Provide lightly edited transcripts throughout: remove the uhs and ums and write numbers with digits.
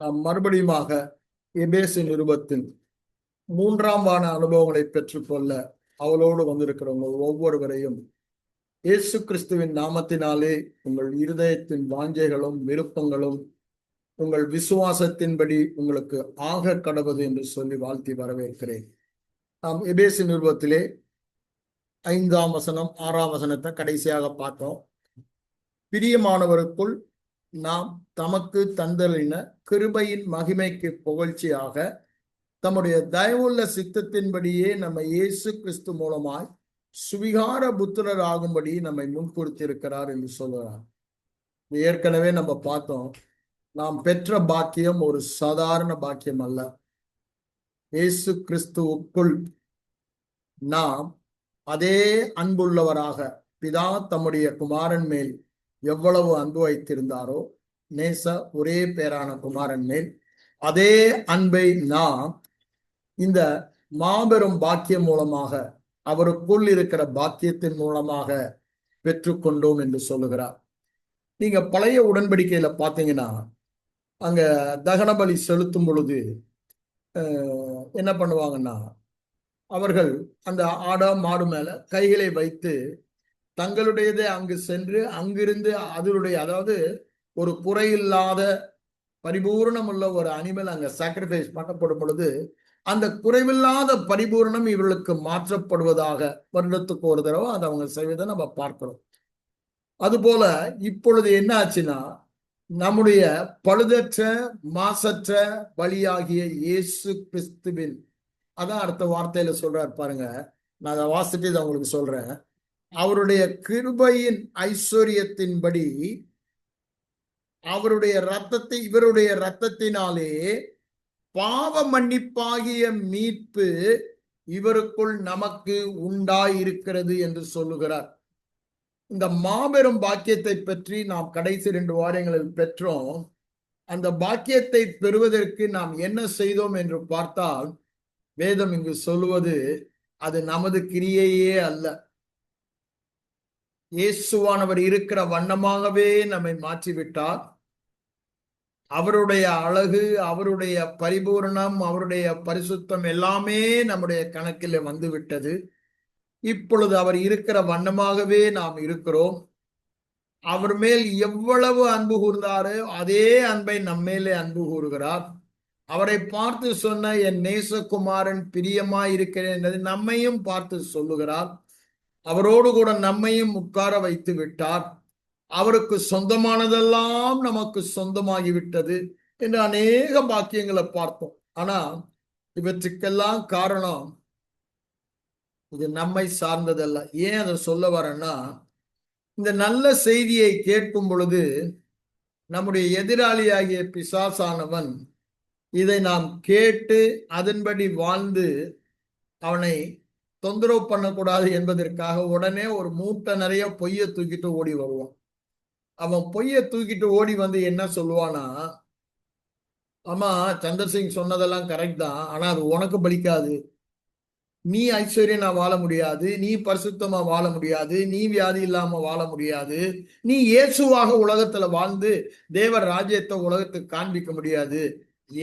நாம் மறுபடியுமாக எபேசு நிருபத்தின் 3ஆம் வான அனுபவங்களை பெற்றுக்கொள்ள அவளோடு வந்திருக்கிறவங்க ஒவ்வொருவரையும் இயேசு கிறிஸ்துவின் நாமத்தினாலே உங்கள் இருதயத்தின் வாஞ்சைகளும் விருப்பங்களும் உங்கள் விசுவாசத்தின்படி உங்களுக்கு ஆக கடவுது என்று சொல்லி வாழ்த்தி வரவேற்கிறேன். நாம் எபேசு நிருபத்திலே 5ஆம் வசனம் 6ஆம் வசனத்தை கடைசியாக பார்த்தோம். பிரியமானவருக்குள் நாம் தமக்கு தந்தலின கிருபையின் மகிமைக்கு புகழ்ச்சியாக தம்முடைய தயவுள்ள சித்தத்தின்படியே நம்ம இயேசு கிறிஸ்து மூலமாய் சுவிகார புத்திரர் ஆகும்படி நம்மை முன்குறித்திருக்கிறார் என்று சொல்கிறார். ஏற்கனவே நம்ம பார்த்தோம், நாம் பெற்ற பாக்கியம் ஒரு சாதாரண பாக்கியம் அல்ல. இயேசு கிறிஸ்துவுக்குள் நாம் அதே அன்புள்ளவராக பிதா தம்முடைய குமாரன் மேல் எவ்வளவு அன்பு வைத்திருந்தாரோ, நேச ஒரே பேரான குமாரன் மேல் அதே அன்பை நாம் இந்த மாபெரும் பாக்கியம் மூலமாக, அவருக்குள் இருக்கிற பாக்கியத்தின் மூலமாக பெற்றுக்கொண்டோம் என்று சொல்லுகிறார். நீங்க பழைய உடன்படிக்கையில பாத்தீங்கன்னா, அங்க தகன பலி செலுத்தும் பொழுது என்ன பண்ணுவாங்கன்னா, அவர்கள் அந்த ஆடா மாடு மேல கைகளை வைத்து தங்களுடையதை அங்கு சென்று அங்கிருந்து அதனுடைய, அதாவது ஒரு குறையில்லாத பரிபூர்ணம் உள்ள ஒரு அனிமல் அங்க சாக்ரிஃபைஸ் பண்ணப்படும் பொழுது அந்த குறைவில்லாத பரிபூர்ணம் இவர்களுக்கு மாற்றப்படுவதாக வருடத்துக்கு ஒரு தடவை அதை அவங்க செய்வதை நம்ம பார்க்கிறோம். அதுபோல இப்பொழுது என்ன ஆச்சுன்னா, நம்முடைய பழுதற்ற மாசற்ற பலியாகிய இயேசு கிறிஸ்துவின், அதான் அடுத்த வார்த்தையில சொல்றாரு பாருங்க, நான் அதை வாசிட்டு இதை உங்களுக்கு சொல்றேன். அவருடைய கிருபையின் ஐஸ்வர்யத்தின்படி அவருடைய ரத்தத்தை, இவருடைய ரத்தத்தினாலே பாவ மன்னிப்பாகிய மீட்பு இவருக்குள் நமக்கு உண்டாயிருக்கிறது என்று சொல்லுகிறார். இந்த மாபெரும் பாக்கியத்தை பற்றி நாம் கடைசி 2 வாரங்களில் பெற்றோம். அந்த பாக்கியத்தை பெறுவதற்கு நாம் என்ன செய்தோம் என்று பார்த்தால், வேதம் இங்கு சொல்லுவது அது நமது கிரியையே அல்ல. இயேசுவானவர் இருக்கிற வண்ணமாகவே நம்மை மாற்றிவிட்டார். அவருடைய அழகு, அவருடைய பரிபூரணம், அவருடைய பரிசுத்தம் எல்லாமே நம்முடைய கணக்கில் வந்து விட்டது. இப்பொழுது அவர் இருக்கிற வண்ணமாகவே நாம் இருக்கிறோம். அவர் மேல் எவ்வளவு அன்பு கூர்ந்தாரோ அதே அன்பை நம்மேலே அன்பு கூறுகிறார். அவரை பார்த்து சொன்ன என் நேசகுமாரன் பிரியமாய் இருக்கிறேன் என்பதை நம்மையும் பார்த்து சொல்லுகிறார். அவரோடு கூட நம்மையும் உட்கார வைத்து விட்டார். அவருக்கு சொந்தமானதெல்லாம் நமக்கு சொந்தமாகிவிட்டது என்று அநேக பாக்கியங்களை பார்த்தோம். ஆனா இவற்றுக்கெல்லாம் காரணம் இது நம்மை சார்ந்ததல்ல. ஏன் அதை சொல்ல வரேன்னா, இந்த நல்ல செய்தியை கேட்கும் பொழுது நம்முடைய எதிராளியாகிய பிசாசானவன் இதை நாம் கேட்டு அதன்படி வாழ்ந்து அவனை தொந்தரவு பண்ணக்கூடாது என்பதற்காக உடனே ஒரு மூட்டை நிறைய பொய்யை தூக்கிட்டு ஓடி வருவான். அவன் பொய்யை தூக்கிட்டு ஓடி வந்து என்ன சொல்லுவானா, ஆமா சந்திரசிங் சொன்னதெல்லாம் கரெக்ட் தான், ஆனா அது உனக்கு பலிக்காது. நீ ஐஸ்வர்யனா வாழ முடியாது, நீ பரிசுத்தமா வாழ முடியாது, நீ வியாதி இல்லாம வாழ முடியாது, நீ இயேசுவாக உலகத்துல வாழ்ந்து தேவர் ராஜ்யத்தை உலகத்துக்கு காண்பிக்க முடியாது.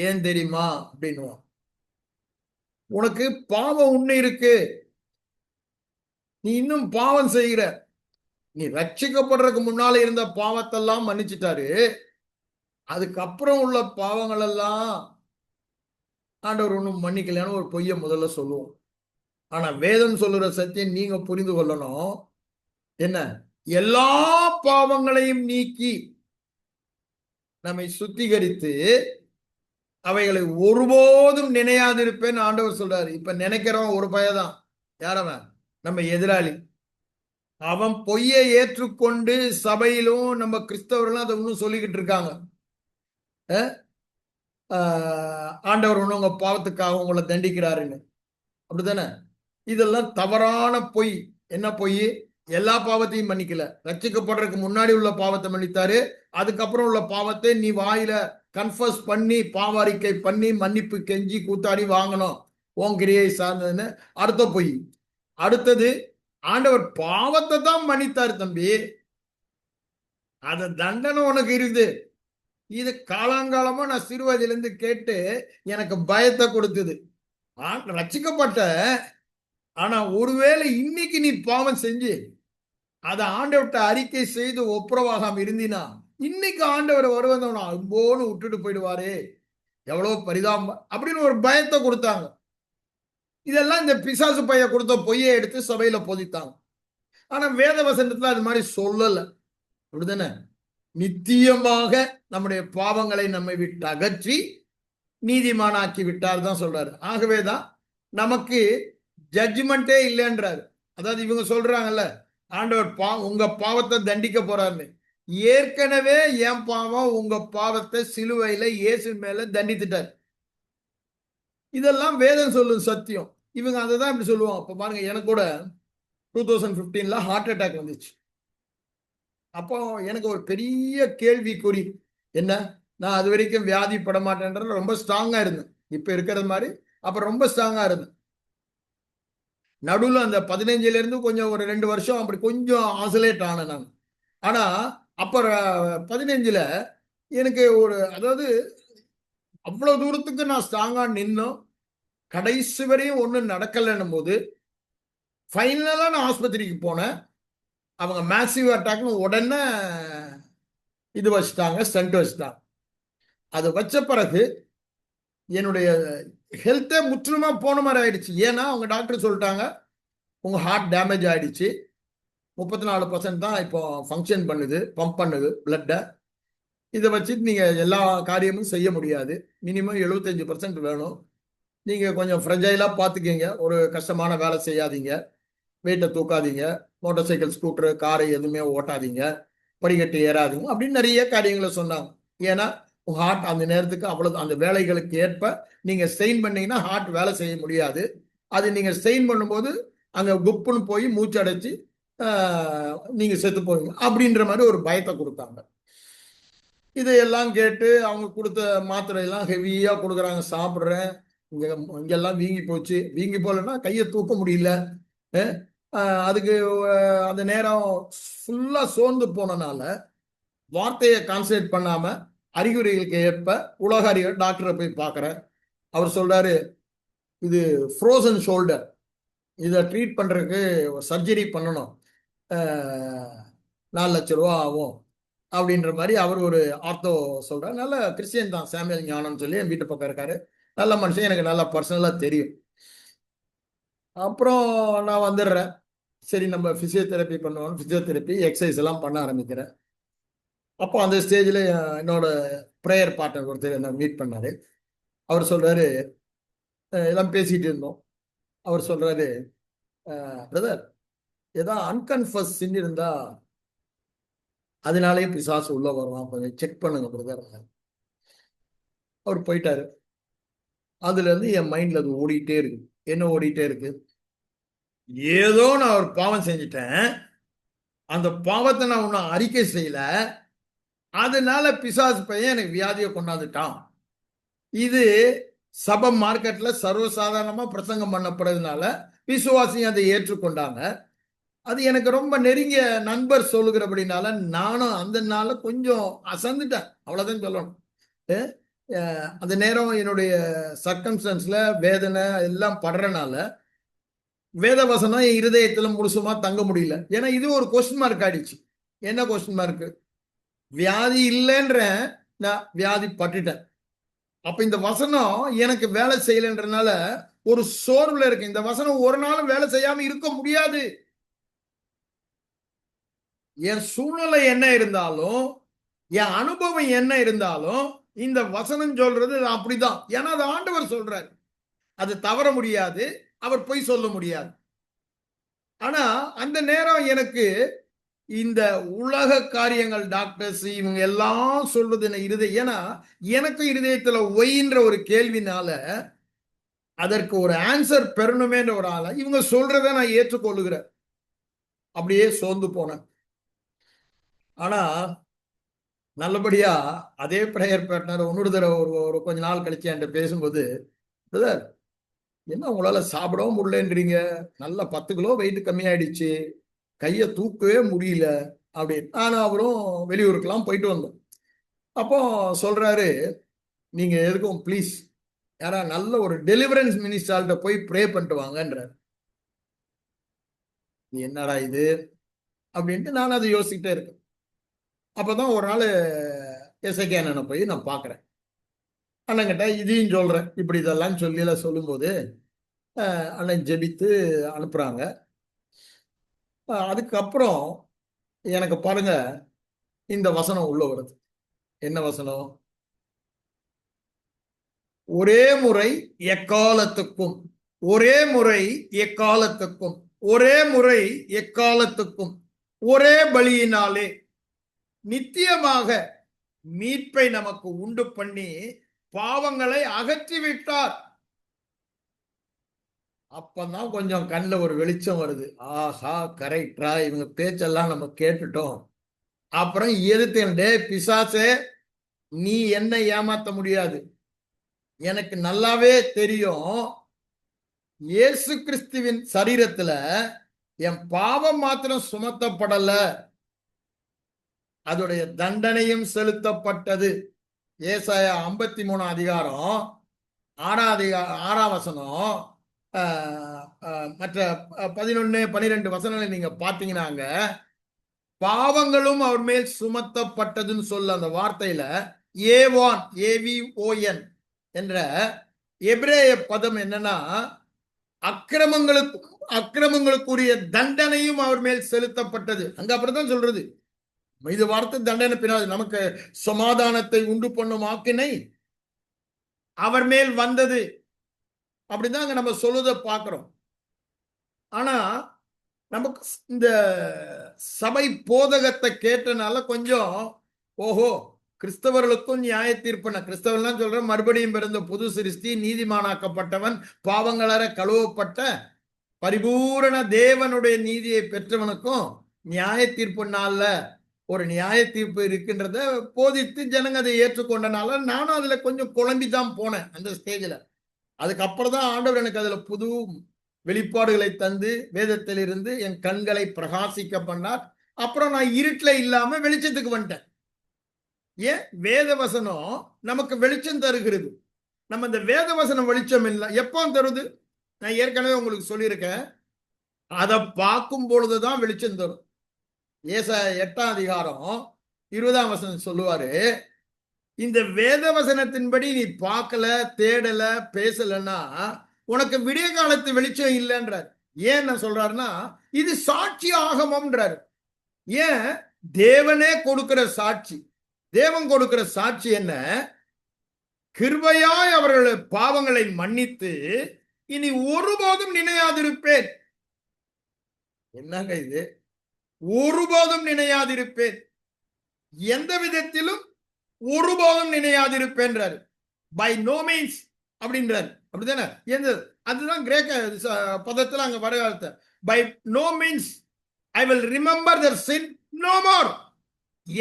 ஏன் தெரியுமா அப்படின்னுவான். உனக்கு பாவம் உண்ணு இருக்கு, நீ இன்னும் பாவம் செய்கிற. நீ ரட்சிக்கப்படுறதுக்கு முன்னால இருந்த பாவத்தெல்லாம் மன்னிச்சுட்டாரு, அதுக்கப்புறம் உள்ள பாவங்கள் எல்லாம் ஆண்டவர் ஒன்றும் மன்னிக்கலன்னு ஒரு பொய்ய முதல்ல சொல்லுவோம். ஆனா வேதம் சொல்லுற சத்தியம் நீங்க புரிந்து கொள்ளணும். என்ன? எல்லா பாவங்களையும் நீக்கி நம்மை சுத்திகரித்து அவைகளை ஒருபோதும் நினையாதிருப்பேன்னு ஆண்டவர் சொல்றாரு. இப்ப நினைக்கிறவன் ஒரு பையதான். யாரவன்? நம்ம எதிராளி. அவன் பொய்யை ஏற்றுக்கொண்டு சபையிலும் நம்ம கிறிஸ்தவர்களும் அதை இன்னும் சொல்லிக்கிட்டு இருக்காங்க. ஆண்டவர் ஒண்ணு உங்க பாவத்துக்காக உங்களை தண்டிக்கிறாருன்னு. அப்படித்தானே? இதெல்லாம் தவறான பொய். என்ன பொய்? எல்லா பாவத்தையும் மன்னிக்கல. ரட்சிக்கப்படுறதுக்கு முன்னாடி உள்ள பாவத்தை மன்னித்தாரு, அதுக்கப்புறம் உள்ள பாவத்தை நீ வாயில கன்ஃபர்ஸ் பண்ணி பாவ அறிக்கை பண்ணி மன்னிப்பு கெஞ்சி கூத்தாடி வாங்கணும், உன் கிரியை சார்ந்ததுன்னு அடுத்த பொய். அடுத்தது, ஆண்டவர் பாவத்தை தான் மன்னித்தாரு தம்பி, அத தண்டனை உனக்கு இருக்குது, இது காலாங்காலமா நான் சிறு வயதிலிருந்து கேட்டு எனக்கு பயத்தை கொடுத்தது. ரட்சிக்கப்பட்ட, ஆனா ஒருவேளை இன்னைக்கு நீ பாவம் செஞ்சு அதை ஆண்டவர்கிட்ட அறிக்கை செய்து ஒப்புரவாகாம இருந்தினா, இன்னைக்கு ஆண்டவர் வருவதவனா அம்போன்னு விட்டுட்டு போயிடுவாரே, எவ்வளவு பரிதாபம் அப்படின்னு ஒரு பயத்தை கொடுத்தாங்க. இதெல்லாம் இந்த பிசாசு பைய கொடுத்த பொய்யை எடுத்து சபையில போதித்தாங்க. ஆனா வேத வசனத்துல அது மாதிரி சொல்லல. அப்படிதானே? நித்தியமாக நம்முடைய பாவங்களை நம்மை விட்டு அகற்றி நீதிமானாக்கி விட்டார் தான் சொல்றாரு. ஆகவேதான் நமக்கு ஜட்ஜ்மெண்டே இல்லைன்றாரு. அதாவது இவங்க சொல்றாங்கல்ல, ஆண்டவர் உங்க பாவத்தை தண்டிக்க போறாருன்னு. ஏற்கனவே என் பாவம் உங்க பாவத்தை சிலுவையில இயேசு மேல தண்டித்துட்டார். இதெல்லாம் வேதம் சொல்லும் சத்தியம். இவங்க அதை தான் இப்படி சொல்லுவாங்க. அப்ப பாருங்க, எனக்கு கூட 2015ல ஹார்ட் அட்டாக் வந்துச்சு. அப்போ எனக்கு ஒரு பெரிய கேள்விக்குறி. என்ன, நான் அது வரைக்கும் வியாதி பட மாட்டேன்ற ரொம்ப ஸ்ட்ராங்கா இருந்தேன். இப்ப இருக்கிறது மாதிரி அப்ப ரொம்ப ஸ்ட்ராங்கா இருந்தேன். நடுவில் அந்த 15ல இருந்து கொஞ்சம் ஒரு 2 வருஷம் அப்படி கொஞ்சம் ஆசோலேட் ஆனேன் நான். ஆனா அப்ப 15ல எனக்கு ஒரு, அதாவது அவ்வளவு தூரத்துக்கு நான் ஸ்ட்ராங்கா நின்னோம். கடைசி வரையும் ஒன்றும் நடக்கலன்னும் போது ஃபைனலா நான் ஆஸ்பத்திரிக்கு போனேன். அவங்க மேசிவ் அட்டாக்னு உடனே இது வச்சுட்டாங்க, ஸ்டண்ட் வச்சுட்டாங்க. அது வச்ச பிறகு என்னுடைய ஹெல்த்தே முற்றிலுமா போன மாதிரி ஆயிடுச்சு. ஏன்னா அவங்க டாக்டர் சொல்லிட்டாங்க, உங்க ஹார்ட் டேமேஜ் ஆயிடுச்சு, 34% தான் இப்போ ஃபங்க்ஷன் பண்ணுது, பம்ப் பண்ணுது பிளட்டை. இதை வச்சுட்டு நீங்க எல்லா காரியமும் செய்ய முடியாது, மினிமம் 75% வேணும். நீங்க கொஞ்சம் ஃப்ரெஜைலா பார்த்துக்கிங்க, ஒரு கஷ்டமான வேலை செய்யாதீங்க, வெயிட்டை தூக்காதீங்க, மோட்டார் சைக்கிள் ஸ்கூட்டர் காரை எதுவுமே ஓட்டாதீங்க, படிக்கட்டு ஏறாதீங்க அப்படின்னு நிறைய காரியங்களை சொன்னாங்க. ஏன்னா ஹார்ட் அந்த நேரத்துக்கு அவ்வளவு, அந்த வேலைகளுக்கு ஏற்ப நீங்க ஸ்ட்ரெயின் பண்ணீங்கன்னா ஹார்ட் வேலை செய்ய முடியாது. அது நீங்க ஸ்ட்ரெயின் பண்ணும்போது அங்க குப்புன்னு போய் மூச்சடைச்சு நீங்க செத்து போவீங்க அப்படின்ற மாதிரி ஒரு பயத்தை கொடுத்தாங்க. இதையெல்லாம் கேட்டு அவங்க கொடுத்த மாத்திரை எல்லாம் ஹெவியா கொடுக்குறாங்க, சாப்பிட்றேன். இங்கெல்லாம் வீங்கி போச்சு. வீங்கி போலன்னா கையை தூக்க முடியல. அதுக்கு அந்த நேரம் ஃபுல்லா சோர்ந்து போனனால வார்த்தையை கான்சன்ட்ரேட் பண்ணாம அறிகுறிகளுக்கு ஏற்ப உலக அறிஞர் டாக்டரை போய் பார்க்குறேன். அவர் சொல்றாரு, இது ஃப்ரோசன் ஷோல்டர், இதை ட்ரீட் பண்றதுக்கு சர்ஜரி பண்ணணும், 4 லட்சம் ரூபா ஆகும் அப்படின்ற மாதிரி அவர் ஒரு ஆர்த்தோ சொல்றாரு. நல்ல கிறிஸ்டியன் தான், சாமுவேல் ஞானம் சொல்லி என் வீட்டு பக்கம் இருக்காரு. நல்ல மனுஷன், எனக்கு நல்லா பர்சனலா தெரியும். அப்புறம் நான் வந்துடுறேன். சரி நம்ம பிசியோதெரப்பி பண்ணுவோம், பிசியோதெரப்பி எக்ஸசைஸ் எல்லாம் பண்ண ஆரம்பிக்கிறேன். அப்போ அந்த ஸ்டேஜில் என்னோட ப்ரேயர் பார்ட்னர் ஒருத்தர் என்ன மீட் பண்ணாரு. அவர் சொல்றாரு, எல்லாம் பேசிட்டு இருந்தோம். அவர் சொல்றாரு, பிரதர் ஏதாவது அன்கன்ஃபஸ் சின் இருந்தா அதனாலேயே பிசாசு உள்ள வருவான், கொஞ்சம் செக் பண்ணுங்க பிரதர். அவர் போயிட்டாரு. அதுல இருந்து என் மைண்ட்ல அது ஓடிட்டே இருக்கு. என்ன ஓடிட்டே இருக்கு? ஏதோ நான் ஒரு பாவம் செஞ்சுட்டேன், அந்த பாவத்தை நான் ஒன்னும் அறிக்கை செய்யல, அதனால பிசாசு பையன் எனக்கு வியாதியை கொண்டாந்துட்டான். இது சபை மார்க்கெட்ல சர்வசாதாரணமா பிரசங்கம் பண்ணப்படுறதுனால விசுவாசியும் அதை ஏற்றுக்கொண்டாங்க. அது எனக்கு ரொம்ப நெருங்கிய நண்பர் சொல்லுகிறபடினால நானும் அந்த நாள்ல கொஞ்சம் அசந்துட்டேன், அவ்வளவுதான் சொல்லணும். அந்த நேரம் என்னுடைய சர்க்கம்ஸ்டன்ஸ்ல வேதனை எல்லாம் படுறனால வேத வசனம் என் இருதயத்துல முழுசுமா தங்க முடியல. ஏன்னா இது ஒரு கொஸ்டின் மார்க் ஆயிடுச்சு. என்ன கொஸ்டின் மார்க்? வியாதி இல்லைன்ற, நான் வியாதி பட்டுட்டேன். அப்ப இந்த வசனம் எனக்கு வேலை செய்யலன்றனால ஒரு சோர்வுல இருக்கு. இந்த வசனம் ஒரு நாளும் வேலை செய்யாம இருக்க முடியாது. என் சூழ்நிலை என்ன இருந்தாலும், என் அனுபவம் என்ன இருந்தாலும், இந்த வசனம் சொல்றது அப்படிதான். ஏன்னா அது ஆண்டவர் சொல்றாரு, அது தவற முடியாது, அவர் பொய் சொல்ல முடியாது. ஆனா அந்த நேரம் எனக்கு இந்த உலக காரியங்கள், டாக்டர்ஸ் இவங்க எல்லாம் சொல்றது ஏன்னா எனக்கு இருதயத்துல ஒயின்ற ஒரு கேள்வினால அதற்கு ஒரு ஆன்சர் பெறணுமேன்ற ஒரு ஆள இவங்க சொல்றத நான் ஏற்றுக்கொள்ளுகிறேன். அப்படியே சோர்ந்து போனேன். ஆனா நல்லபடியா அதே பிரேயர் பார்ட்னர் இன்னொரு தடவை ஒரு கொஞ்ச நாள் கழிச்சு என்கிட்ட பேசும்போது, பிரதர் என்ன உங்களால சாப்பிடவும் முடியலன்றீங்க, நல்லா 10 கிலோ வெயிட் கம்மியாயிடுச்சு, கையை தூக்கவே முடியல அப்படின்னு. நானும் அவரும் வெளியூருக்கெல்லாம் போயிட்டு வந்தோம். அப்போ சொல்றாரு, நீங்க எதுக்கும் ப்ளீஸ் யாரா நல்ல ஒரு டெலிவரன்ஸ் மினிஸ்டர்கிட்ட போய் ப்ரே பண்ணிட்டு வாங்கன்றார். என்னடா இது அப்படின்ட்டு நான் அதை யோசிச்சுட்டே இருக்கேன். அப்பதான் ஒரு நாள் எசேக்கியா அண்ணனை போய் நான் பார்க்குறேன். அண்ணங்கிட்ட இதையும் சொல்றேன், இப்படி இதெல்லாம் சொல்லி எல்லாம் சொல்லும்போது அண்ணன் ஜெபித்து அனுப்புறாங்க. அதுக்கப்புறம் எனக்கு பாருங்க இந்த வசனம் உள்ள வருது. என்ன வசனம்? ஒரே முறை எக்காலத்துக்கும், ஒரே முறை எக்காலத்துக்கும், ஒரே முறை எக்காலத்துக்கும், ஒரே பலியினாலே நித்தியமாக மீட்பை நமக்கு உண்டு பண்ணி பாவங்களை அகற்றி விட்டார். அப்பதான் கொஞ்சம் கண்ணில் ஒரு வெளிச்சம் வருது. ஆஹா, கரெக்டா, இவங்க பேச்செல்லாம் நம்ம கேட்டுட்டோம். அப்புறம் எதிர்த்தே, பிசாசே, நீ என்ன ஏமாத்த முடியாது. எனக்கு நல்லாவே தெரியும், இயேசு கிறிஸ்துவின் சரீரத்துல என் பாவம் மாத்திரம் சுமத்தப்படல, அதோடைய தண்டனையும் செலுத்தப்பட்டது. ஏசாயா 53 அதிகாரம் 6ஆம் வசனம், மற்ற 11, 12 வசனங்களை நீங்க பாத்தீங்கன்னாங்க, பாவங்களும் அவர் மேல் சுமத்தப்பட்டதுன்னு சொல்ல அந்த வார்த்தையில ஏவான், ஏவிஓஎன் என்ற எபிரேய பதம் என்னன்னா, அக்கிரமங்களுக்குரிய தண்டனையும் அவர் மேல் செலுத்தப்பட்டது. அங்க அப்படித்தான் சொல்றது. இது வார்த்தை தண்டனை பின்னாடி நமக்கு சமாதானத்தை உண்டு பண்ணும் ஆக்கினை அவர் மேல் வந்தது. அப்படிதான் அங்க நம்ம சொல்லுவதை பார்க்கிறோம். ஆனா நமக்கு இந்த சபை போதகத்தை கேட்டனால கொஞ்சம் ஓஹோ, கிறிஸ்தவர்களுக்கும் நியாய தீர்ப்பன, கிறிஸ்தவர்லாம் சொல்ற மறுபடியும் பிறந்த புது சிருஷ்டி, நீதிமானாக்கப்பட்டவன், பாவங்களற கழுவப்பட்ட பரிபூரண தேவனுடைய நீதியை பெற்றவனுக்கும் நியாய தீர்ப்பு நாள்ல ஒரு நியாய தீர்ப்பு இருக்கின்றத போதித்து ஜனங்க அதை ஏற்றுக்கொண்டனால நானும் அதுல கொஞ்சம் குழம்பிதான் போனேன் அந்த ஸ்டேஜ்ல. அதுக்கப்புறம் தான் ஆண்டவர் எனக்கு அதுல புது வெளிப்பாடுகளை தந்து வேதத்தில் இருந்து என் கண்களை பிரகாசிக்க பண்ணார். அப்புறம் நான் இருட்டுல இல்லாம வெளிச்சத்துக்கு வந்துட்டேன். ஏன்? வேத வசனம் நமக்கு வெளிச்சம் தருகிறது. நம்ம இந்த வேத வசனம் வெளிச்சம் இல்லை எப்போ தருது? நான் ஏற்கனவே உங்களுக்கு சொல்லியிருக்கேன், அதை பார்க்கும் பொழுதுதான் வெளிச்சம் தரும். ஏசாயா 8ஆம் அதிகாரம் 20ஆம் வசனம் சொல்லுவாரு, இந்த வேத வசனத்தின்படி நீ பார்க்கல, தேடல, பேசலன்னா உனக்கு விடிய காலத்து வெளிச்சம் இல்லைன்றார். ஏன் நான் சொல்றாருன்னா, இது சாட்சி ஆகமம்ன்றாரு. ஏன்? தேவனே கொடுக்கிற சாட்சி. தேவன் கொடுக்கிற சாட்சி என்ன? கிருபையாய் அவர்கள் பாவங்களை மன்னித்து இனி ஒருபோதும் நினையாதிருப்பேன். என்னங்க இது? ஒருபோதும் நினையாதிருப்பேன், எந்த விதத்திலும் ஒருபோதும் நினையாதிருப்பேன்றாரு. பை நோ மீன்ஸ் அப்படின்றாரு. அப்படித்தானே? அதுதான் கிரேக்க பதத்தில் அங்க வர வார்த்தை. By no means I will remember their sin no more.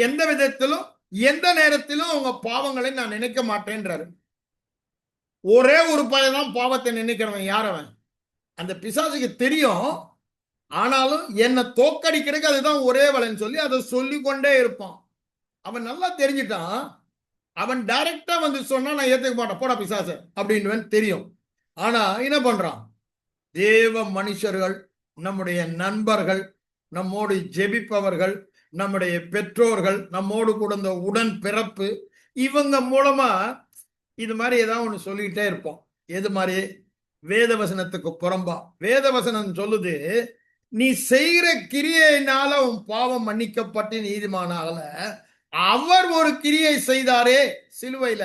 எந்த விதத்திலும் எந்த நேரத்திலும் உங்க பாவங்களை நான் நினைக்க மாட்டேன்றாரு. ஒரே ஒரு பையன் பாவத்தை நினைக்கிறவன் யார்? அவன் அந்த பிசாசுக்கு தெரியும். ஆனாலும் என்னை தோக்கடிக்கிறதுக்கு அதுதான் ஒரே வலைன்னு சொல்லி அதை சொல்லி கொண்டே இருப்பான். அவன் நல்லா தெரிஞ்சிட்டான். அவன் டைரக்டா வந்து சொன்னா நான் ஏத்துக்க மாட்டேன், போடா பிசாசு அப்படின்னு தெரியும். ஆனா என்ன பண்றான்? தேவ மனுஷர்கள், நம்முடைய நண்பர்கள், நம்மோடு ஜெபிப்பவர்கள், நம்முடைய பெற்றோர்கள், நம்மோடு கூட இந்த உடன் பிறப்பு, இவங்க மூலமா இது மாதிரி ஏதாவது ஒண்ணு சொல்லிக்கிட்டே இருப்போம். எது மாதிரி? வேத வசனத்துக்கு புறம்பா. வேத வசனம் சொல்லுது, நீ செய்கிற கிரியையினால உன் பாவம் மன்னிக்கப்பட்டு நீதிமானாகல, அவர் ஒரு கிரியை செய்தாரே சிலுவையில,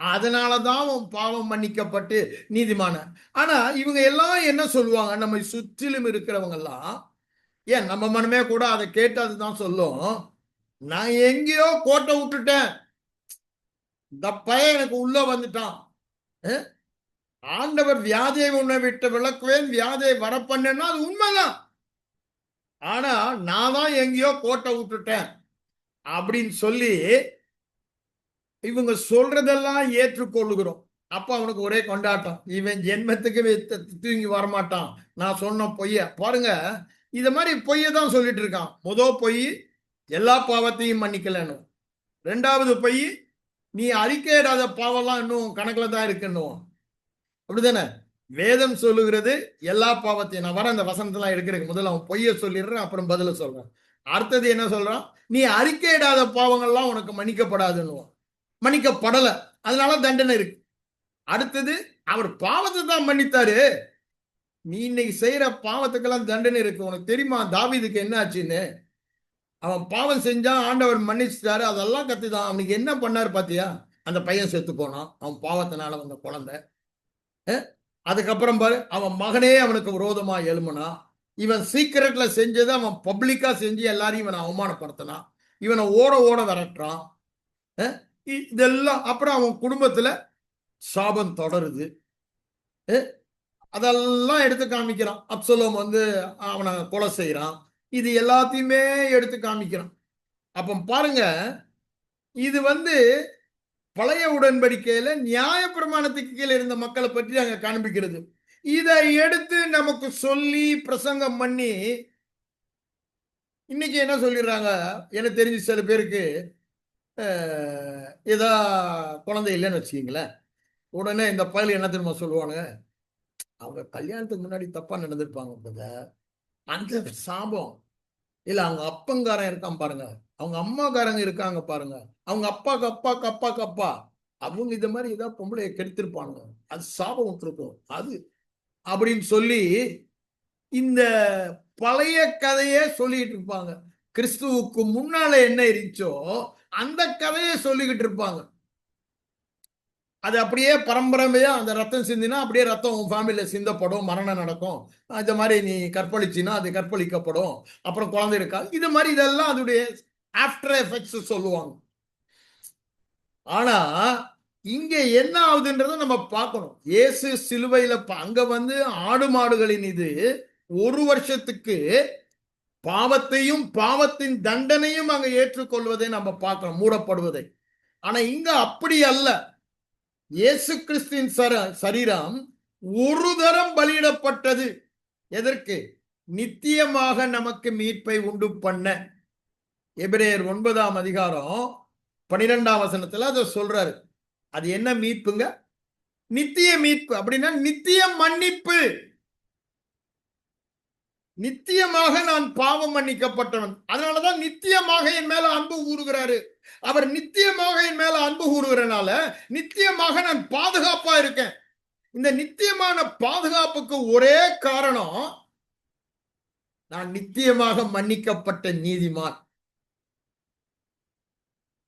அதனாலதான் உன் பாவம் மன்னிக்கப்பட்டு நீதிமான. ஆனா இவங்க எல்லாம் என்ன சொல்லுவாங்க? நம்ம சுற்றிலும் இருக்கிறவங்க எல்லாம், ஏன் நம்ம மனமே கூட அதை கேட்டு அதுதான் சொல்லும், நான் எங்கேயோ கோட்டை விட்டுட்டேன், இந்த பையன் எனக்கு உள்ள வந்துட்டான், ஆண்டவர் வியாதியை உன்னை விட்டு விளக்குவேன், வியாதியை வரப்பண்ணா அது உண்மைதான். ஆனா நான் தான் எங்கேயோ கோட்டை விட்டுட்டேன் அப்படின்னு சொல்லி இவங்க சொல்றதெல்லாம் ஏற்றுக்கொள்ளுகிறோம். அப்ப அவனுக்கு ஒரே கொண்டாட்டம், இவன் ஜென்மத்துக்கு தூங்கி வரமாட்டான், நான் சொன்ன பொய்ய பாருங்க. இத மாதிரி பொய்ய தான் சொல்லிட்டு இருக்கான். முதல் பொய், எல்லா பாவத்தையும் மன்னிக்கலன்னு. ரெண்டாவது பொய், நீ அறிக்கையிடாத பாவம்லாம் இன்னும் கணக்குல தான் இருக்குன்னும். அப்படிதானே? வேதம் சொல்லுகிறது எல்லா பாவத்தையும். நான் வர அந்த வசனத்தெல்லாம் எடுக்கிறேன். முதல்ல அவன் பொய்ய சொல்லிடுறேன், அப்புறம் பதில சொல்றேன். அடுத்தது என்ன சொல்றான்? நீ அறிக்கையிடாத பாவங்கள்லாம் உனக்கு மன்னிக்கப்படாதுன்னு, மன்னிக்கப்படல, அதனால தண்டனை இருக்கு. அடுத்தது அவர் பாவத்தை தான் மன்னித்தாரு, நீ இன்னைக்கு செய்யற பாவத்துக்கெல்லாம் தண்டனை இருக்கு. உனக்கு தெரியுமா தாவீதுக்கு என்ன ஆச்சுன்னு? அவன் பாவம் செஞ்சான், ஆண்டவர் மன்னிச்சிட்டாரு, அதெல்லாம் கத்துதான். அவனுக்கு என்ன பண்ணாரு பாத்தியா? அந்த பையன் செத்து போனான், அவன் பாவத்தினால வந்த குழந்தை. அதுக்கப்புறம் பாரு, அவன் மகனே அவனுக்கு விரோதமா எழுமனா. இவன் சீக்கிரட்ல செஞ்சதை அவன் பப்ளிக்கா செஞ்சு எல்லாரையும் இவனை அவமானப்படுத்தினான். இவனை ஓட ஓட விரட்டுறான். இதெல்லாம் அப்புறம் அவன் குடும்பத்துல சாபம் தொடருது. அதெல்லாம் எடுத்து காமிக்கிறான். அப்சலோம் வந்து அவனை கொலை செய்யறான். இது எல்லாத்தையுமே எடுத்து காமிக்கிறான். அப்ப பாருங்க, இது வந்து பழைய உடன்படிக்கையில நியாய பிரமாணத்துக்கு கீழே இருந்த மக்களை பற்றி அங்க காண்பிக்கிறது. இதை எடுத்து நமக்கு சொல்லி பிரசங்கம் பண்ணி இன்னைக்கு என்ன சொல்லிடுறாங்க, எனக்கு தெரிஞ்சு சில பேருக்கு ஏதா குழந்தை இல்லைன்னு வச்சுக்கீங்களேன், உடனே இந்த பயல் என்ன தெரியுமா சொல்லுவாங்க, அவங்க கல்யாணத்துக்கு முன்னாடி தப்பா நடந்திருப்பாங்க, அந்த சாபம் இல்ல அவங்க அப்பங்காரன் இருக்கான் பாருங்க, அவங்க அம்மாக்காரங்க இருக்காங்க பாருங்க, அவங்க அப்பாக்கு அப்பாக்கு அப்பாக்கு அப்பா, அவங்க இது மாதிரி ஏதாவது பொம்பளைய கெடுத்திருப்பானுங்க, அது சாபம் விட்டுருக்கும் அது அப்படின்னு சொல்லி இந்த பழைய கதையே சொல்லிட்டு இருப்பாங்க. கிறிஸ்துவுக்கு முன்னால என்ன இருந்துச்சோ அந்த கதையை சொல்லிக்கிட்டு இருப்பாங்க. அது அப்படியே பரம்பரையா அந்த ரத்தம் சிந்தினா அப்படியே ரத்தம் உன் ஃபேமிலியில சிந்தப்படும், மரணம் நடக்கும். இந்த மாதிரி நீ கற்பழிச்சினா அது கற்பழிக்கப்படும், அப்புறம் குழந்தை இருக்கா, இது மாதிரி இதெல்லாம் அதோடைய ஆஃப்டர் எஃபெக்ட்ஸ் சொல்லுவாங்க. ஆனா இங்க என்ன ஆகுதுன்றத நம்ம பார்க்கணும். இயேசு சிலுவையில அங்க வந்து ஆடு மாடுகளின் இது 1 வருஷத்துக்கு பாவத்தையும் பாவத்தின் தண்டனையும் அங்க ஏற்றுக்கொள்வதை நம்ம பார்க்கிறோம், மூடப்படுவதை. ஆனா இங்க அப்படி அல்ல. இயேசு கிறிஸ்துவின் சரீரம் ஒரு தரம் பலியிடப்பட்டது. எதற்கு? நித்தியமாக நமக்கு மீட்பை உண்டு பண்ண. எபிரேயர் 9ஆம் அதிகாரம் 12ஆம் வசனத்துல அதை சொல்றாரு. அது என்ன மீட்புங்க? நித்திய மீட்பு. அப்படின்னா நித்திய மன்னிப்பு. நித்தியமாக நான் பாவம் மன்னிக்கப்பட்டவன், அதனாலதான் நித்தியமாக என் மேல அன்பு கூறுகிறாரு. அவர் நித்தியமாக என் மேல அன்பு கூறுகிறனால நித்தியமாக நான் பாதுகாப்பா இருக்கேன். இந்த நித்தியமான பாதுகாப்புக்கு ஒரே காரணம், நான் நித்தியமாக மன்னிக்கப்பட்ட நீதிமான்.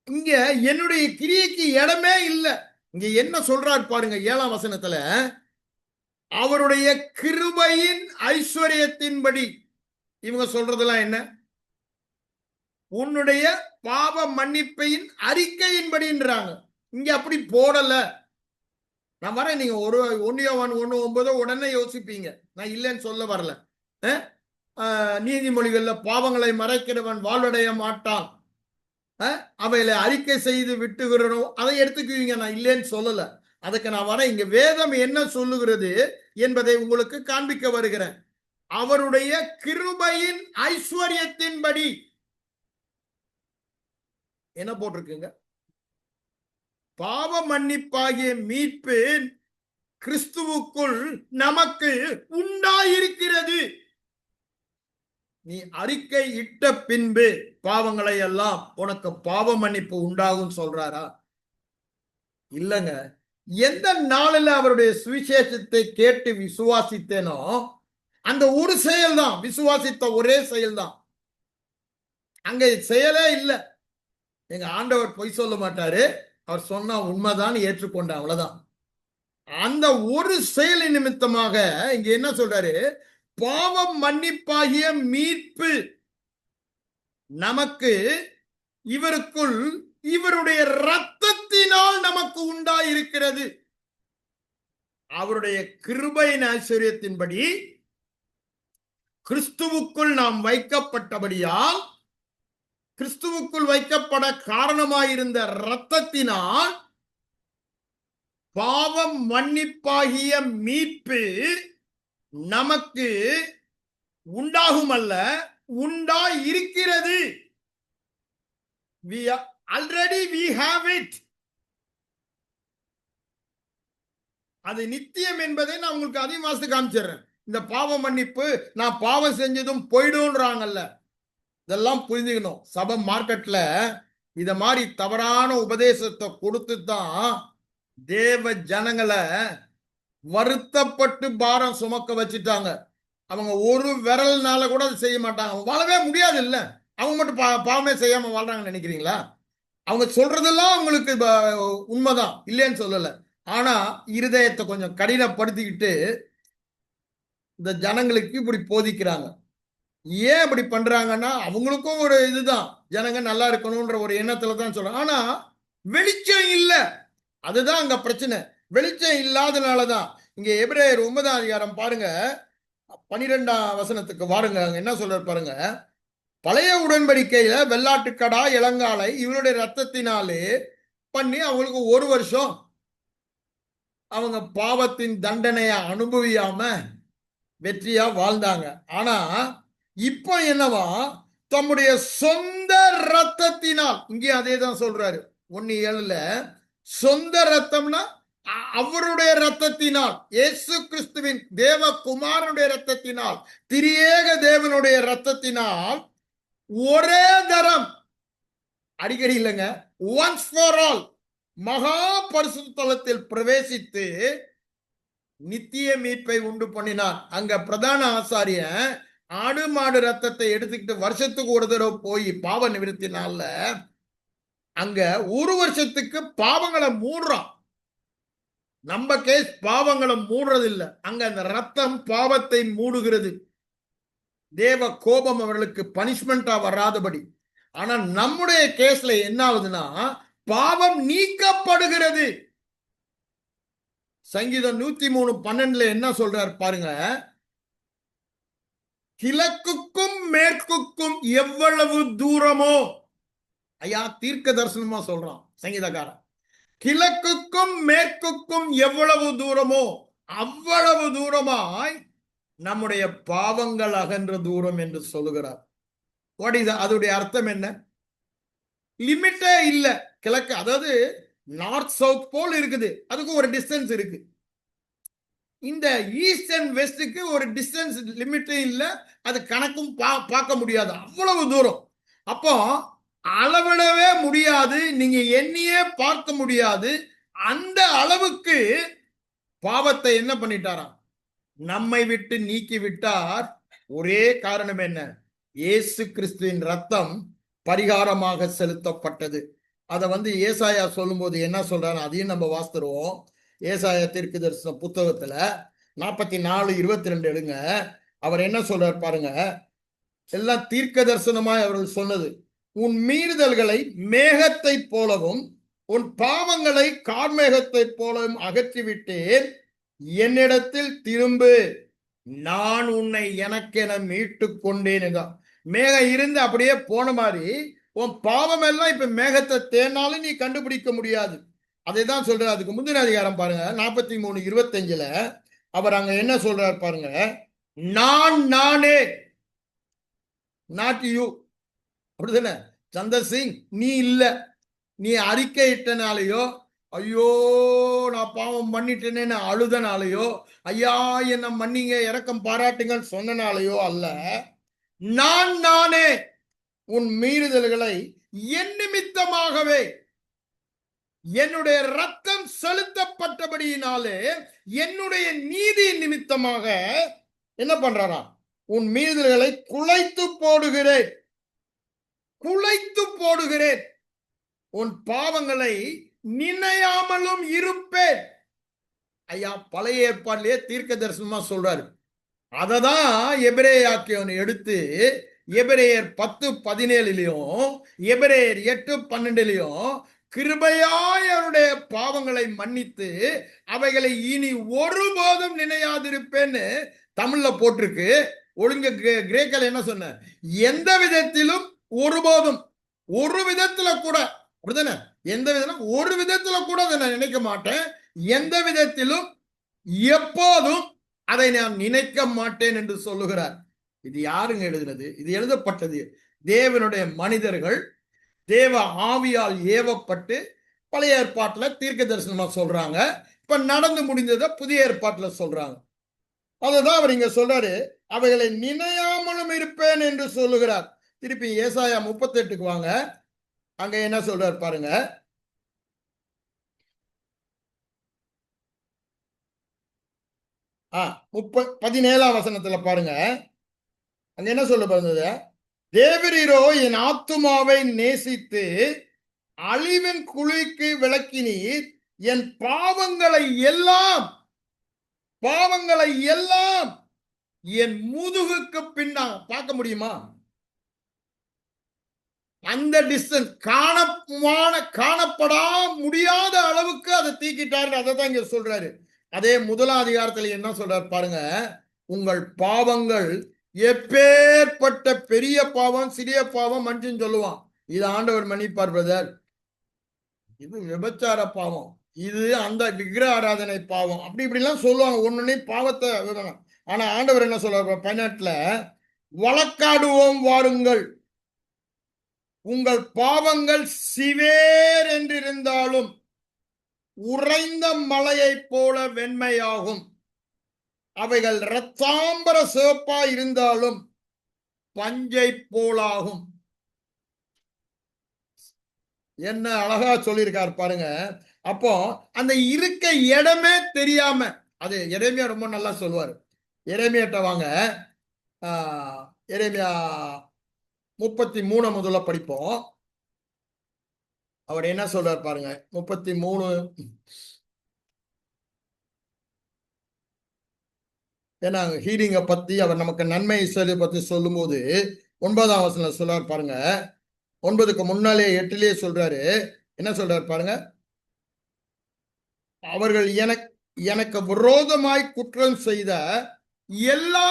இங்க என்னுடைய கிரியைக்கு இடமே இல்லை. இங்க என்ன சொல்றாரு பாருங்க, 7ஆம் வசனத்துல, அவருடைய கிருபையின் ஐஸ்வர்யத்தின்படி. இவங்க சொல்றதெல்லாம் என்ன? உன்னுடைய பாவ மன்னிப்பையின் அறிக்கையின்படின்றாங்க. இங்க அப்படி போடல. நான் வரேன், நீங்க 1 யோவான் 1:9 உடனே யோசிப்பீங்க, நான் இல்லைன்னு சொல்ல வரல. நீதிமொழிகள்ல பாவங்களை மறைக்கிறவன் வாழ்வடைய மாட்டான், அவையில அறிக்கை செய்து விட்டுகிறோம், அதை எடுத்துக்குவீங்க, நான் இல்லைன்னு சொல்லல. அதுக்கு நான் வரேன். இங்க வேதம் என்ன சொல்லுகிறது என்பதை உங்களுக்கு காண்பிக்க வருகிறேன். அவருடைய கிருபையின் ஐஸ்வர்யத்தின்படி என்ன போட்டிருக்குங்க? பாவ மன்னிப்பாகிய மீட்பு கிறிஸ்துவுக்குள் நமக்கு உண்டாயிருக்கிறது. நீ அறிக்கை இட்ட பின்பு பாவங்களை எல்லாம் உனக்கு பாவ மன்னிப்பு உண்டாகும் சொல்றாரா? இல்லங்க. எந்த நாளில் அவருடைய சுவிசேஷத்தை கேட்டு விசுவாசித்தேனோ அந்த ஒரு செயல்தான், விசுவாசித்த ஒரே செயல்தான். அங்க செயலே இல்லை. எங்க ஆண்டவர் பொய் சொல்ல மாட்டாரு, அவர் சொன்னா உண்மைதான் ஏற்றுக்கொண்ட, அவ்வளவுதான். அந்த ஒரு செயலின் நிமித்தமாக இங்க என்ன சொல்றாரு? பாவம் மன்னிப்பாகிய மீட்பு நமக்கு இவருக்குள் இவருடைய இரத்தத்தினால் நமக்கு உண்டாயிருக்கிறது. அவருடைய கிருபையின் ஐஸ்வர்யத்தின்படி கிறிஸ்துவுக்குள் நாம் வைக்கப்பட்டபடியால், கிறிஸ்துவுக்குள் வைக்கப்பட காரணமாயிருந்த இரத்தத்தினால் பாவம் மன்னிப்பாகிய மீட்பு நமக்கு உண்டாகும் அல்ல, உண்டாயிருக்கிறது. Already we have it. அது நித்தியம் என்பதை நான் உங்களுக்கு அதிக மாசத்து காமிச்சிடுறேன். இந்த பாவ மன்னிப்பு நான் பாவம் செஞ்சதும் போயிடும்ன்றாங்கல்ல, இதெல்லாம் புரிஞ்சுக்கணும். சபை மார்க்கெட்ல இத மாதிரி தவறான உபதேசத்தை கொடுத்து தான் தேவ ஜனங்களை வருத்தப்பட்டு பாரம் சுமக்க வச்சுட்டாங்க. அவங்க ஒரு விரல்னால கூட அதை செய்ய மாட்டாங்க. வாழவே முடியாது இல்ல. அவங்க மட்டும் பாவமே செய்யாம வாழ்றாங்கன்னு நினைக்கிறீங்களா? அவங்க சொல்றதெல்லாம் அவங்களுக்கு உண்மைதான், இல்லைன்னு சொல்லல. ஆனா இருதயத்தை கொஞ்சம் கடினப்படுத்திக்கிட்டு இந்த ஜனங்களுக்கு இப்படி போதிக்கிறாங்க. ஏன் இப்படி பண்றாங்கன்னா அவங்களுக்கும் ஒரு இதுதான், ஜனங்க நல்லா இருக்கணும்ன்ற ஒரு எண்ணத்துல தான் சொல்றாங்க. ஆனா வெளிச்சம் இல்ல, அதுதான் அங்க பிரச்சனை. வெளிச்சம் இல்லாதனாலதான் இங்க எபிரேயர் 9ஆம் அதிகாரம் பாருங்க, 12ஆம் வசனத்துக்கு வாருங்க. என்ன சொல்ற பாருங்க. பழைய உடன்படிக்கையில வெள்ளாட்டுக்கடா இளங்காலை இவருடைய ரத்தத்தினாலே பண்ணி அவங்களுக்கு ஒரு வருஷம் அவங்க பாவத்தின் தண்டனைய அனுபவியாம வெற்றியா வாழ்ந்தாங்க. ஆனா இப்போ என்னவா, தம்முடைய சொந்த ரத்தத்தினால், இங்கே அதே தான் சொல்றாரு 1:7, சொந்த ரத்தம்னா அவருடைய ரத்தத்தினால், இயேசு கிறிஸ்துவின் தேவகுமாரனுடைய ரத்தத்தினால், திரியேக தேவனுடைய ரத்தத்தினால் ஒரே தரம், அடிக்கடி இல்லைங்க, ஒன்ஸ் ஃபார் ஆல் மகா பரிசுத்தலத்தில் பிரவேசித்து நித்திய மீட்பை உண்டு பண்ணினார். அங்க பிரதான ஆசாரியன் ஆடு மாடு ரத்தத்தை எடுத்துக்கிட்டு வருஷத்துக்கு ஒரு தடவை போய் பாவ நிவர்த்தினால அங்க ஒரு வருஷத்துக்கு பாவங்களை மூடுறான். நம்ம கேஸ் பாவங்களை மூடுறது இல்ல, அங்க அந்த ரத்தம் பாவத்தை மூடுகிறது. தேவ கோபம் அவர்களுக்கு பனிஷ்மெண்டா வராதபடி. ஆனா நம்முடைய கேஸ்ல என்ன ஆகுதுன்னா பாவம் நீக்கப்படுகிறது. சங்கீதம் 103:12 என்ன சொல்றார் பாருங்க. கிழக்குக்கும் மேற்குக்கும் எவ்வளவு தூரமோ, ஐயா தீர்க்க தரிசனமா சொல்றான் சங்கீதக்காரன், கிழக்குக்கும் மேற்குக்கும் எவ்வளவு தூரமோ அவ்வளவு தூரமாய் நம்முடைய பாவங்கள் அகன்ற தூரம் என்று சொல்லுகிறார். அதோடைய அர்த்தம் என்ன? லிமிட்டே இல்ல. கிழக்கு அதாவது நார்த் சவுத் போல் இருக்குது, அதுக்கு ஒரு டிஸ்டன்ஸ் இருக்கு. இந்த ஈஸ்ட் அண்ட் வெஸ்டுக்கு ஒரு டிஸ்டன்ஸ் லிமிட்டே இல்ல, அது கணக்கும் பார்க்க முடியாது, அவ்வளவு தூரம். அப்போ அளவிடவே முடியாது, நீங்க எண்ணியே பார்க்க முடியாது. அந்த அளவுக்கு பாவத்தை என்ன பண்ணிட்டாராம், நம்மை விட்டு நீக்கி விட்டார். ஒரே காரணம் என்ன? இயேசு கிறிஸ்துவின் ரத்தம் பரிகாரமாக செலுத்தப்பட்டது. அதை ஏசாயா சொல்லும் போது என்ன சொல்றாரு, அதையும் நம்ம வாசித்துருவோம். ஏசாயா தீர்க்க தரிசன புத்தகத்துல 44:22 எடுங்க. அவர் என்ன சொல்றார் பாருங்க. எல்லாம் தீர்க்க தரிசனமாய் அவர்கள் சொன்னது. உன் மீறுதல்களை மேகத்தை போலவும் உன் பாவங்களை கார்மேகத்தை போலவும் அகற்றிவிட்டேன். என்னிடத்தில் திரும்பு, நான் உன்னை எனக்கென மீட்டு கொண்டேன். மேகம் இருந்து அப்படியே போன மாதிரி உன் பாவம் எல்லாம் இப்ப மேகத்தை தேனாலும் நீ கண்டுபிடிக்க முடியாது. அதை தான் சொல்றாரு. அதுக்கு முந்தின அதிகாரம் பாருங்க, 43:25 அவர் அங்க என்ன சொல்றாரு பாருங்க. நானே, நாட் யூ, அப்படிதானே சந்தர் சிங், நீ இல்ல, நீ அறிக்கை இட்டனாலேயோ, ஐயோ நான் பாவம் பண்ணிட்டேன்னு அழுதனாலேயோ, ஐயா என்ன மன்னிங்க இரக்கம் பாராட்டுங்கள் சொன்னனாலேயோ அல்ல, நானே உன் மீறுதல்களை என் நிமித்தமாகவே என்னுடைய ரத்தம் செலுத்தப்பட்டபடியினாலே என்னுடைய நீதி நிமித்தமாக என்ன பண்றாராம், உன் மீறுதல்களை குலைத்து போடுகிறேன், குலைத்து போடுகிறேன், உன் பாவங்களை நினையாமலும் இருப்பேன். ஐயா பழைய ஏற்பாட்டிலேயே தீர்க்க தரிசனமா சொல்றாரு. அததான் எபிரேயாக்கியவன் எடுத்து எபிரேயர் 10:17 எபிரேயர் 8:12 கிருபையாய் அவருடைய பாவங்களை மன்னித்து அவைகளை இனி ஒருபோதும் நினையாதிருப்பேன்னு தமிழ்ல போட்டிருக்கு. ஒழுங்கு கிரேக்கல என்ன சொன்ன, எந்த விதத்திலும் ஒருபோதும், ஒரு விதத்துல கூட, அப்படிதானே, எந்த விதத்திலும் ஒரு விதத்துல கூட அதை நான் நினைக்க மாட்டேன், எந்த விதத்திலும் எப்போதும் அதை நான் நினைக்க மாட்டேன் என்று சொல்லுகிறார். இது யாருங்க எழுதுனது? இது எழுதப்பட்டது தேவனுடைய மனிதர்கள் தேவ ஆவியால் ஏவப்பட்டு பழைய ஏற்பாட்டுல தீர்க்க தரிசனமா சொல்றாங்க. இப்ப நடந்து முடிந்ததை புதிய ஏற்பாட்டுல சொல்றாங்க. அதுதான் அவர் இங்க சொல்றாரு, அவைகளை நினையாமலும் இருப்பேன் என்று சொல்லுகிறார். திருப்பி ஏசாயா 38க்கு வாங்க. அங்க என்ன சொல்றாரு பாருங்க. 17ஆம் வசனத்துல பாருங்க. அங்க என்ன சொல்ல பாருங்க, தேவரீரோ என் ஆத்துமாவை நேசித்து அழிவின் குழிக்கு விளக்கினீர், என் பாவங்களை எல்லாம் என் முதுகுக்கு பின்னாக பார்க்க முடியுமா? அந்த டிஸ்டன்ஸ் காணப்படா முடியாத அளவுக்கு அதை தீக்கிட்டாரு. அதை தான் இங்க சொல்றாரு. அதே 1ஆம் அதிகாரத்துல என்ன சொல்றாரு பாருங்க, உங்கள் பாவங்கள் எப்பேற்பட்ட பெரிய பாவம் சிறிய பாவம் மனுஷன் சொல்லுவான், இது ஆண்டவர் மன்னிப்பார் பிரதர், இது விபச்சார பாவம், இது அந்த விக்கிரக ஆராதனை பாவம், அப்படி இப்படிலாம் சொல்லுவாங்க. ஒன்னொன்னே பாவத்தை. ஆனா ஆண்டவர் என்ன சொல்றாரு 18ல, வழக்காடுவோம் வாருங்கள், உங்கள் பாவங்கள் சிவேர் என்றிருந்தாலும் உறைந்த மலையை போல வெண்மையாகும், அவைகள் இரத்தாம்பர சிவப்பா இருந்தாலும் பஞ்சை போலாகும். என்ன அழகா சொல்லியிருக்காரு பாருங்க. அப்போ அந்த இருக்க இடமே தெரியாம, அது எரேமியா ரொம்ப நல்லா சொல்லுவாரு. எரேமியாட்ட வாங்க, எரேமியா 33 முதல்ல படிப்போம். அவர் என்ன சொல்றார் பாருங்க. 33 ஏன்னா ஹீலிங்கை பத்தி அவர் நமக்கு நன்மை சொல்லி பத்தி சொல்லும் போது 9ஆம் வசனம் சொல்றாரு பாருங்க. 9க்கு முன்னாலே 8லேயே சொல்றாரு. என்ன சொல்றாரு பாருங்க, அவர்கள் எனக்கு விரோதமாய் குற்றம் செய்த எல்லா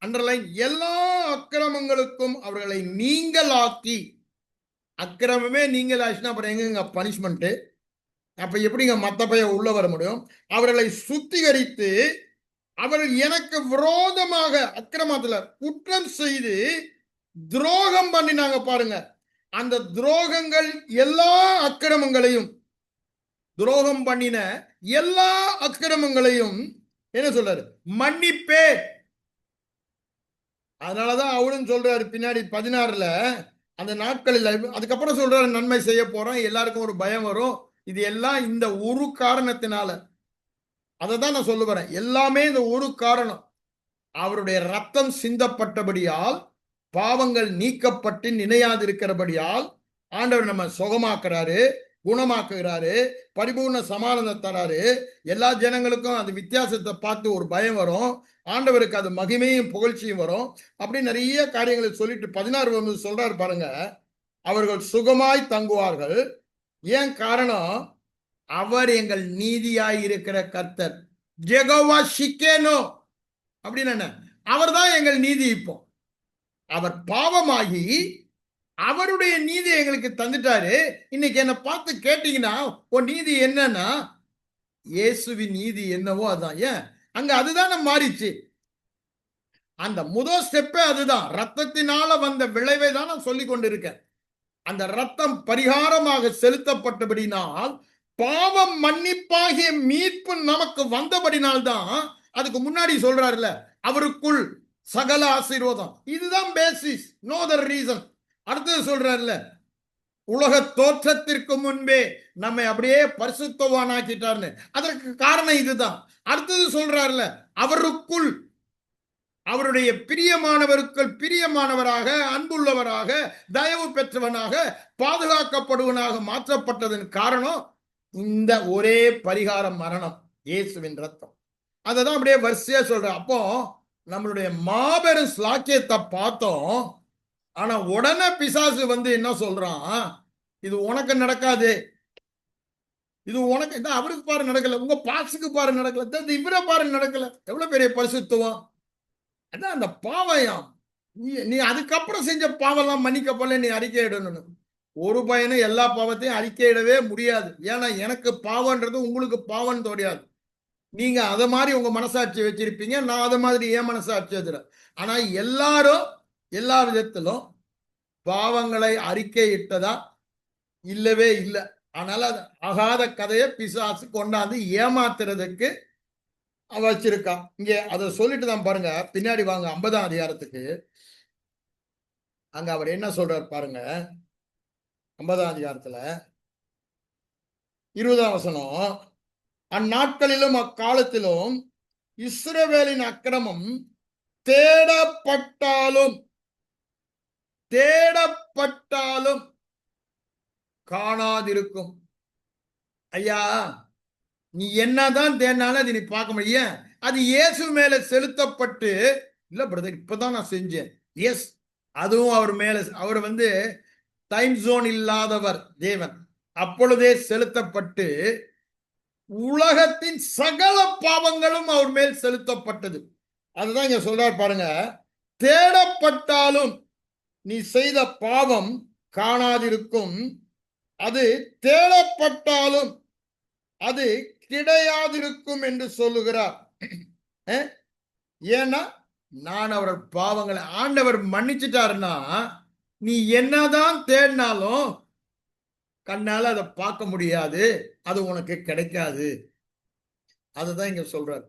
அண்டர்லைன் எல்லா அக்கிரமங்களுக்கும் அவர்களை நீங்களாக்கி, அக்கிரமமே நீங்கள் ஆச்சுன்னா அப்புறம் எங்க பனிஷ்மெண்ட்? அப்ப எப்படிங்க மத்த பையன் உள்ள வர முடியும்? அவர்களை சுத்திகரித்து அவர்கள் எனக்கு விரோதமாக அக்கிரமத்துல குற்றம் செய்து துரோகம் பண்ணினாங்க பாருங்க. அந்த துரோகங்கள் எல்லா அக்கிரமங்களையும், துரோகம் பண்ணின எல்லா அக்கிரமங்களையும் என்ன சொல்றாரு, மன்னிப்பே. அதனாலதான் அவரும் சொல்றாரு பின்னாடி 16ல, அந்த நாட்களில் அதுக்கப்புறம் சொல்றாரு, நன்மை செய்ய போறோம், எல்லாருக்கும் ஒரு பயம் வரும், இது எல்லாம் இந்த ஒரு காரணத்தினால. அதை தான் நான் சொல்ல வரேன். எல்லாமே இந்த ஒரு காரணம், அவருடைய ரத்தம் சிந்தப்பட்டபடியால், பாவங்கள் நீக்கப்பட்டு நினையாதிருக்கிறபடியால் ஆண்டவர் நம்ம சுகமாக்குறாரு, குணமாக்குகிறாரு, பரிபூர்ண சமாதானம் தராரு. எல்லா ஜனங்களுக்கும் அந்த வித்தியாசத்தை பார்த்து ஒரு பயம் வரும், ஆண்டவருக்கு அது மகிமையும் புகழ்ச்சியும் வரும். அப்படி நிறைய காரியங்களை சொல்லிட்டு 16 சொல்றாரு பாருங்க, அவர்கள் சுகமாய் தங்குவார்கள். ஏன் காரணம்? அவர் எங்கள் நீதியாய் இருக்கிற கர்த்தர், ஜெகோவா ஷிக்கேனோ அப்படின்னு என்ன, அவர் தான் எங்கள் நீதி. இப்போ அவர் பாவமாகி அவருடைய நீதி எங்களுக்கு தந்துட்டாரு. இன்னைக்கு என்ன பார்த்து கேட்டீங்கன்னா உன் நீதி என்னன்னா, இயேசுவின் நீதி என்னவோ அதான். ஏன் அங்க அதுதானே மாறிச்சு. அந்த முதல் ஸ்டெப்பே அதுதான். ரத்தத்தினால வந்த விளைவை தான் நான் சொல்லி கொண்டிருக்கேன். அந்த ரத்தம் பரிகாரமாக செலுத்தப்பட்டபடினால், பாவம் மன்னிப்பாகிய மீட்பு நமக்கு வந்தபடினால்தான். அதுக்கு முன்னாடி சொல்றாருல, அவருக்குள் சகல ஆசீர்வாதம், இதுதான் பேசிஸ், நோ அதர் ரீசன். அடுத்தது சொல்றாருல, உலக தோற்றத்திற்கு முன்பே நம்மை அப்படியே பரிசுத்தவானாக்கிட்டார்னு, அதற்கு காரணம் இதுதான். அடுத்தது சொல்றாருல, அவருக்குள் அவருடைய பிரியமானவருக்கு பிரியமானவராக, அன்புள்ளவராக, தயவு பெற்றவனாக, பாதுகாக்கப்படுவனாக மாற்றப்பட்டதன் காரணம் இந்த ஒரே பரிகாரம், மரணம், இயேசுவின் ரத்தம். அததான் அப்படியே வரிசையா சொல்ற. அப்போ நம்மளுடைய மாபெரும் ஸ்லாக்கியத்தை பார்த்தோம். ஆனா உடனே பிசாசு வந்து என்ன சொல்றான், இது உனக்கு நடக்காது, இது உனக்கு, அவருக்கு பாரு நடக்கல, உங்க பாசுக்கு பாரு நடக்கல, இவரை பாரு நடக்கல. எவ்வளவு பெரிய பரிசுத்துவம்! அதான் அந்த பாவம். நீ அதுக்கப்புறம் செஞ்ச பாவம் எல்லாம் மன்னிக்கப்படல, நீ அறிக்கையிடணும். ஒரு பையனும் எல்லா பாவத்தையும் அறிக்கையிடவே முடியாது. ஏன்னா எனக்கு பாவம்ன்றது உங்களுக்கு பாவம் தெரியாது. நீங்க அதை மாதிரி உங்க மனசாட்சி வச்சிருப்பீங்க, நான் அதை மாதிரி ஏன் மனசாட்சி வச்சுறேன். ஆனா எல்லாரும் எல்லா விதத்திலும் பாவங்களை அறிக்கையிட்டதா இல்லவே இல்லை. அதனால அது ஆகாத கதையை பிசாசு கொண்டாந்து ஏமாத்துறதுக்கு வச்சிருக்கான். இங்க அதை சொல்லிட்டு தான் பாருங்க, பின்னாடி வாங்க 50ஆம் அதிகாரத்துக்கு. அங்க அவர் என்ன சொல்றார் பாருங்க, 50ஆம் அதிகாரத்துல 20ஆம் வசனம். அந்நாட்களிலும் அக்காலத்திலும் இஸ்ரவேலின் அக்கிரமம் தேடப்பட்டாலும் தேடப்பட்டாலும் காணாதிருக்கும். ஐயா, நீ என்னதான் தேடினாலும் அது நீ பார்க்க முடியும். அது இயேசு மேல செலுத்தப்பட்டு, இல்ல பிரதர் இப்பதான் நான் செஞ்சேன், எஸ், அதுவும் அவர் மேல, அவர் டைம் ஜோன் இல்லாதவர் தேவன், அப்பொழுதே செலுத்தப்பட்டு உலகத்தின் சகல பாவங்களும் அவர் மேல் செலுத்தப்பட்டது. அதுதான் இங்க சொல்றார் பாருங்க, தேடப்பட்டாலும் நீ செய்த பாவம் காணாதிருக்கும், அது தேடப்பட்டாலும் அது கிடையாதிருக்கும் என்று சொல்லுகிறார். ஏன்னா நான் அவர் பாவங்களை ஆண்டவர் மன்னிச்சுட்டாருன்னா, நீ என்னதான் தேடினாலும் கண்ணால அதை பார்க்க முடியாது, அது உனக்கு கிடைக்காது. அதுதான் இங்க சொல்றாரு.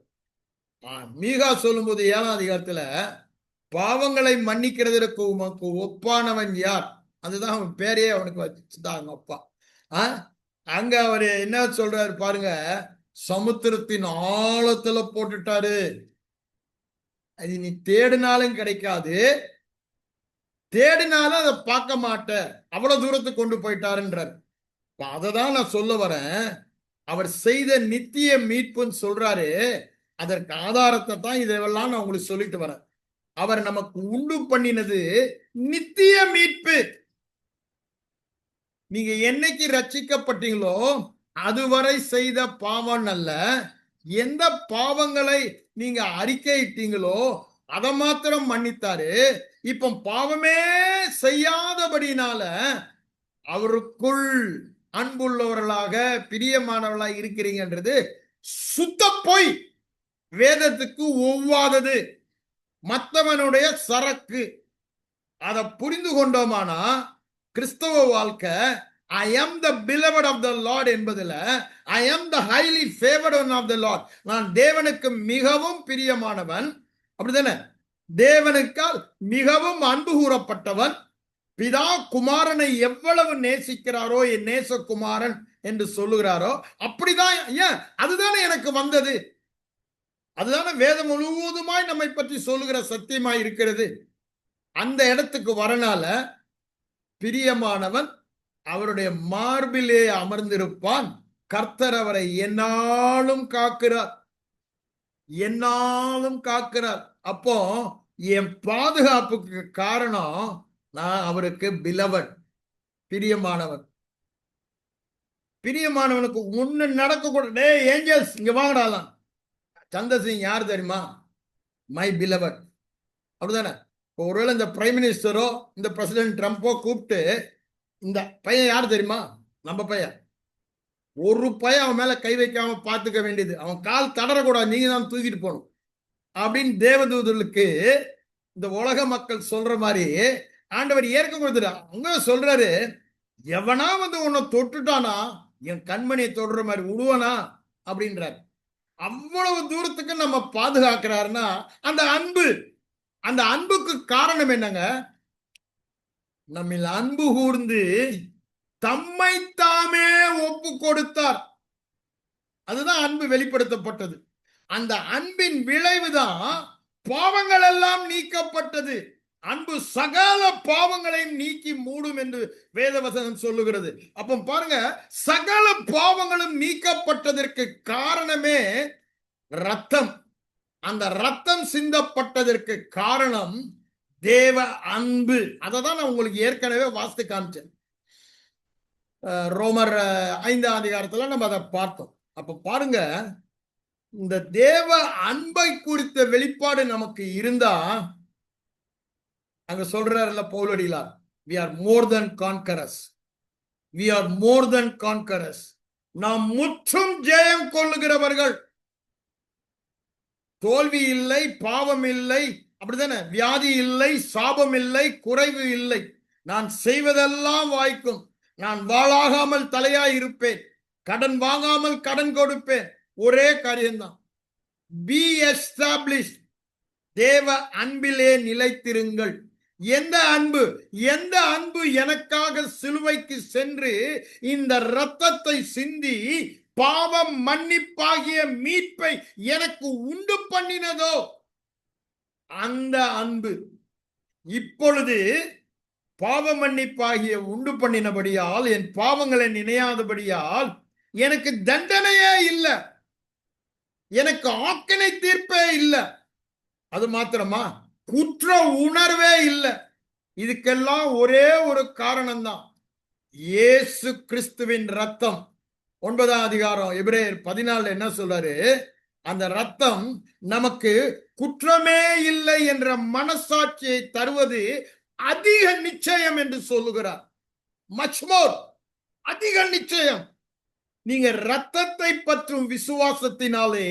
மீகா சொல்லும்போது 7ஆம் அதிகாரத்துல பாவங்களை மன்னிக்கிறதற்கு உமக்கு ஒப்பானவன் யார், அதுதான் அவன் பேரையே அவனுக்கு வச்சுட்டாங்க அப்பா. அங்க அவரு என்ன சொல்றாரு பாருங்க, சமுத்திரத்தின் ஆழத்துல போட்டுட்டாரு, அது நீ தேடினாலும் கிடைக்காது, தேடினாலும் அதை பார்க்க மாட்ட, அவ்வளவு தூரத்துக்கு கொண்டு போயிட்டாருன்றார். அததான் நான் சொல்ல வரேன், அவர் செய்த நித்திய மீட்புன்னு சொல்றாரு, அதற்கு ஆதாரத்தை தான் இதெல்லாம் நான் உங்களுக்கு சொல்லிட்டு வரேன். அவர் நமக்கு உண்டு பண்ணினது நித்திய மீட்பு. நீங்க என்னைக்கு ரட்சிக்கப்பட்டீங்களோ அதுவரை செய்த பாவம் அல்ல, எந்த பாவங்களை நீங்க அறிக்கையிட்டீங்களோ அதை மாத்திரம் மன்னித்தாரு. இப்ப பாவமே செய்யாதபடினால அவருக்குள் அன்புள்ளவர்களாக பிரியமானவர்களாக இருக்கிறீங்கன்றது சுத்த பொய், வேதத்துக்கு ஒவ்வாதது, மற்றவனுடைய சரக்கு. அதை புரிந்து கொண்டோமானா கிறிஸ்தவ வாழ்க்கை I am the beloved of the Lord என்பதுல I am the highly favored one of the Lord, நான் தேவனுக்கு மிகவும் பிரியமானவன், அப்படிதானே, தேவனுக்கால் மிகவும் அன்பு கூறப்பட்டவன், பிதா குமாரனை எவ்வளவு நேசிக்கிறாரோ என் நேசகுமாரன் என்று சொல்லுகிறாரோ அப்படிதான். ஏன், அதுதானே எனக்கு வந்தது, அதுதானே வேதம் முழுவதுமாய் நம்மை பற்றி சொல்லுகிற சத்தியமாய் இருக்கிறது. அந்த இடத்துக்கு வரனால பிரியமானவன் அவருடைய மார்பிலே அமர்ந்திருப்பான், கர்த்தர் அவரை என்னாலும் காக்கிறார், என்னாலும் காக்கிறார். அப்போ என் பாதுகாப்புக்கு காரணம் நான் அவருக்கு பிலவன், பிரியமானவன். பிரியமானவனுக்கு ஒண்ணு நடக்க கூட, டே ஏஞ்சல்ஸ் இங்க வாங்கடாலாம், சந்திரசிங் யார் தெரியுமா, மை பிலவன், அப்படிதானே. ஒருவேளை இந்த பிரைம் மினிஸ்டரோ இந்த பிரசிடென்ட் ட்ரம்போ கூப்பிட்டு, இந்த பையன் யார் தெரியுமா, நம்ம பையன், ஒரு பையன் அவன் மேல கை வைக்காம பார்த்துக்க வேண்டியது, அவன் கால் தடறக்கூடாது, நீங்க தான் தூக்கிட்டு போகணும் அப்படின்னு தேவதூதர்களுக்கு இந்த உலக மக்கள் சொல்ற மாதிரி ஆண்டவர் ஏற்க கொடுத்துட்டா. அங்க சொல்றாரு, எவனா உன்னை தொட்டுட்டானா என் கண்மணியை தொடுற மாதிரி விடுவானா அப்படின்றாரு. அவ்வளவு தூரத்துக்கு நம்ம பாதுகாக்கிறாருன்னா அந்த அன்பு, அந்த அன்புக்கு காரணம் என்னங்க, நம்மில் அன்பு கூர்ந்து தம்மை தாமே ஒப்பு கொடுத்தார், அதுதான் அன்பு வெளிப்படுத்தப்பட்டது. அந்த அன்பின் விளைவுதான் பாவங்கள் எல்லாம் நீக்கப்பட்டது. அன்பு சகல பாவங்களையும் நீக்கி மூடும் என்று வேதவசனம் சொல்லுகிறது. அப்ப பாருங்க, சகல பாவங்களும் நீக்கப்பட்டதற்கு காரணமே ரத்தம். அந்த ரத்தம் சிந்தப்பட்டதற்கு காரணம் தேவ அன்பு. அதை தான் நான் உங்களுக்கு ஏற்கனவே வாசித்து காமிச்சேன். ரோமர் 5ஆம் அதிகாரத்துல நம்ம அதை பார்த்தோம். அப்ப பாருங்க, இந்த தேவ அன்பை குறித்த வெளிப்பாடு நமக்கு இருந்தா, அங்க சொல்றாருல பவுலடிகளார், we are more than conquerors, we are more than conquerors, நாம் முற்றும் ஜெயம் கொள்ளுகிறவர்கள். தோல்வி இல்லை, பாவம் இல்லை, அப்படித்தானே, வியாதி இல்லை, சாபம் இல்லை, குறைவு இல்லை, நான் செய்வதெல்லாம் வாய்க்கும். நான் வாளாகாமல் தலையாய் இருப்பேன், கடன் வாங்காமல் கடன் கொடுப்பேன். ஒரே காரியம்தான், பி எஸ்டாப்ளிஷ், தேவ அன்பிலே நிலைத்திருங்கள். எந்த அன்பு? எந்த அன்பு எனக்காக சிலுவைக்கு சென்று இந்த இரத்தத்தை சிந்தி பாவம் மன்னிப்பாகிய மீட்பை எனக்கு உண்டு பண்ணினதோ அந்த அன்பு இப்பொழுது பாவ மன்னிப்பாகிய உண்டு பண்ணினபடியால், என் பாவங்களை நினையாதபடியால் எனக்கு தண்டனையே இல்லை, எனக்கு ஆக்கினை தீர்ப்பே இல்லை. அது மாத்திரமா, குற்ற உணர்வே இல்லை. இதுக்கெல்லாம் ஒரே ஒரு காரணம்தான், இயேசு கிறிஸ்துவின் ரத்தம். 9ஆம் அதிகாரம் எபிரேயர் 14 என்ன சொல்றாரு? அந்த ரத்தம் நமக்கு குற்றமே இல்லை என்ற மனசாட்சியை தருவது அதிக நிச்சயம் என்று சொல்லுகிறார். மச் மோர், அதிக நிச்சயம். நீங்க ரத்தத்தை பற்றும் விசுவாசத்தினாலே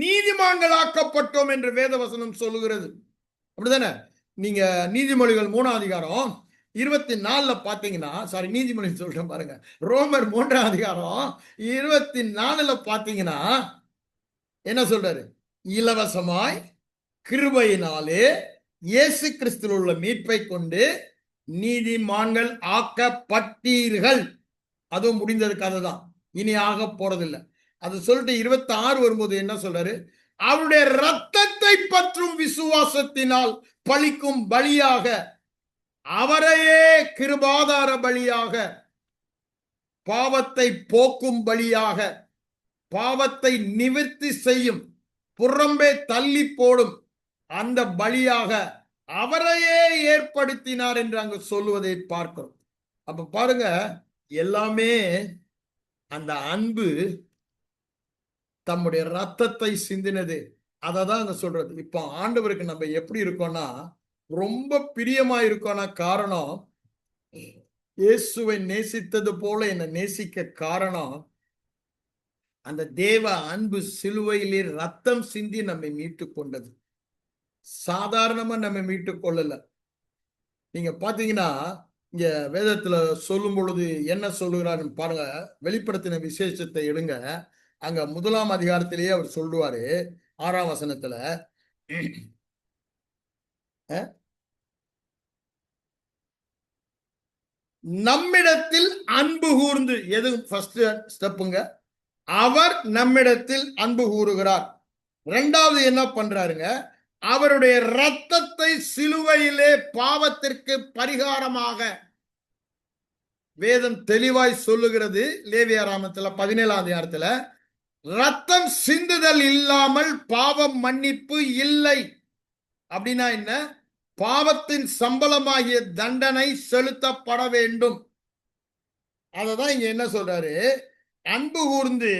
நீதிமான்களாக்கப்பட்டோம் என்று வேதவசனம் சொல்லுகிறது. அப்படிதானே? நீங்க நீதிமொழிகள் 3ஆம் அதிகாரம் 24 பாத்தீங்கன்னா, சாரி, நீதிமொழி சொல்றேன் பாருங்க, ரோமர் 3ஆம் அதிகாரம் 24 பாத்தீங்கன்னா என்ன சொல்றாரு? இலவசமாய் கிருபையினாலே இயேசு கிறிஸ்துவில் உள்ள மீட்பை கொண்டு நீதிமான்கள் ஆக்கப்பட்டீர்கள். அதுவும் முடிந்தது கதை தான், இனி ஆக போறதில்லை. அது சொல்லிட்டு 26 வரும்போது என்ன சொல்றாரு? அவருடைய ரத்தத்தை பற்றும் விசுவாசத்தினால் பலிக்கும் பலியாக, அவரையே கிருபாதார பலியாக, பாவத்தை போக்கும் பலியாக, பாவத்தை நிவர்த்தி செய்யும், புறம்பே தள்ளி போடும் அந்த பலியாக அவரையே ஏற்படுத்தினார் என்று அங்கு சொல்லுவதை பார்க்கிறோம். அப்ப பாருங்க, எல்லாமே அந்த அன்பு தம்முடைய ரத்தத்தை சிந்தினது. அதை தான் அங்க சொல்றது. இப்போ ஆண்டவருக்கு நம்ம எப்படி இருக்கோம்னா, ரொம்ப பிரியமா இருக்கோம்னா, காரணம் இயேசுவை நேசித்தது போல என்னை நேசிக்க காரணம் அந்த தேவ அன்பு. சிலுவையிலே ரத்தம் சிந்தி நம்மை மீட்டு கொண்டது. சாதாரணமா நம்ம மீட்டு கொள்ளல. நீங்க பாத்தீங்கன்னா, இங்க வேதத்துல சொல்லும் பொழுது என்ன சொல்லுகிறாருன்னு பாருங்க. வெளிப்படுத்தின விசேஷத்தை எடுங்க. அங்க 1ஆம் அதிகாரத்திலேயே அவர் சொல்லுவாரு, 6ஆம் வசனத்துல, நம்மிடத்தில் அன்பு கூர்ந்து, எது ஃபர்ஸ்ட் ஸ்டெப்புங்க, அவர் நம்மிடத்தில் அன்பு கூறுகிறார். 2வது என்ன பண்றாருங்க? அவருடைய ரத்தத்தை சிலுவையிலே பாவத்திற்கு பரிகாரமாக, வேதம் தெளிவாய் சொல்லுகிறது. லேவியராகமத்துல 17ஆம் அதிகாரத்துல, ரத்தம் சிந்துதல் இல்லாமல் பாவம் மன்னிப்பு இல்லை. அப்படின்னா என்ன? பாவத்தின் சம்பளமாகிய தண்டனை செலுத்தப்பட வேண்டும். அததான் இங்க என்ன சொல்றாரு? அன்பு கூர்ந்து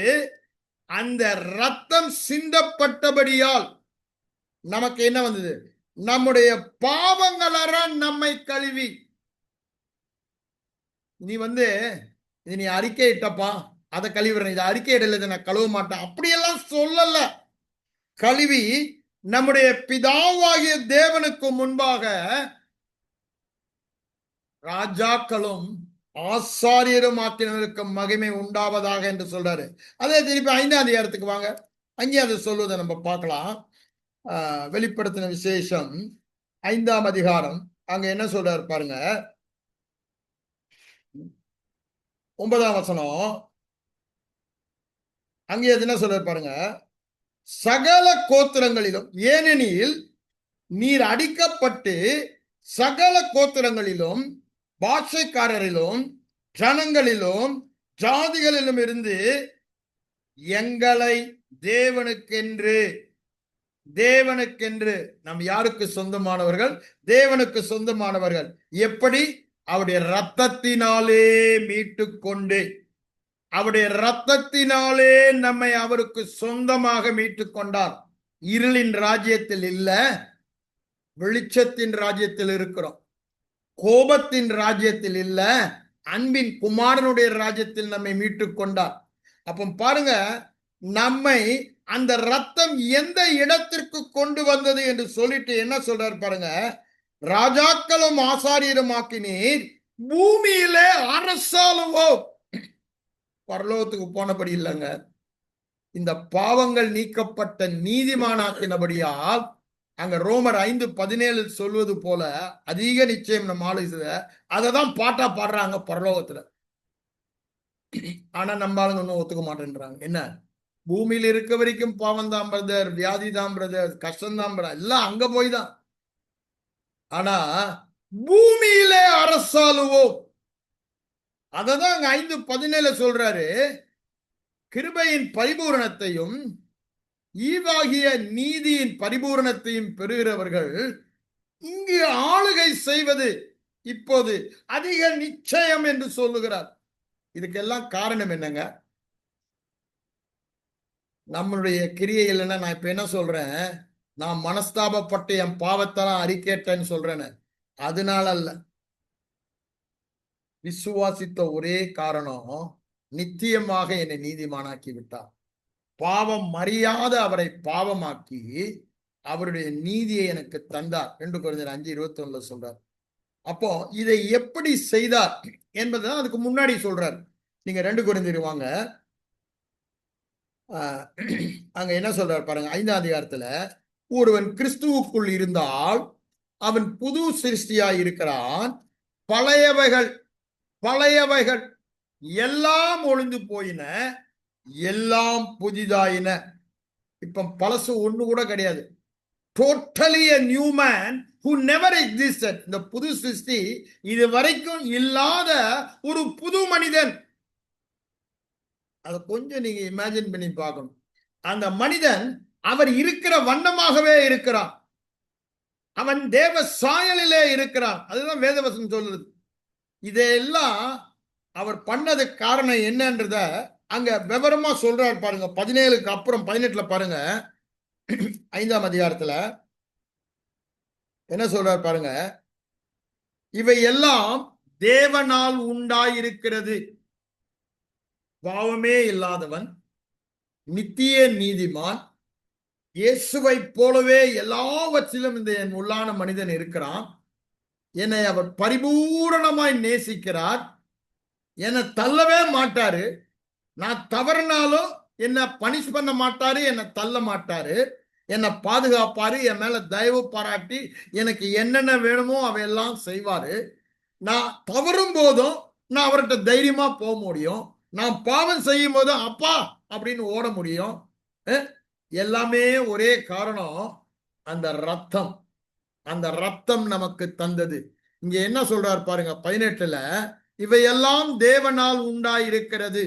அந்த ரத்தம் சிந்தப்பட்டபடியால் நமக்கு என்ன வந்தது? நம்முடைய பாவங்களற நம்மை கழுவி. நீ இது நீ அறிக்கை இட்டப்பா, அதை கழுவிறேன், இதை அறிக்கை இடல, இதை நான் கழுவ மாட்டேன், அப்படியெல்லாம் சொல்லல. கழுவி நம்முடைய பிதாவாகிய தேவனுக்கு முன்பாக ராஜாக்களும் ஆசாரியரும் ஆக்கினருக்கு மகிமை உண்டாவதாக என்று சொல்றாரு. அதே திருப்பி 5ஆம் அதிகாரத்துக்கு வாங்க, அங்கே அதை சொல்வதை நம்ம பார்க்கலாம். வெளிப்படுத்தின விசேஷம் 5ஆம் அதிகாரம், அங்க என்ன சொல்றாரு பாருங்க. 9ஆம் வசனம், அங்கே என்ன சொல்றாரு பாருங்க. சகல கோத்திரங்களிலும், ஏனெனில் நீர் அடிக்கப்பட்டு சகல கோத்திரங்களிலும் பாஷைக்காரரிலும் ஜனங்களிலும் ஜாதிகளிலும் இருந்து எங்களை தேவனுக்கென்று நம் யாருக்கு சொந்தமானவர்கள்? தேவனுக்கு சொந்தமானவர்கள். எப்படி? அவருடைய ரத்தத்தினாலே மீட்டு கொண்டு, அவருடைய ரத்தத்தினாலே நம்மை அவருக்கு சொந்தமாக மீட்டு கொண்டார். இருளின் ராஜ்யத்தில் இல்ல, வெளிச்சத்தின் ராஜ்யத்தில் இருக்கிறோம். கோபத்தின் ராஜ்யத்தில் இல்ல, அன்பின் குமாரனுடைய ராஜ்யத்தில் நம்மை மீட்டு கொண்டார். அப்ப பாருங்க, நம்மை அந்த ரத்தம் எந்த இடத்திற்கு கொண்டு வந்தது என்று சொல்லிட்டு என்ன சொல்றாரு பாருங்க. ராஜாக்களும் ஆசாரியரும் ஆக்கினீர், பூமியிலே அரசாளுவோம். பரலோகத்துக்கு போனபடி இல்லைங்க, இந்த பாவங்கள் நீக்கப்பட்ட நீதிமானாக்கினபடியால் அங்க ரோமர் 5:17 சொல்வது போல அதிக நிச்சயம் நம்ம ஆளுத அதை தான் பாட்டா பாடுறாங்க பரலோகத்துல. ஆனா நம்ம ஆளுங்க ஒன்றும் ஒத்துக்க மாட்டேன்றாங்க. என்ன, பூமியில இருக்க வரைக்கும் பாவம் தான் பிரதர், வியாதி தான் பிரதர், கஷ்டம் தான் பிரதர், எல்லாம் அங்க போய் தான். ஆனா பூமியிலே அரசாளுவோம். அததான் அங்க 5:17 சொல்றாரு. கிருபையின் பரிபூரணத்தையும் ஈவாகிய நீதியின் பரிபூரணத்தையும் பெறுகிறவர்கள் இங்கு ஆளுகை செய்வது இப்போது அதிக நிச்சயம் என்று சொல்லுகிறார். இதுக்கெல்லாம் காரணம் என்னங்க? நம்மளுடைய கிரியை இல்லைன்னா நான் இப்ப என்ன சொல்றேன், நான் மனஸ்தாபப்பட்டு என் பாவத்தெல்லாம் அறிக்கேட்டேன்னு சொல்றேன்னு, அதனால அல்ல. விசுவாசித்த ஒரே காரணம், நித்தியமாக என்னை நீதிமானாக்கி விட்டார். பாவம் மறியாத அவரை பாவமாக்கி அவருடைய நீதியை எனக்கு தந்தார். 2 கொரிந்தியர் 5:21 சொல்றார். அப்போ இதை எப்படி செய்தார் என்பதுதான் அதுக்கு முன்னாடி சொல்றார். நீங்க 2 கொரிந்தியர் வாங்க, அங்க என்ன சொல்றார் பாருங்க. 5ஆம் அதிகாரத்துல, ஒருவன் கிறிஸ்துவுக்குள் இருந்தால் அவன் புது சிருஷ்டியாய் இருக்கிறான், பழையவைகள் பழையவைகள் எல்லாம் ஒளிந்து போயின, எல்லாம் புதிதாயின. இப்ப பழசு ஒண்ணு கூட கிடையாது. Totally a new man who never existed. இந்த புது சிருஷ்டி இது வரைக்கும் இல்லாத ஒரு புது மனிதன். அதை கொஞ்சம் நீங்க இமேஜின் பண்ணி பார்க்கணும். அந்த மனிதன் அவர் இருக்கிற வண்ணமாகவே இருக்கிறான், அவன் தேவ சாயலிலே இருக்கிறான். அதுதான் வேதவசனம் சொல்லுது. இதெல்லாம் அவர் பண்ணது காரணம் என்னன்றத அங்க விவரமா சொல்றாரு பாருங்க. 17க்கு அப்புறம் 18ல பாருங்க, 5ஆம் அதிகாரத்துல என்ன சொல்றாரு பாருங்க. இவை எல்லாம் தேவனால் உண்டாயிருக்கிறது. பாவமே இல்லாதவன், நித்திய நீதிமான், இயேசுவை போலவே எல்லாவற்றிலும் இந்த என் உள்ளான மனிதன் இருக்கிறான். என்னை அவர் பரிபூரணமாய் நேசிக்கிறார், என்னை தள்ளவே மாட்டாரு. நான் தவறுனாலும் என்ன பனிஷ் பண்ண மாட்டாரு, என்னை தள்ள மாட்டாரு, என்னை பாதுகாப்பாரு, என் மேல தயவு பாராட்டி எனக்கு என்னென்ன வேணுமோ அவையெல்லாம் செய்வாரு. நான் தவறும் போதும் நான் அவர்கிட்ட தைரியமா போக முடியும். நான் பாவம் செய்யும் போதும் அப்பா அப்படின்னு ஓட முடியும். எல்லாமே ஒரே காரணம், அந்த ரத்தம். அந்த ரத்தம் நமக்கு தந்தது. இங்க என்ன சொல்றார் பாருங்க 18ல, இவையெல்லாம் தேவனால் உண்டாயிருக்கிறது.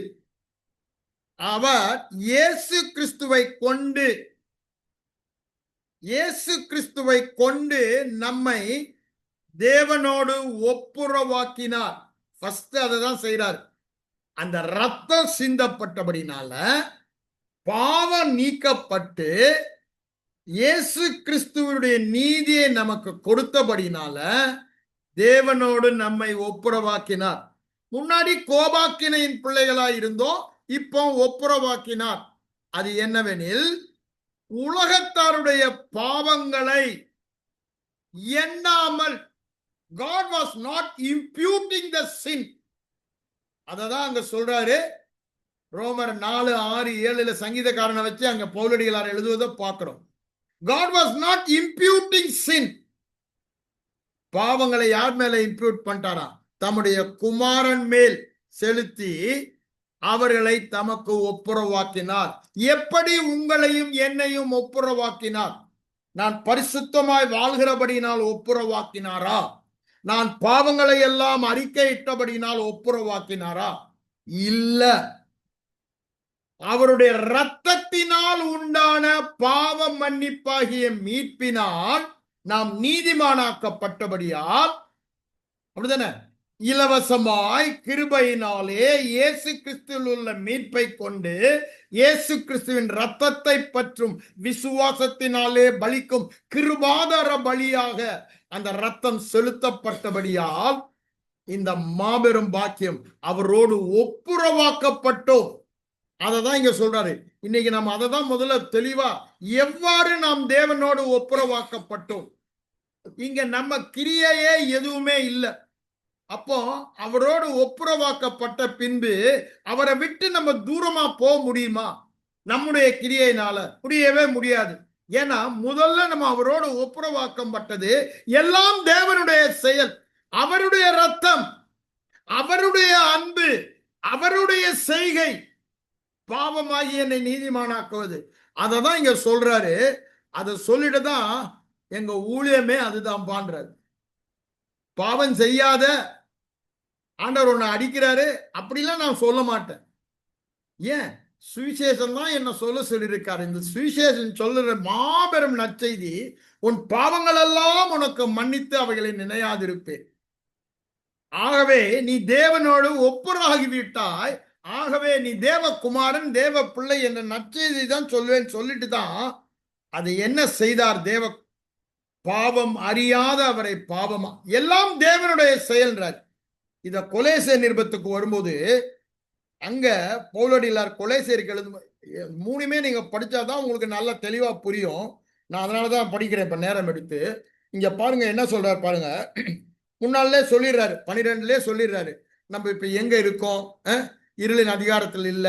அவர் இயேசு கிறிஸ்துவை கொண்டு நம்மை தேவனோடு ஒப்புரவாக்கினார். ஃபர்ஸ்ட் அதை தான் செய்யறார். அந்த ரத்தம் சிந்தப்பட்டபடினால பாவம் நீக்கப்பட்டு இயேசு கிறிஸ்துவனுடைய நீதியை நமக்கு கொடுத்தபடினால தேவனோடு நம்மை ஒப்புரவாக்கினார். முன்னாடி கோபாக்கினையின் பிள்ளைகளாய் இருந்தோம், இப்போ ஒப்புரவாக்கினார். அது என்னவெனில், உலகத்தாருடைய பாவங்களை எண்ணாமல். God was not imputing the sin. அததான் அங்க சொல்றாரு. ரோமர் 4:6-7 சங்கீதக்காரனை வச்சு அங்க பவுலடிகளார் எழுதுவதை பார்க்கிறோம். God was not imputing sin. பாவங்களை யார் மேல இம்ப்யூட் பண்ணிட்டாரா? தம்முடைய குமாரன் மேல் செலுத்தி அவர்களை தமக்கு ஒப்புரவாக்கினார். எப்படி உங்களையும் என்னையும் ஒப்புரவாக்கினார்? நான் பரிசுத்தமாய் வாழ்கிறபடினால் ஒப்புரவாக்கினாரா? நான் பாவங்களை எல்லாம் அறிக்கையிட்டபடினால் ஒப்புரவாக்கினாரா? இல்ல. அவருடைய இரத்தத்தினால் உண்டான பாவ மன்னிப்பாகிய மீட்பினால் நாம் நீதிமானாக்கப்பட்டபடியால், அப்படிதானே, இலவசமாய் கிருபையினாலே இயேசு கிறிஸ்துவில் உள்ள மீட்பை கொண்டு இயேசு கிறிஸ்துவின் இரத்தத்தை பற்றும் விசுவாசத்தினாலே பலிக்கும் கிருபாதார பலியாக அந்த இரத்தம் செலுத்தப்பட்டபடியால் இந்த மாபெரும் பாக்கியம், அவரோடு ஒப்புரவாக்கப்பட்டோம். அதை தான் இங்க சொல்றாரு. இன்னைக்கு நம்ம அதை தான் முதல்ல தெளிவா, எவ்வாறு நாம் தேவனோடு ஒப்புரவாக்கப்பட்டோம். இங்க நம்ம கிரியையே எதுவுமே இல்லை. அப்போ அவரோடு ஒப்புரவாக்கப்பட்ட பின்பு அவரை விட்டு நம்ம தூரமா போக முடியுமா? நம்முடைய கிரியையினால முடியவே முடியாது. ஏன்னா முதல்ல நம்ம அவரோடு ஒப்புரவாக்கப்பட்டது எல்லாம் தேவனுடைய செயல், அவருடைய ரத்தம், அவருடைய அன்பு, அவருடைய செய்கை பாவமாகி என்னை நீதிமானாக்குவது. அதை தான் இங்க சொல்றாரு. அதை சொல்லிட்டு தான் எங்க ஊழியமே அதுதான் பண்றாரு. பாவம் செய்யாத ஆண்டவர் உன்னை அடிக்கிறாரு அப்படிலாம் நான் சொல்ல மாட்டேன். ஏன்? சுவிசேஷம் தான் என்ன சொல்லியிருக்காரு. இந்த சுவிசேஷம் சொல்லுற மாபெரும் நற்செய்தி, உன் பாவங்கள் எல்லாம் உனக்கு மன்னித்து அவைகளை நினையாதிருப்பேன். ஆகவே நீ தேவனோடு ஒப்புராகிவிட்டாய், ஆகவே நீ தேவகுமாரன், தேவ பிள்ளை என்ற நற்செய்தி தான் சொல்லுவேன். சொல்லிட்டு தான் அது என்ன செய்தார்? பாவம் அறியாத அவரை பாவமா, எல்லாம் தேவனுடைய செயல்றார். இத கொலேசியர் நிருபத்துக்கு வரும்போது அங்க பவுலடியார் கொலேசியருக்கு எழுதும், மூணுமே நீங்க படிச்சாதான் உங்களுக்கு நல்லா தெளிவா புரியும். நான் அதனாலதான் படிக்கிறேன் இப்ப நேரம் எடுத்து. இங்க பாருங்க என்ன சொல்றாரு பாருங்க. முன்னாலே சொல்லிடுறாரு, 12லயே சொல்லிடுறாரு, நம்ம இப்ப எங்க இருக்கோம்? இருளின் அதிகாரத்தில் இல்ல,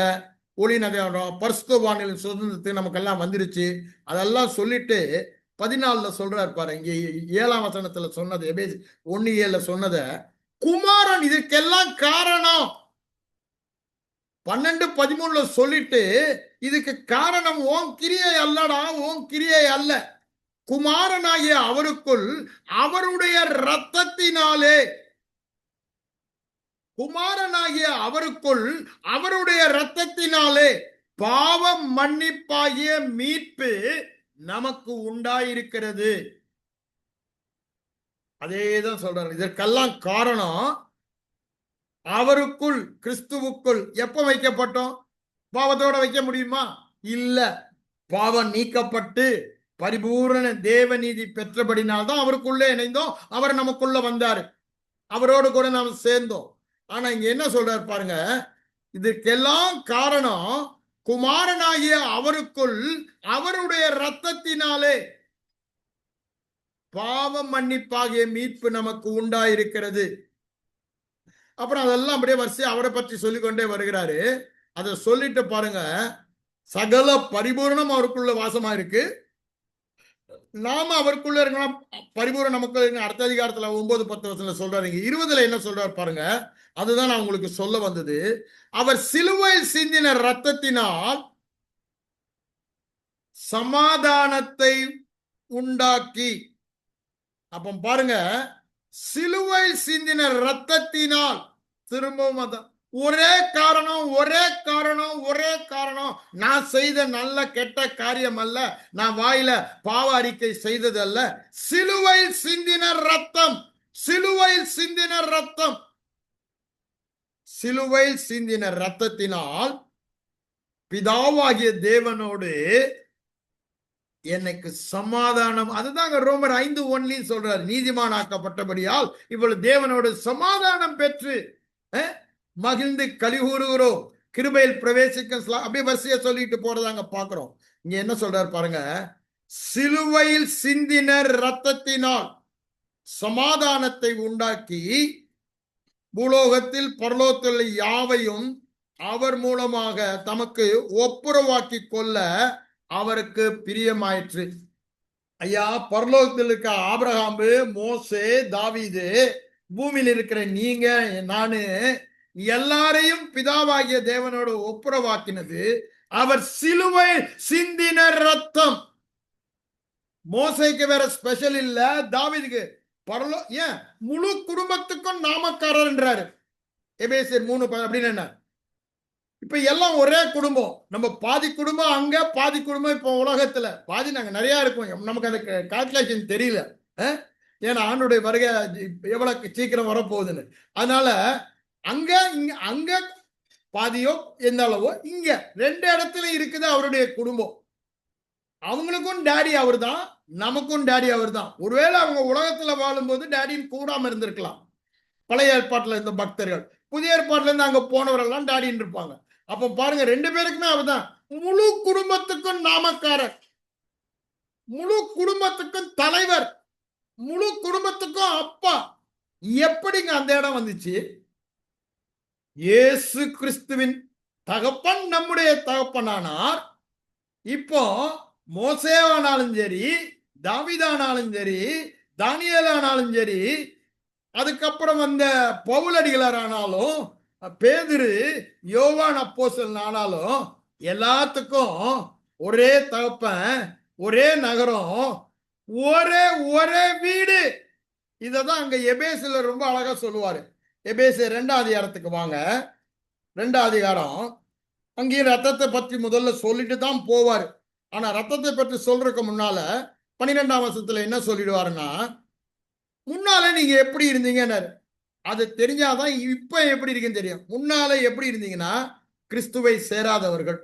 ஒளியின் அதிகாரம், பரிசுத்தவான்களின் சுதந்திரத்துக்கு நமக்கெல்லாம் வந்துருச்சு. அதெல்லாம் சொல்லிட்டு 14ல சொல்றாரு பாரு. இங்க 7ஆம் வசனத்துல சொன்னது, எபேசி 1:7 சொன்னத குமாரன் இதுக்கெல்லாம் காரணம் 12:13 சொல்லிட்டு, இதுக்கு காரணம் ஓன் கிரியை அல்லடா, ஓன் கிரியை அல்ல, குமாரனாகிய அவருக்குள் அவருடைய இரத்தத்தினாலே, குமாரனாகிய அவருக்குள் அவருடைய இரத்தத்தினாலே பாவம் மன்னிப்பாகிய மீட்பு நமக்கு உண்டாயிருக்கிறது. அதேதான் சொல்றாரு. இதற்கெல்லாம் காரணம் அவருக்குள், கிறிஸ்துவுக்குள். எப்ப வைக்கப்பட்டோம்? பாவத்தோட வைக்க முடியுமா? இல்ல. பாவம் நீக்கப்பட்டு பரிபூரண தேவநீதி பெற்றபடினால்தான் அவருக்குள்ளே இணைந்தோம், அவர் நமக்குள்ள வந்தாரு, அவரோடு கூட நாம் சேர்ந்தோம். ஆனா இங்க என்ன சொல்றாரு பாருங்க, இதுக்கெல்லாம் காரணம் குமாரனாகிய அவருக்குள் அவருடைய இரத்தத்தினாலே பாவம் மன்னிப்பாகிய மீட்பு நமக்கு உண்டாயிருக்கிறது. அப்புறம் அதெல்லாம் அப்படியே வரிசை அவரை பற்றி சொல்லிக்கொண்டே வருகிறாரு. அதை சொல்லிட்டு பாருங்க, சகல பரிபூர்ணம் அவருக்குள்ள வாசமா இருக்கு, நாம அவருக்குள்ள இருக்கலாம், பரிபூர்ணம் நமக்கு அடுத்த அதிகாரத்துல 9-10 சொல்றாரு. 20ல என்ன சொல்றாரு பாருங்க, அதுதான் நான் உங்களுக்கு சொல்ல வந்தது. அவர் சிலுவையில் சிந்தின ரத்தத்தினால் சமாதானத்தை உண்டாக்கி. அப்ப பாருங்க, சிலுவையில் சிந்தின ரத்தத்தினால், திரும்பவும் அதான் ஒரே காரணம், ஒரே காரணம், ஒரே காரணம். நான் செய்த நல்ல கெட்ட காரியம் அல்ல, நான் வாயில பாவ அறிக்கை செய்தது அல்ல, சிலுவையில் சிந்தின ரத்தம், சிலுவையில் சிந்தின ரத்தம், சிலுவையில் சிந்தின ரத்தத்தினால் பிதாவாகிய தேவனோடு எனக்கு சமாதானம். அதுதாங்க ரோமர் 5:1 சொல்றாரு, நீதிமானாக்கப்பட்டபடியால் இவ்வளவு தேவனோடு சமாதானம் பெற்று மகிழ்ந்து கலிகூறுகிறோம், கிருபையில் பிரவேசிக்க. அப்படியே வரிசையா சொல்லிட்டு போறதாங்க பாக்குறோம். இங்க என்ன சொல்றாரு பாருங்க, சிலுவையில் சிந்தின ரத்தத்தினால் சமாதானத்தை உண்டாக்கி பூலோகத்தில் பரலோகத்தில் யாவையும் அவர் மூலமாக தமக்கு ஒப்புரவாக்கி கொள்ள அவருக்கு பிரியமாயிற்று. ஐயா, பரலோகத்தில் இருக்க ஆபிரகாம், மோசே, தாவீது, பூமியில் இருக்கிற நீங்க நானு எல்லாரையும் பிதாவாகிய தேவனோடு ஒப்புரவாக்கினது அவர் சிலுவை சிந்தின ரத்தம். மோசைக்கு வேற ஸ்பெஷல் இல்ல, தாவீதுக்கு ஏன் முழு குடும்பத்துக்கும் நாமக்காரர்ன்றாரு. எபேசியர் 3 அப்படின்னு என்ன, இப்ப எல்லாம் ஒரே குடும்பம். நம்ம பாதி குடும்பம் அங்க, பாதி குடும்பம் இப்ப உலகத்துல, பாதி நாங்க நிறைய இருக்கோம். நமக்கு அந்த கால்குலேஷன் தெரியல, ஏன்னா ஆண்டுடைய வருகை எவ்வளவு சீக்கிரம் வரப்போகுதுன்னு. அதனால அங்க இங்க, அங்க பாதியோ எந்த அளவோ, இங்க 2 இடத்துல இருக்குது அவருடைய குடும்பம். அவங்களுக்கும் டேடி அவர் தான், நமக்கும் டேடி அவர் தான். ஒருவேளை அவங்க உலகத்துல வாழும்போது டேடின்னு கூடாம இருந்திருக்கலாம், பழைய ஏற்பாட்டுல இருந்த பக்தர்கள். புதிய ஏற்பாட்டுல இருந்து அங்க போனவரெல்லாம் டேடின்னு இருப்பாங்க. அப்ப பாருங்க, 2 பேருக்குமே அவர் தான். முழு குடும்பத்துக்கும் நாமக்காரர், முழு குடும்பத்துக்கும் தலைவர், முழு குடும்பத்துக்கும் அப்பா. எப்படிங்க அந்த இடம் வந்துச்சு? இயேசு கிறிஸ்துவின் தகப்பன் நம்முடைய தகப்பனானார். இப்போ மோசேவானாலும் சரி, தாவீதானாலும் சரி, தானியேலானாலும் சரி, அதுக்கப்புறம் வந்த பவுலடிகளாரானாலும், பேதுரு, யோவான் அப்போஸ்தலன் ஆனாலும் எல்லாத்துக்கும் ஒரே தகப்பன், ஒரே நகரம், ஒரே ஒரே வீடு. இததான் அங்க எபேசுல ரொம்ப அழகா சொல்லுவாரு. எபேசு 2ஆம் அதிகாரத்துக்கு வாங்க. 2ஆம் அதிகாரம். அங்கேயும் ரத்தத்தை பற்றி முதல்ல சொல்லிட்டு தான் போவாரு. ஆனா ரத்தத்தை பற்றி சொல்றதுக்கு முன்னால 12ஆம் வசனத்துல என்ன சொல்லிடுவாருன்னா, முன்னால நீங்க எப்படி இருந்தீங்கன்னாரு. அது தெரிஞ்சாதான் இப்ப எப்படி இருக்குன்னு தெரியும். முன்னால எப்படி இருந்தீங்கன்னா கிறிஸ்துவை சேராதவர்கள்.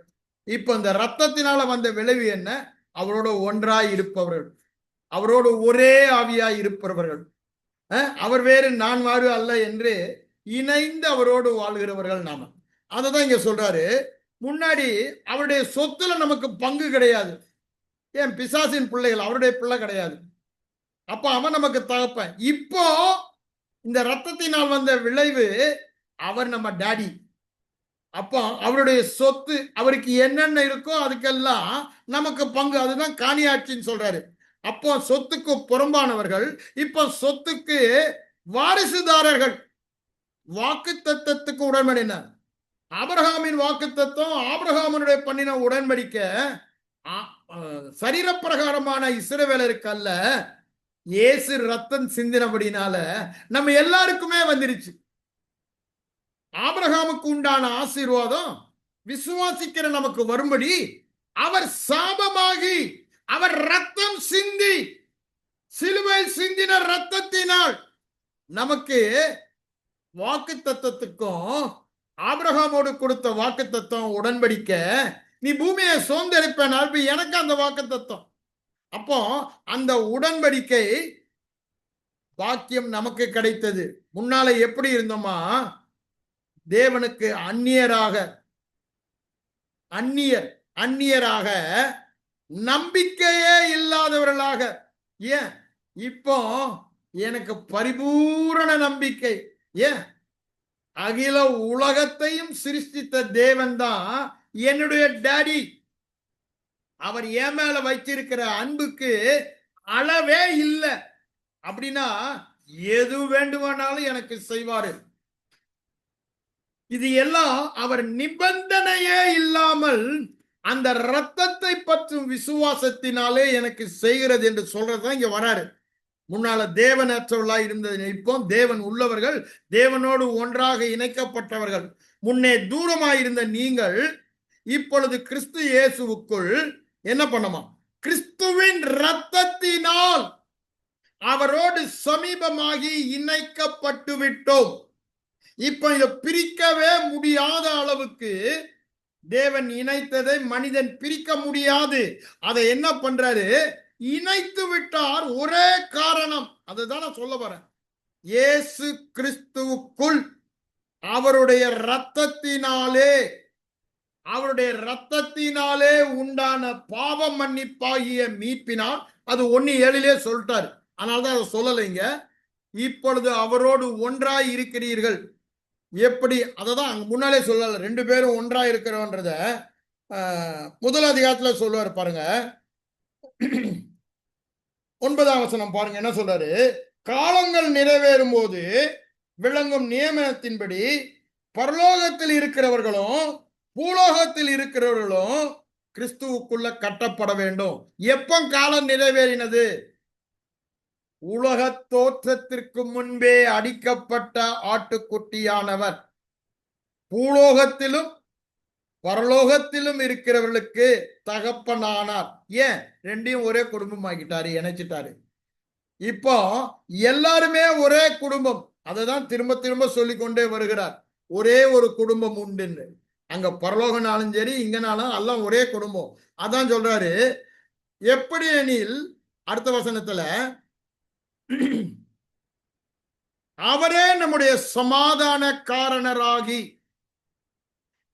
இப்ப இந்த ரத்தத்தினால வந்த விளைவு என்ன? அவரோட ஒன்றாய் இருப்பவர்கள், அவரோடு ஒரே ஆவியாய் இருப்பவர்கள், அவர் வேறு நான் வாரு அல்ல என்று இணைந்து அவரோடு வாழ்கிறவர்கள் நாம. அததான் இங்க சொல்றாரு. முன்னாடி அவருடைய சொத்துல நமக்கு பங்கு கிடையாது. ஏன்? பிசாசின் பிள்ளைகள், அவருடைய பிள்ளை கிடையாது. அப்ப அவன் நமக்கு தகப்பன். இப்போ இந்த ரத்தத்தினால் வந்த விளைவு, அவர் நம்ம டாடி. அப்போ அவருடைய சொத்து, அவருக்கு என்னென்ன இருக்கோ அதுக்கெல்லாம் நமக்கு பங்கு. அதுதான் காணியாட்சின்னு சொல்றாரு. அப்போ சொத்துக்கு புறம்பானவர்கள் இப்போ சொத்துக்கு வாரிசுதாரர்கள். வாக்கு தத்தத்துக்கு உடன்படினார். ஆபிரகாமின் வாக்கு தத்துவம், ஆபிரகாமனுடைய பண்ணின உடன்படிக்கை சரீரப்பிரகாரமான இஸ்ரவேலருக்கு அல்ல, இயேசு ரத்தம் சிந்தினபடினால நம்ம எல்லாருக்குமே வந்துருச்சு. ஆபிரகாமுக்கு உண்டான ஆசீர்வாதம் விசுவாசிக்கிற நமக்கு வரும்படி அவர் சாபமாகி, அவர் ரத்தம் சிந்தி, சிலுவை சிந்தின ரத்தத்தினால் நமக்கு வாக்கு தத்தத்துக்கும் ஆபிரகாமோடு கொடுத்த வாக்கு தத்துவம் உடன்படிக்க, நீ பூமியை சுதந்திரிப்பேன், எனக்கு அந்த வாக்கு தத்துவம். அப்போ அந்த உடன்படிக்கை வாக்கியம் நமக்கு கிடைத்தது. முன்னால எப்படி இருந்தோமா? தேவனுக்கு அந்நியராக, நம்பிக்கையே இல்லாதவர்களாக. ஏன்? இப்போ எனக்கு பரிபூரண நம்பிக்கை. ஏன்? அகில உலகத்தையும் சிருஷ்டித்த தேவன் தான் என்னுடைய டாடி. அவர் என் மேல வச்சிருக்கிற அன்புக்கு அளவே இல்லை. அப்படின்னா எது வேண்டுமானாலும் எனக்கு செய்வாரு. இது எல்லாம் அவர் நிபந்தனையே இல்லாமல் அந்த ரத்தத்தை பற்றும் விசுவாசத்தினாலே எனக்கு செய்கிறது என்று சொல்றதுதான் இங்க வராரு. முன்னால தேவனற்றவர்களா இருந்தது, இப்போ தேவன் உள்ளவர்கள், தேவனோடு ஒன்றாக இணைக்கப்பட்டவர்கள். முன்னே தூரமாயிருந்த நீங்கள் இப்பொழுது கிறிஸ்து இயேசுவுக்குள் என்ன பண்ணுமா? கிறிஸ்துவின் ரத்தத்தினால் அவரோடு சமீபமாகி இணைக்கப்பட்டு விட்டோம். இப்ப இதை பிரிக்கவே முடியாத அளவுக்கு தேவன் இணைத்ததை மனிதன் பிரிக்க முடியாது. அதை என்ன பண்றாரு? இணைத்து விட்டார். ஒரே காரணம், அதுதான் நான் சொல்ல வரேன். இயேசு கிறிஸ்துவுக்குள் அவருடைய ரத்தத்தினாலே உண்டான பாவ மன்னிப்பாகிய மீட்பினால், அது 1:7 சொல்லிட்டாரு. அதனால்தான் அதை சொல்லலைங்க. இப்பொழுது அவரோடு ஒன்றாய் இருக்கிறீர்கள். எப்படி? அததான் அங்க முன்னாலே சொல்லல. 2 பேரும் ஒன்றாய் இருக்கிறோன்றத முதல் அதிகாரத்துல சொல்லுவாரு பாருங்க. 9ஆம் வசனம் பாருங்க என்ன சொல்றாரு? காலங்கள் நிறைவேறும் போது விளங்கும் நியமனத்தின்படி பரலோகத்தில் இருக்கிறவர்களும் பூலோகத்தில் இருக்கிறவர்களும் கிறிஸ்துவுக்குள்ள கட்டப்பட வேண்டும். எப்ப காலம் நிறைவேறினது? உலக தோற்றத்திற்கு முன்பே அடிக்கப்பட்ட ஆட்டுக்குட்டியானவர் பூலோகத்திலும் பரலோகத்திலும் இருக்கிறவர்களுக்கு தகப்பனானார். ஏன்? 2ஐயும் ஒரே குடும்பமாக்கிட்டாரு, இணைச்சிட்டாரு. இப்போ எல்லாருமே ஒரே குடும்பம். அதைதான் திரும்ப திரும்ப சொல்லிக்கொண்டே வருகிறார். ஒரே ஒரு குடும்பம் உண்டு. அங்க பரலோகனாலும் சரி, இங்கனாலும் எல்லாம் ஒரே குடும்பம். அதான் சொல்றாரு. எப்படி எனில், அடுத்த வசனத்துல, அவரே நம்முடைய சமாதான காரணராகி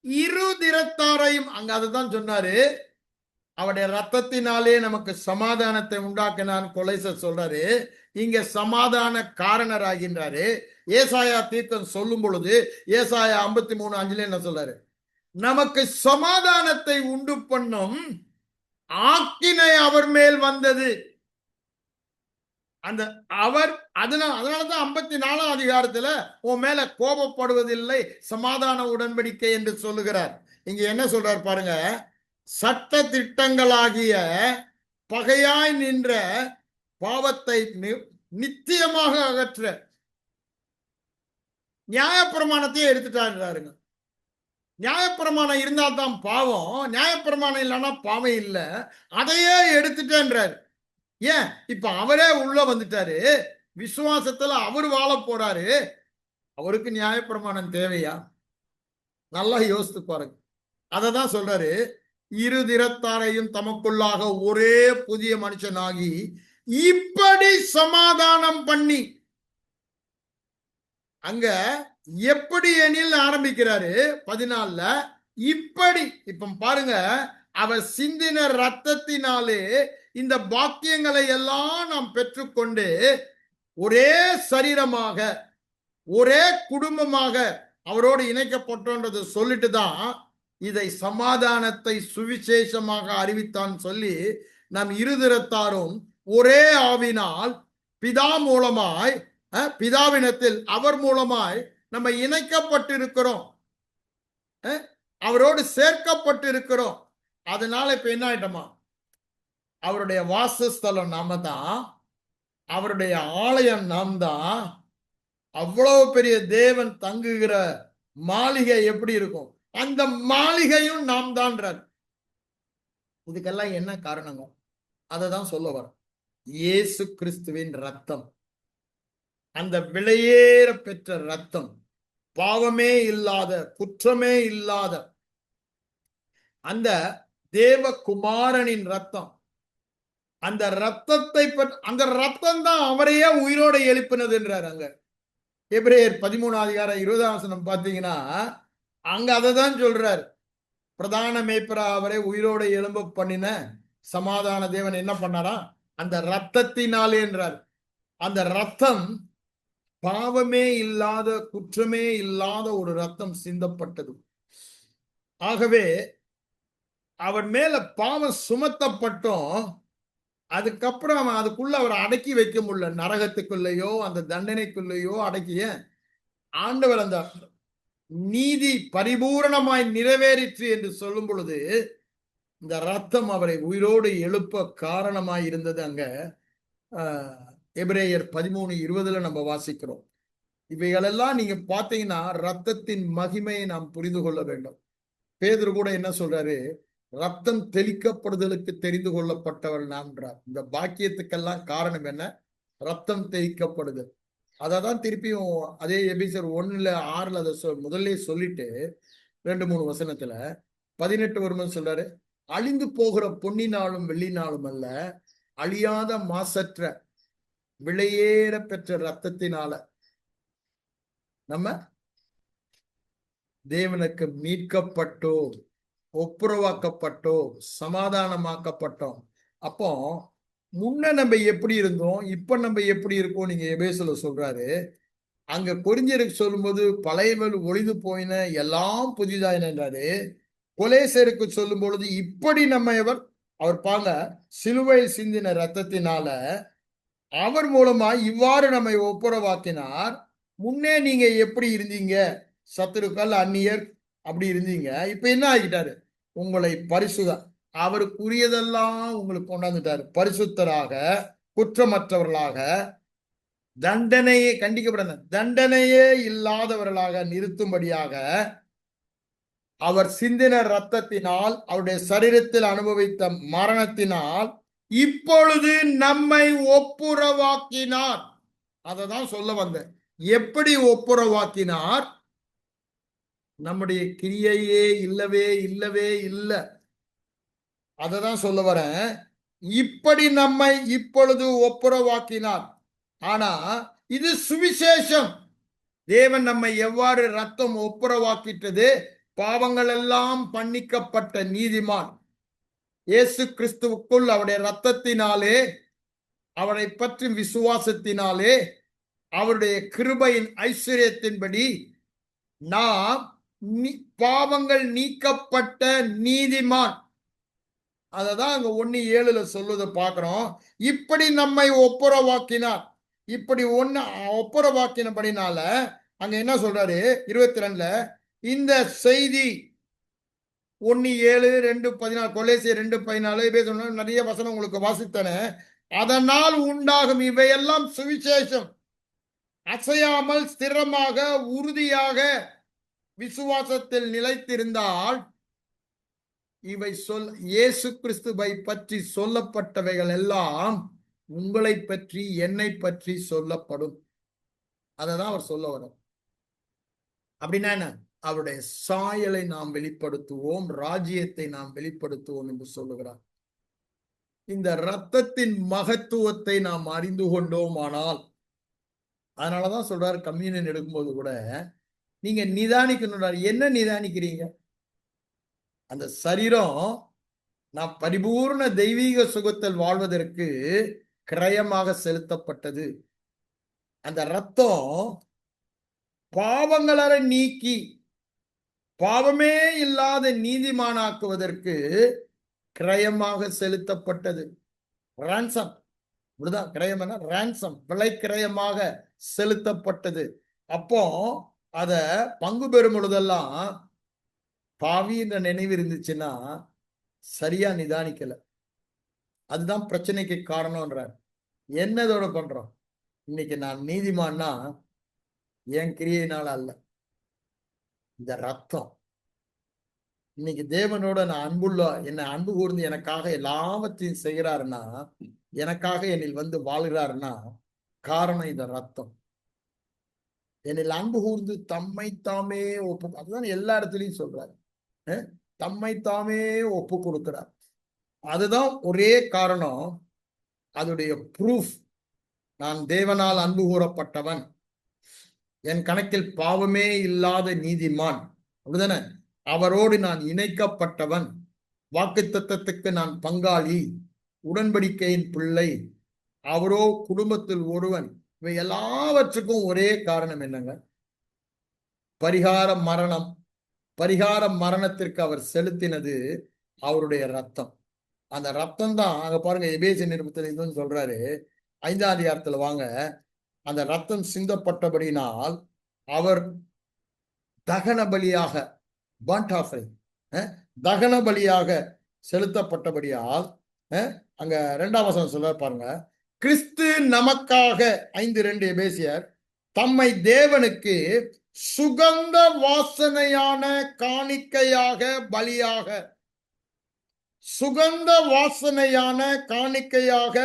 இரு திறத்தாரையும், அங்க அதுதான் சொன்னாரு, அவருடைய ரத்தத்தினாலே நமக்கு சமாதானத்தை உண்டாக்கினான் கொலைசர் சொல்றாரு. இங்க சமாதான காரணராகின்றாரு. ஏசாயா தீர்க்கன் சொல்லும் பொழுது ஏசாயா 53:5 என்ன சொல்றாரு? நமக்கு சமாதானத்தை உண்டு பண்ணும் ஆக்கினை அவர் மேல் வந்தது. அந்த அவர் அதனாலதான் 54ஆம் அதிகாரத்துல உன் மேல கோபப்படுவதில்லை, சமாதான உடன்படிக்கை என்று சொல்லுகிறார். இங்க என்ன சொல்றார் பாருங்க, சட்ட திட்டங்களாகிய பகையாய் நின்ற பாவத்தை நித்தியமாக அகற்ற நியாயப்பிரமாணத்தையே எடுத்துட்டாருங்க. நியாயப்பிரமாணம் இருந்தால் தான் பாவம், நியாயப்பிரமாணம் இல்லைன்னா பாவம் இல்லை, அதையே எடுத்துட்டேன்றாரு. ஏன்? இப்ப அவரே உள்ள வந்துட்டாரு, விசுவாசத்துல அவர் வாழ போறாரு, அவருக்கு நியாயப்பிரமாணம் தேவையா? நல்லா யோசித்து பாருங்க. அததான் சொல்றாரு, இரு திறத்தாரையும் தமக்குள்ளாக ஒரே புதிய மனுஷனாகி இப்படி சமாதானம் பண்ணி. அங்க எப்படி எனில் ஆரம்பிக்கிறாரு 14ல, இப்படி. இப்ப பாருங்க, அவர் சிந்தின ரத்தத்தினாலே இந்த பாக்கியங்களை எல்லாம் நாம் பெற்றுக்கொண்டு ஒரே சரீரமாக ஒரே குடும்பமாக அவரோடு இணைக்கப்பட்டோன்றது சொல்லிட்டு தான் இதை சமாதானத்தை சுவிசேஷமாக அறிவித்தான் சொல்லி நம் இருதிறத்தாரும் ஒரே ஆவினால் பிதா மூலமாய் பிதாவினத்தில் அவர் மூலமாய் நம்ம இணைக்கப்பட்டிருக்கிறோம், அவரோடு சேர்க்கப்பட்டிருக்கிறோம். அதனால இப்ப என்ன ஆயிட்டோமா, அவருடைய வாசஸ்தலம் நாம தான், அவருடைய ஆலயம் நாம் தான். அவ்வளவு பெரிய தேவன் தங்குகிற மாளிகை எப்படி இருக்கும், அந்த மாளிகையும் நாம் தான்றார். இதுக்கெல்லாம் என்ன காரணங்க? அதை தான் சொல்ல வர. இயேசு கிறிஸ்துவின் ரத்தம், அந்த விலையேற பெற்ற ரத்தம், பாவமே இல்லாத குற்றமே இல்லாத அந்த தேவகுமாரனின் ரத்தம், அந்த ரத்தத்தை அந்த ரத்தம் தான் அவரையே உயிரோட எழுப்பினது என்றார். அங்க எபிரேயர் 13ஆம் அதிகாரம் 20ஆம் வசனம் பார்த்தீங்கன்னா அங்க அதை தான் சொல்றார். பிரதான மேய்ப்பரா அவரை உயிரோட எழும்ப பண்ணின சமாதான தேவன் என்ன பண்ணாரா? அந்த ரத்தத்தினாலே என்றார். அந்த ரத்தம் பாவமே இல்லாத குற்றமே இல்லாத ஒரு ரத்தம் சிந்தப்பட்டது. ஆகவே அவர் மேல பாவம் சுமத்தப்பட்டோம், அதுக்கப்புறம் அவன் அதுக்குள்ள அவரை அடக்கி வைக்க முடியல. நரகத்துக்குள்ளேயோ அந்த தண்டனைக்குள்ளேயோ அடக்கிய ஆண்டவர் அந்த நீதி பரிபூரணமாய் நிறைவேறிற்று என்று சொல்லும் பொழுது இந்த ரத்தம் அவரை உயிரோடு எழுப்ப காரணமாய் இருந்தது. அங்க எபிரேயர் 13:20 நம்ம வாசிக்கிறோம். இவைகளெல்லாம் நீங்க பாத்தீங்கன்னா ரத்தத்தின் மகிமையை நாம் புரிந்து கொள்ள வேண்டும். பேதுரு கூட என்ன சொல்றாரு? ரத்தம் தெளிக்கப்படுதலுக்கு தெரிந்து கொள்ளப்பட்டவர் நான்றார். இந்த பாக்கியத்துக்கெல்லாம் காரணம் என்ன? ரத்தம் தெளிக்கப்படுதல். அதான் திருப்பியும் அதே எபிசர் 1:6 அதை முதல்ல சொல்லிட்டு 2-3 வசனத்துல 18 வரும்போது சொல்றாரு, அழிந்து போகிற பொன்னினாலும் வெள்ளினாலும் அல்ல, அழியாத மாசற்ற விலையேற பெற்ற ரத்தத்தினால நம்ம தேவனுக்கு மீட்கப்பட்டோம், ஒப்புரவாக்கப்பட்டோம், சமாதானமாக்கப்பட்டோம். அப்போ முன்ன நம்ம எப்படி இருந்தோம், இப்ப நம்ம எப்படி இருக்கோம் நீங்க எபேசுல சொல்றாரு. அங்க கொரிந்தியருக்கு சொல்லும்போது பழையவள் ஒளிந்து போயின எல்லாம் புதிதாயினாரு. கொலேசருக்கு சொல்லும் பொழுது இப்படி நம்ம அவர் பாங்க சிலுவை சிந்தின ரத்தத்தினால அவர் மூலமா இவ்வாறு நம்மை ஒப்புரவாக்கினார். முன்னே நீங்க எப்படி இருந்தீங்க? சத்துருக்கள், அந்நியர் அப்படி இருந்தீங்க. இப்ப என்ன ஆகிட்டாரு? உங்களை பரிசுத அவருக்குரியதெல்லாம் உங்களுக்கு கொண்டாந்துட்டாரு. பரிசுத்தராக, குற்றமற்றவர்களாக, தண்டனையே கண்டிக்கப்பட தண்டனையே இல்லாதவர்களாக நிறுத்தும்படியாக அவர் சிந்தின ரத்தத்தினால், அவருடைய சரீரத்தில் அனுபவித்த மரணத்தினால் இப்பொழுது நம்மை ஒப்புரவாக்கினார். அதை தான் சொல்ல வந்தேன். எப்படி ஒப்புரவாக்கினார்? நம்முடைய கிரியையே இல்லவே இல்லவே இல்லை. அதை தான் சொல்ல வரேன். இப்படி நம்மை இப்பொழுது ஒப்புரவாக்கினார். ஆனா இது சுவிசேஷம். தேவன் நம்மை எவ்வாறு ரத்தம் ஒப்புரவாக்கிட்டது? பாவங்கள் எல்லாம் பண்ணிக்கப்பட்ட நீதிமான் இயேசு கிறிஸ்துவுக்குள் அவருடைய இரத்தத்தினாலே, அவரை பற்றி விசுவாசத்தினாலே, அவருடைய கிருபையின் ஐஸ்வர்யத்தின்படி நாம் பாவங்கள் நீக்கப்பட்ட நீதிமான். அததான் அங்க 1:7 சொல்லுவதை பார்க்கிறோம். இப்படி நம்மை ஒப்புரவாக்கினார். இப்படி ஒப்புரவாக்கினபடினால அங்க என்ன சொல்றாரு 22ல, இந்த செய்தி 1:7, 2:14, கொலேசியர் 2:14 நிறைய வசனம் உங்களுக்கு வாசித்தன. அதனால் உண்டாகும் இவையெல்லாம் சுவிசேஷம். அசையாமல் ஸ்திரமாக உறுதியாக விசுவாசத்தில் நிலைத்திருந்தால் இவை இயேசு கிறிஸ்துவை பற்றி சொல்லப்பட்டவைகள் எல்லாம் உங்களை பற்றி, என்னை பற்றி சொல்லப்படும். அததான் அவர் சொல்ல வரும். அப்படின்னா என்ன? அவருடைய சாயலை நாம் வெளிப்படுத்துவோம், ராஜ்யத்தை நாம் வெளிப்படுத்துவோம் என்று சொல்லுகிறார். இந்த இரத்தத்தின் மகத்துவத்தை நாம் அறிந்து கொண்டோமானால், அதனாலதான் சொல்றாரு கம்யூனியன் எடுக்கும்போது கூட நீங்க நிதானிக்கணும். என்ன நிதானிக்கிறீங்க? அந்த சரீரம் நாம் பரிபூர்ண தெய்வீக சுகத்தில் வாழ்வதற்கு கிரயமாக செலுத்தப்பட்டது. அந்த ரத்தம் பாவங்களை நீக்கி பாவமே இல்லாத நீதிமானாக்குவதற்கு கிரயமாக செலுத்தப்பட்டது. ரான்சம், இப்படிதான் கிரயம், ரான்சம், விலை கிரயமாக செலுத்தப்பட்டது. அப்போ அத பங்கு பெறும் பொழுதெல்லாம் பாவி என்ற நினைவு இருந்துச்சுன்னா சரியா நிதானிக்கல. அதுதான் பிரச்சனைக்கு காரணம்ன்றார். என்னதோட பண்றோம்? இன்னைக்கு நான் நீதிமான்னா என் கிரியையினால அல்ல, இந்த ரத்தம். இன்னைக்கு தேவனோட நான் என்னை அன்பு கூர்ந்து எனக்காக எல்லாவற்றையும் செய்கிறாருன்னா, எனக்காக என்னில் வந்து வாழ்கிறாருன்னா காரணம் இந்த ரத்தம். என்னில் அன்பு கூர்ந்து தம்மை தாமே அதுதான் எல்லா இடத்துலையும் சொல்றாரு, தம்மை தாமே ஒப்பு கொடுக்கிறார். அதுதான் ஒரே காரணம். அதோடைய ப்ரூஃப், நான் தேவனால் அன்பு கூறப்பட்டவன், என் கணக்கில் பாவமே இல்லாத நீதிமான், அப்படிதானே? அவரோடு நான் இணைக்கப்பட்டவன், வாக்குத்தத்தத்துக்கு நான் பங்காளி, உடன்படிக்கையின் பிள்ளை, அவரோ குடும்பத்தில் ஒருவன். இவை எல்லாவற்றுக்கும் ஒரே காரணம் என்னங்க? பரிகார மரணம். பரிகார மரணத்திற்கு அவர் செலுத்தினது அவருடைய ரத்தம். அந்த ரத்தம் தான் அங்க பாருங்க, எபேசியர் நிருபத்தில் சொல்றாரு 5ஆம் அதிகாரத்துல வாங்க, அந்த ரத்தம் சிந்தப்பட்டபடினால் அவர் தகன பலியாக, பர்ன்ட் ஆஃபரிங், தகன பலியாக செலுத்தப்பட்டபடியால், அங்க 2ஆம் வசனம் சொல்ல பாருங்க, கிறிஸ்து நமக்காக 5:2 எபேசியர் தம்மை தேவனுக்கு சுகந்த வாசனையான காணிக்கையாக பலியாக, சுகந்த வாசனையான காணிக்கையாக,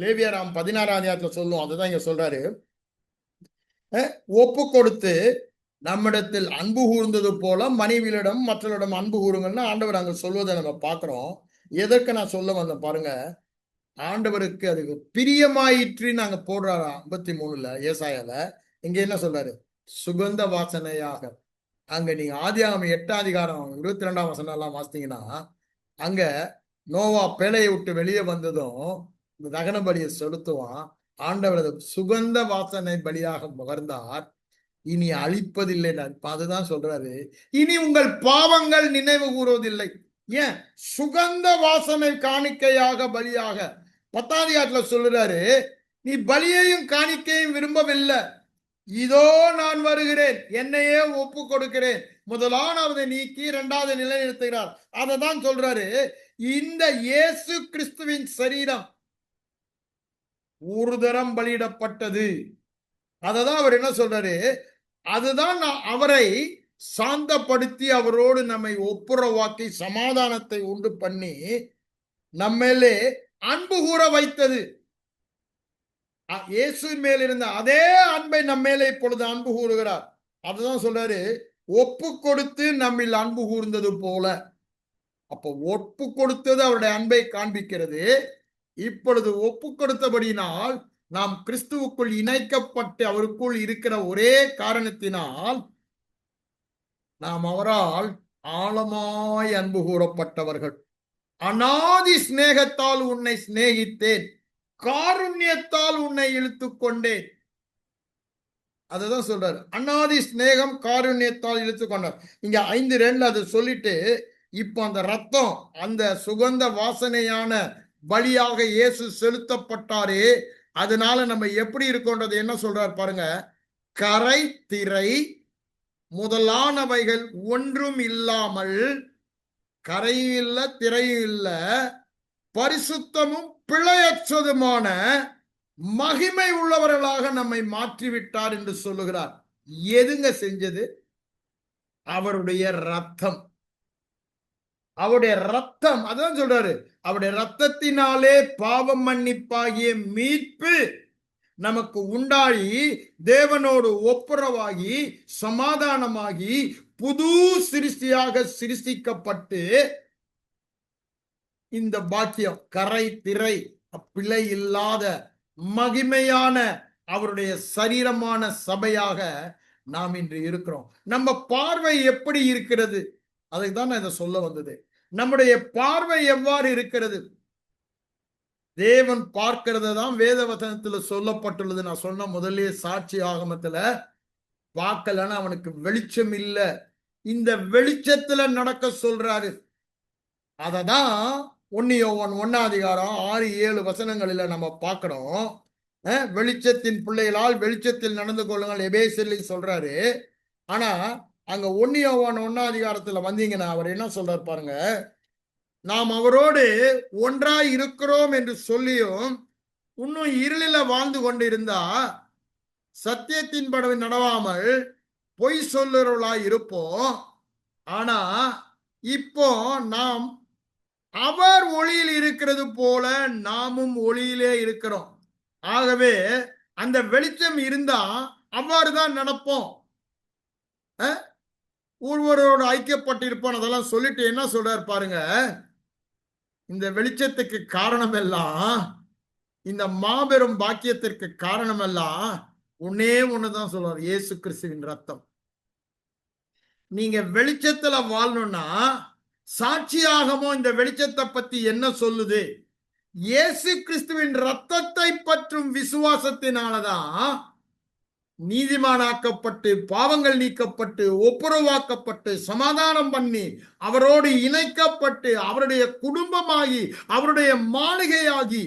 லேவியராம் 16ஆம் அதிகாரத்துல சொல்லும், அதுதான் இங்க சொல்றாரு, ஒப்பு கொடுத்து நம்மிடத்தில் அன்பு கூர்ந்தது போல மனைவியிடம் மற்றவரிடம் அன்பு கூறுங்கள்னு ஆண்டவர் அங்க சொல்வதை நம்ம பார்க்கிறோம். எதற்கு நான் சொல்ல வந்தேன் பாருங்க, ஆண்டவருக்கு அதுக்கு பிரியமாயிற்று நாங்க போடுறாரா 53ல ஏசாயால. இங்க என்ன சொல்றாரு? சுகந்த வாசனையாக. அங்க நீங்க ஆதியாகமம் 8ஆம் அதிகாரம் 22ஆம் வசனம் எல்லாம் வாசித்தீங்கன்னா, அங்க நோவா பேழையை விட்டு வெளியே வந்ததும் இந்த தகன பலியை செலுத்துவான். ஆண்டவர் சுகந்த வாசனை பலியாக முகர்ந்தார், இனி அழிப்பதில்லை. அதுதான் சொல்றாரு, இனி உங்கள் பாவங்கள் நினைவு கூறுவதில்லை. ஏன்? சுகந்த வாசனை காணிக்கையாக பலியாக. 10ஆம் அதிகாரத்துல சொல்றாரு, நீ பலியையும் காணிக்கையும் விரும்பவில்லை, இதோ நான் வருகிறேன், என்னையே ஒப்பு கொடுக்கிறேன். முதலானவதை நீக்கி 2வது நிலைநிறுத்துகிறார். அதை தான் சொல்றாரு, இந்த இயேசு கிறிஸ்துவின் சரீரம் ஒரு தரம் பலியிடப்பட்டது. அததான் அவர் என்ன சொல்றாரு, அதுதான் அவரை சாந்தப்படுத்தி அவரோடு நம்மை ஒப்புரவாக்கி சமாதானத்தை உண்டு பண்ணி நம்மேலே அன்பு கூற வைத்தது. இயேசு மேல் இருந்த அதே அன்பை நம்மேலே இப்பொழுது அன்பு கூறுகிறார். அதுதான் சொல்றாரு, ஒப்பு கொடுத்து நம்மில் அன்பு கூர்ந்தது போல. அப்போ ஒப்பு கொடுத்தது அவருடைய அன்பை காண்பிக்கிறது. இப்பொழுது ஒப்பு கொடுத்தபடினால் நாம் கிறிஸ்துவுக்குள் இணைக்கப்பட்டு அவருக்குள் இருக்கிற ஒரே காரணத்தினால் நாம் அவரால் ஆழமாய் அன்பு கூறப்பட்டவர்கள். அநாதி சிநேகத்தால் உன்னை சிநேகித்தேன், காருண்யத்தால் உன்னை இழுத்துக் கொண்டேன். அதுதான் சொல்றாரு, அநாதி சிநேகம் காருண்யத்தால் இழுத்து கொண்டார். இங்க 5:2 அது சொல்லிட்டு, இப்போ அந்த ரத்தம், அந்த சுகந்த வாசனையான பலியாக இயேசு செலுத்தப்பட்டாரே, அதனால நம்ம எப்படி இருக்கோன்றது என்ன சொல்றார் பாருங்க. கரை திரை முதலானவைகள் ஒன்றும் இல்லாமல், கரையும் இல்ல திரையும் இல்ல, பரிசுத்தமும் பிழையற்றதுமான மகிமை உள்ளவர்களாக நம்மை மாற்றிவிட்டார் என்று சொல்லுகிறார். எதுங்க செஞ்சது? அவருடைய ரத்தம். அவருடைய ரத்தம், அதான் சொல்றாரு, அவருடைய ரத்தத்தினாலே பாவம் மன்னிப்பாகிய மீட்பு நமக்கு உண்டாகி, தேவனோடு ஒப்புரவாகி, சமாதானமாகி, புது சிருஷ்டியாக சிருஷ்டிக்கப்பட்டு, இந்த பாக்கியம், கரை திரை பிழை இல்லாத மகிமையான அவருடைய சரீரமான சபையாக நாம் இன்று இருக்கிறோம். நம்ம பார்வை எப்படி இருக்கிறது? அதுக்கு தான் நான் இதை சொல்ல வந்தது. நம்முடைய பார்வை எவ்வாறு இருக்கிறது? தேவன் பார்க்கிறது தான் வேத வசனத்துல சொல்லப்பட்டுள்ளது. நான் சொன்ன முதலே சாட்சி ஆகமத்துல, பார்க்கலன்னா அவனுக்கு வெளிச்சம் இல்லை, இந்த வெளிச்சத்துல நடக்க சொல்றாரு. அததான் 1 யோவான் 1:6-7 நம்ம பார்க்கிறோம். வெளிச்சத்தின் பிள்ளைகளால் வெளிச்சத்தில் நடந்து கொள்ளுங்கள் எபேசியரில் சொல்றாரு. ஆனா அங்க 1 யோவான் 1 வந்தீங்கன்னா அவர் என்ன சொல்றாரு பாருங்க. நாம் அவரோடு ஒன்றாய் இருக்கிறோம் என்று சொல்லியும் இன்னும் இருளில வாழ்ந்து கொண்டிருந்தா சத்தியத்தின் படி நடவாமல் பொய் சொல்லுறவர்களாய் இருப்போம். ஆனா இப்போ நாம் அவர் ஒளியில் இருக்கிறது போல நாமும் ஒளியிலே இருக்கிறோம். ஆகவே அந்த வெளிச்சம் இருந்தா அவ்வாறுதான் நடப்போம், ஒருவரோடு ஐக்கியப்பட்டிருப்போம். அதெல்லாம் சொல்லிட்டு என்ன சொல்றாரு பாருங்க. இந்த வெளிச்சத்துக்கு காரணம் எல்லாம், இந்த மாபெரும் பாக்கியத்திற்கு காரணம் எல்லாம் ஒன்னே ஒண்ணுதான் சொல்றாரு, இயேசு கிறிஸ்துவின் ரத்தம். நீங்க வெளிச்சத்துல வாழணும்னா, சாட்சியாகமோ இந்த வெளிச்சத்தை பத்தி என்ன சொல்லுது? இயேசு கிறிஸ்துவின் ரத்தத்தை பற்றும் விசுவாசத்தினாலதான் நீதிமானாக்கப்பட்டு, பாவங்கள் நீக்கப்பட்டு, ஒப்புரவாக்கப்பட்டு, சமாதானம் பண்ணி, அவரோடு இணைக்கப்பட்டு, அவருடைய குடும்பமாகி, அவருடைய மாளிகையாகி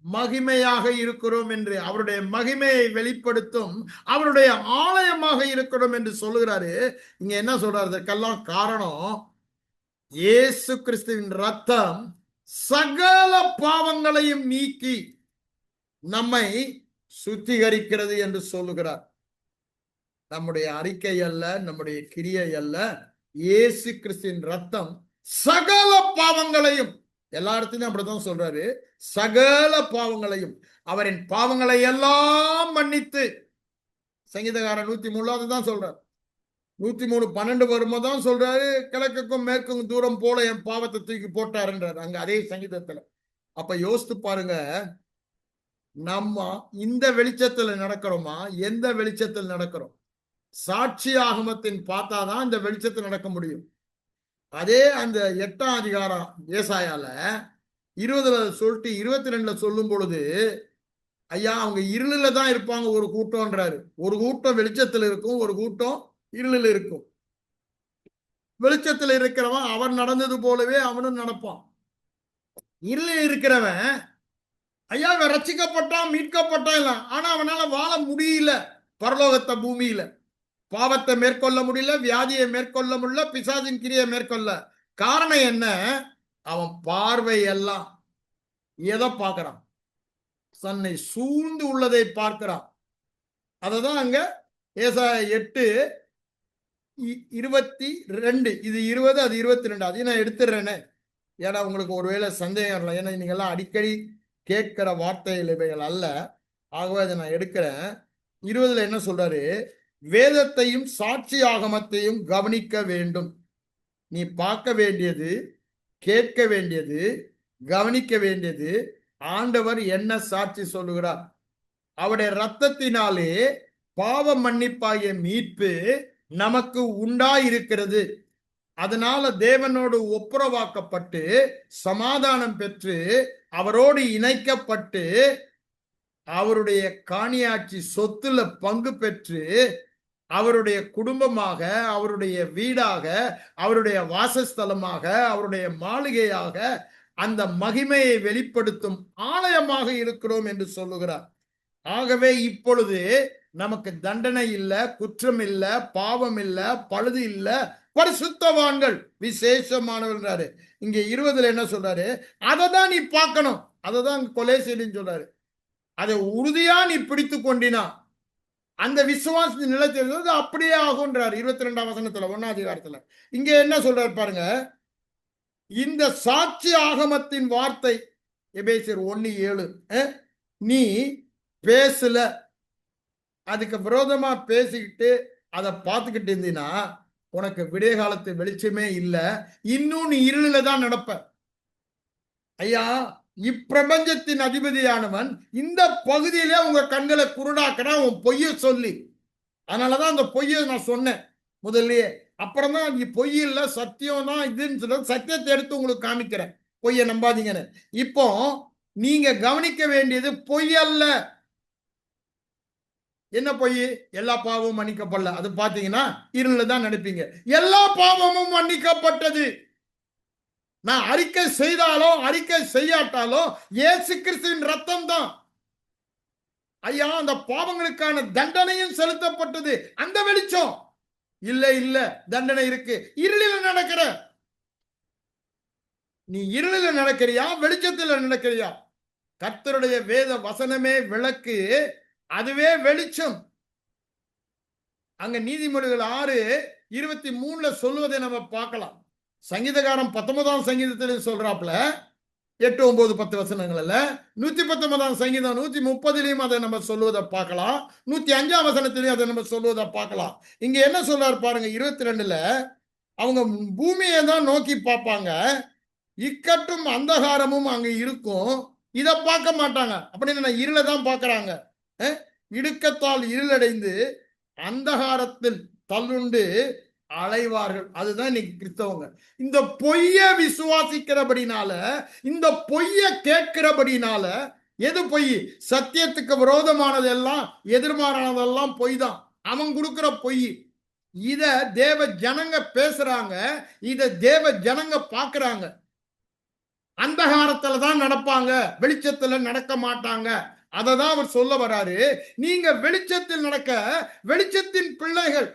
மகிமையாக இருக்கிறோம் என்று, அவருடைய மகிமையை வெளிப்படுத்தும் அவருடைய ஆலயமாக இருக்கிறோம் என்று சொல்லுகிறாரு. இங்க என்ன சொல்றாரு? இதற்கெல்லாம் காரணம் இயேசு கிறிஸ்துவின் ரத்தம் சகல பாவங்களையும் நீக்கி நம்மை சுத்திகரிக்கிறது என்று சொல்லுகிறார். நம்முடைய அறிக்கை அல்ல, நம்முடைய கிரியை அல்ல, இயேசு கிறிஸ்துவின் ரத்தம் சகல பாவங்களையும், எல்லா இடத்துலயும் அப்படித்தான் சொல்றாரு, சகல பாவங்களையும், அவரின் பாவங்களை எல்லாம் மன்னித்து. சங்கீதக்காரன் 103 தான் சொல்றார். 103:12 வரும்போதுதான் சொல்றாரு, கிழக்குக்கும் மேற்கும் தூரம் போல என் பாவத்தை தூக்கி போட்டாருன்றார் அங்க அதே சங்கீதத்துல. அப்ப யோசித்து பாருங்க, நம்ம இந்த வெளிச்சத்துல நடக்கிறோமா? எந்த வெளிச்சத்தில் நடக்கிறோம்? சாட்சி ஆகமத்தின் பார்த்தாதான் இந்த வெளிச்சத்தில் நடக்க முடியும். அதே அந்த 8ஆம் அதிகாரம் ஏசாயால 20 சொல்லிட்டு 22 சொல்லும் பொழுது, ஐயா அவங்க இருளில தான் இருப்பாங்க ஒரு கூட்டம்ன்றாரு. ஒரு கூட்டம் வெளிச்சத்தில் இருக்கும், ஒரு கூட்டம் இருளில் இருக்கும். வெளிச்சத்தில் இருக்கிறவன் அவன் நடந்தது போலவே அவனும் நடப்பான். இருளில் இருக்கிறவன், ஐயா அவன் ரட்சிக்கப்பட்டான், மீட்கப்பட்டான் இல்ல, ஆனா அவனால வாழ முடியல பரலோகத்தை பூமியில. பாவத்தை மேற்கொள்ள முடியல, வியாதியை மேற்கொள்ள முடியல, பிசாசின் கிரியை மேற்கொள்ள. காரணம் என்ன? அவன் பார்வை எல்லாம் எதை பார்க்கிறான்? தன்னை சூழ்ந்து உள்ளதை பார்க்கிறான். அததான் அங்க ஏசாயா 8:22, இது 20, அது 22. அதையும் நான் எடுத்துடுறேன்னு, ஏன்னா உங்களுக்கு ஒருவேளை சந்தேகம் இல்லை, ஏன்னா நீங்க எல்லாம் அடிக்கடி கேட்கிற வார்த்தைகள் இவைகள் அல்ல. ஆகவே அதை நான் எடுக்கிறேன். 20 என்ன சொல்றாரு? வேதத்தையும் சாட்சி ஆகமத்தையும் கவனிக்க வேண்டும். நீ பார்க்க வேண்டியது, கேட்க வேண்டியது, கவனிக்க வேண்டியது, ஆண்டவர் என்ன சாட்சி சொல்லுகிறார். அவருடைய ரத்தத்தினாலே பாவ மன்னிப்பாகிய மீட்பு நமக்கு உண்டாயிருக்கிறது. அதனால தேவனோடு ஒப்புரவாக்கப்பட்டு சமாதானம் பெற்று அவரோடு இணைக்கப்பட்டு அவருடைய காணியாட்சி சொத்துல பங்கு பெற்று அவருடைய குடும்பமாக, அவருடைய வீடாக, அவருடைய வாசஸ்தலமாக, அவருடைய மாளிகையாக, அந்த மகிமையை வெளிப்படுத்தும் ஆலயமாக இருக்கிறோம் என்று சொல்லுகிறார். ஆகவே இப்பொழுது நமக்கு தண்டனை இல்ல, குற்றம் இல்ல, பாவம் இல்ல, பழுது இல்ல, பரிசுத்தவான்கள், விசேஷமானவர்கள். இங்க 20 என்ன சொல்றாரு? அதை தான் நீ பார்க்கணும். அதை தான் கொலேசியன்னு சொல்றாரு. அதை உறுதியா நீ பிடித்து கொண்டினா அந்த விசுவாசத்தின் நிலைத்திருந்தது அப்படியே ஆகுன்றார் 22ஆம் வசனத்துல 1ஆம் அதிகாரத்துல. இங்க என்ன சொல்றாரு பாருங்க, இந்த சாட்சி ஆகமத்தின் வார்த்தை எபேசியர் 1:7 நீ பேசல, அதுக்கு விரோதமா பேசிக்கிட்டு அதை பார்த்துக்கிட்டு இருந்தீன்னா உனக்கு விடிய காலத்து வெளிச்சமே இல்லை, இன்னும் நீ இருளில தான் நடப்ப. ஐயா, இப்பிரபஞ்சத்தின் அதிபதியானவன் இந்த பகுதியிலே உங்க கண்களை குருடாக்கடா உன் பொய்ய சொல்லி. அதனாலதான் அந்த பொய்யை நான் சொன்னேன் முதல்லயே. அப்புறம் தான் பொய் இல்ல சத்தியம் தான் இதுன்னு சொல்ல சத்தியத்தை எடுத்து உங்களுக்கு காமிக்கிறேன், பொய்யை நம்பாதீங்கன்னு. இப்போ நீங்க கவனிக்க வேண்டியது பொய் அல்ல. என்ன பொய்? எல்லா பாவமும் மன்னிக்கப்படல. அது பாத்தீங்கன்னா இருள தான் நடப்பீங்க. எல்லா பாவமும் மன்னிக்கப்பட்டது. நான் அறிக்கை செய்தாலோ அறிக்கை செய்யாட்டாலோ இயேசு கிறிஸ்துவின் ரத்தம் தான். ஐயா, அந்த பாவங்களுக்கான தண்டனையும் செலுத்தப்பட்டது. அந்த வெளிச்சம் இல்ல இல்ல தண்டனை இருக்கு. இருளில நடக்கிற நீ இருளில நடக்கிறியா வெளிச்சத்துல நடக்கிறியா? கர்த்தருடைய வேத வசனமே விளக்கு, அதுவே வெளிச்சம். அங்க நீதிமொழிகள் 6:23 சொல்லுவதை நம்ம பார்க்கலாம். சங்கீதகாரம் 19ஆம் சங்கீதத்தில் சொல்றாப்ல 8, 9, 10 வசனங்கள்ல 119ஆம் சங்கீதம் 130லயும் அதை நம்ம சொல்லுவதை பார்க்கலாம். 105ஆம் வசனத்திலையும் அதை நம்ம சொல்லுவதை பார்க்கலாம். இங்க என்ன சொல்றாரு பாருங்க, 22ல அவங்க பூமியை தான் நோக்கி பார்ப்பாங்க, இக்கட்டும் அந்தகாரமும் அங்க இருக்கும், இதை பார்க்க மாட்டாங்க. அப்படின்னு இருளை தான் பார்க்கறாங்க. இடுக்கத்தால் இருளடைந்து அந்தகாரத்தில் தள்ளுண்டு அலைவார்கள். அதுதான் இன்னைக்கு கிறிஸ்தவங்க. இந்த பொய்ய விசுவாசிக்கிறபடினால, இந்த பொய்ய கேட்கிறபடினால, எது பொய்? சத்தியத்துக்கு விரோதமானதெல்லாம் எதிர்மாறானதெல்லாம் பொய் தான். அவன் கொடுக்கிற பொய். இத தேவ ஜனங்க பேசுறாங்க, இத தேவ ஜனங்க பார்க்கறாங்க. அந்தகாரத்துல தான் நடப்பாங்க, வெளிச்சத்துல நடக்க மாட்டாங்க. அததான் அவர் சொல்ல வராரு. நீங்க வெளிச்சத்தில் நடக்க, வெளிச்சத்தின் பிள்ளைகள்.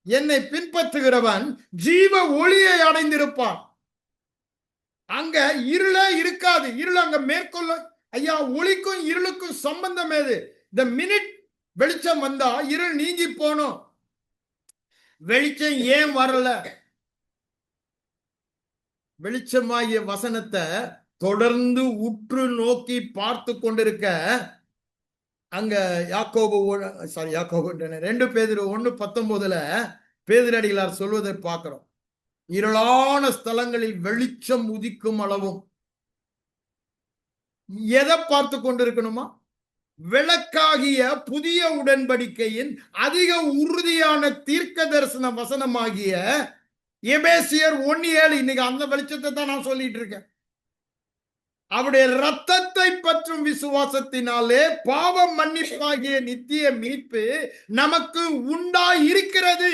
என்னை பின்பற்றுகிறவன் ஜீவ ஒளியை அடைந்திருப்பான். அங்க இருளே இருக்காது. இருள் அங்க மேற்கொள்ள. ஐயா, ஒளிக்கும் இருளுக்கும் சம்பந்தம் ஏது? இந்த மினிட் வெளிச்சம் வந்தா இருள் நீங்கி போனோம். வெளிச்சம் ஏன் வரல? வெளிச்சமாகிய வசனத்தை தொடர்ந்து உற்று நோக்கி பார்த்து கொண்டிருக்க அங்க யாக்கோபு 2 பேதுரு 1:19 பேதுரடிகளார் சொல்வதை பார்க்கிறோம். இருளான ஸ்தலங்களில் வெளிச்சம் உதிக்கும் அளவும். எதை பார்த்து கொண்டிருக்கணுமா? விளக்காகிய புதிய உடன்படிக்கையின் அதிக உறுதியான தீர்க்க தரிசன வசனமாகிய எபேசியர் 1:7. இன்னைக்கு அந்த வெளிச்சத்தை தான் நான் சொல்லிட்டு இருக்கேன். அவருடைய ரத்தத்தை பற்றும் விசுவாசத்தினாலே பாவம் மன்னிப்பாகிய நித்திய மீட்பு நமக்கு உண்டாயிருக்கிறது.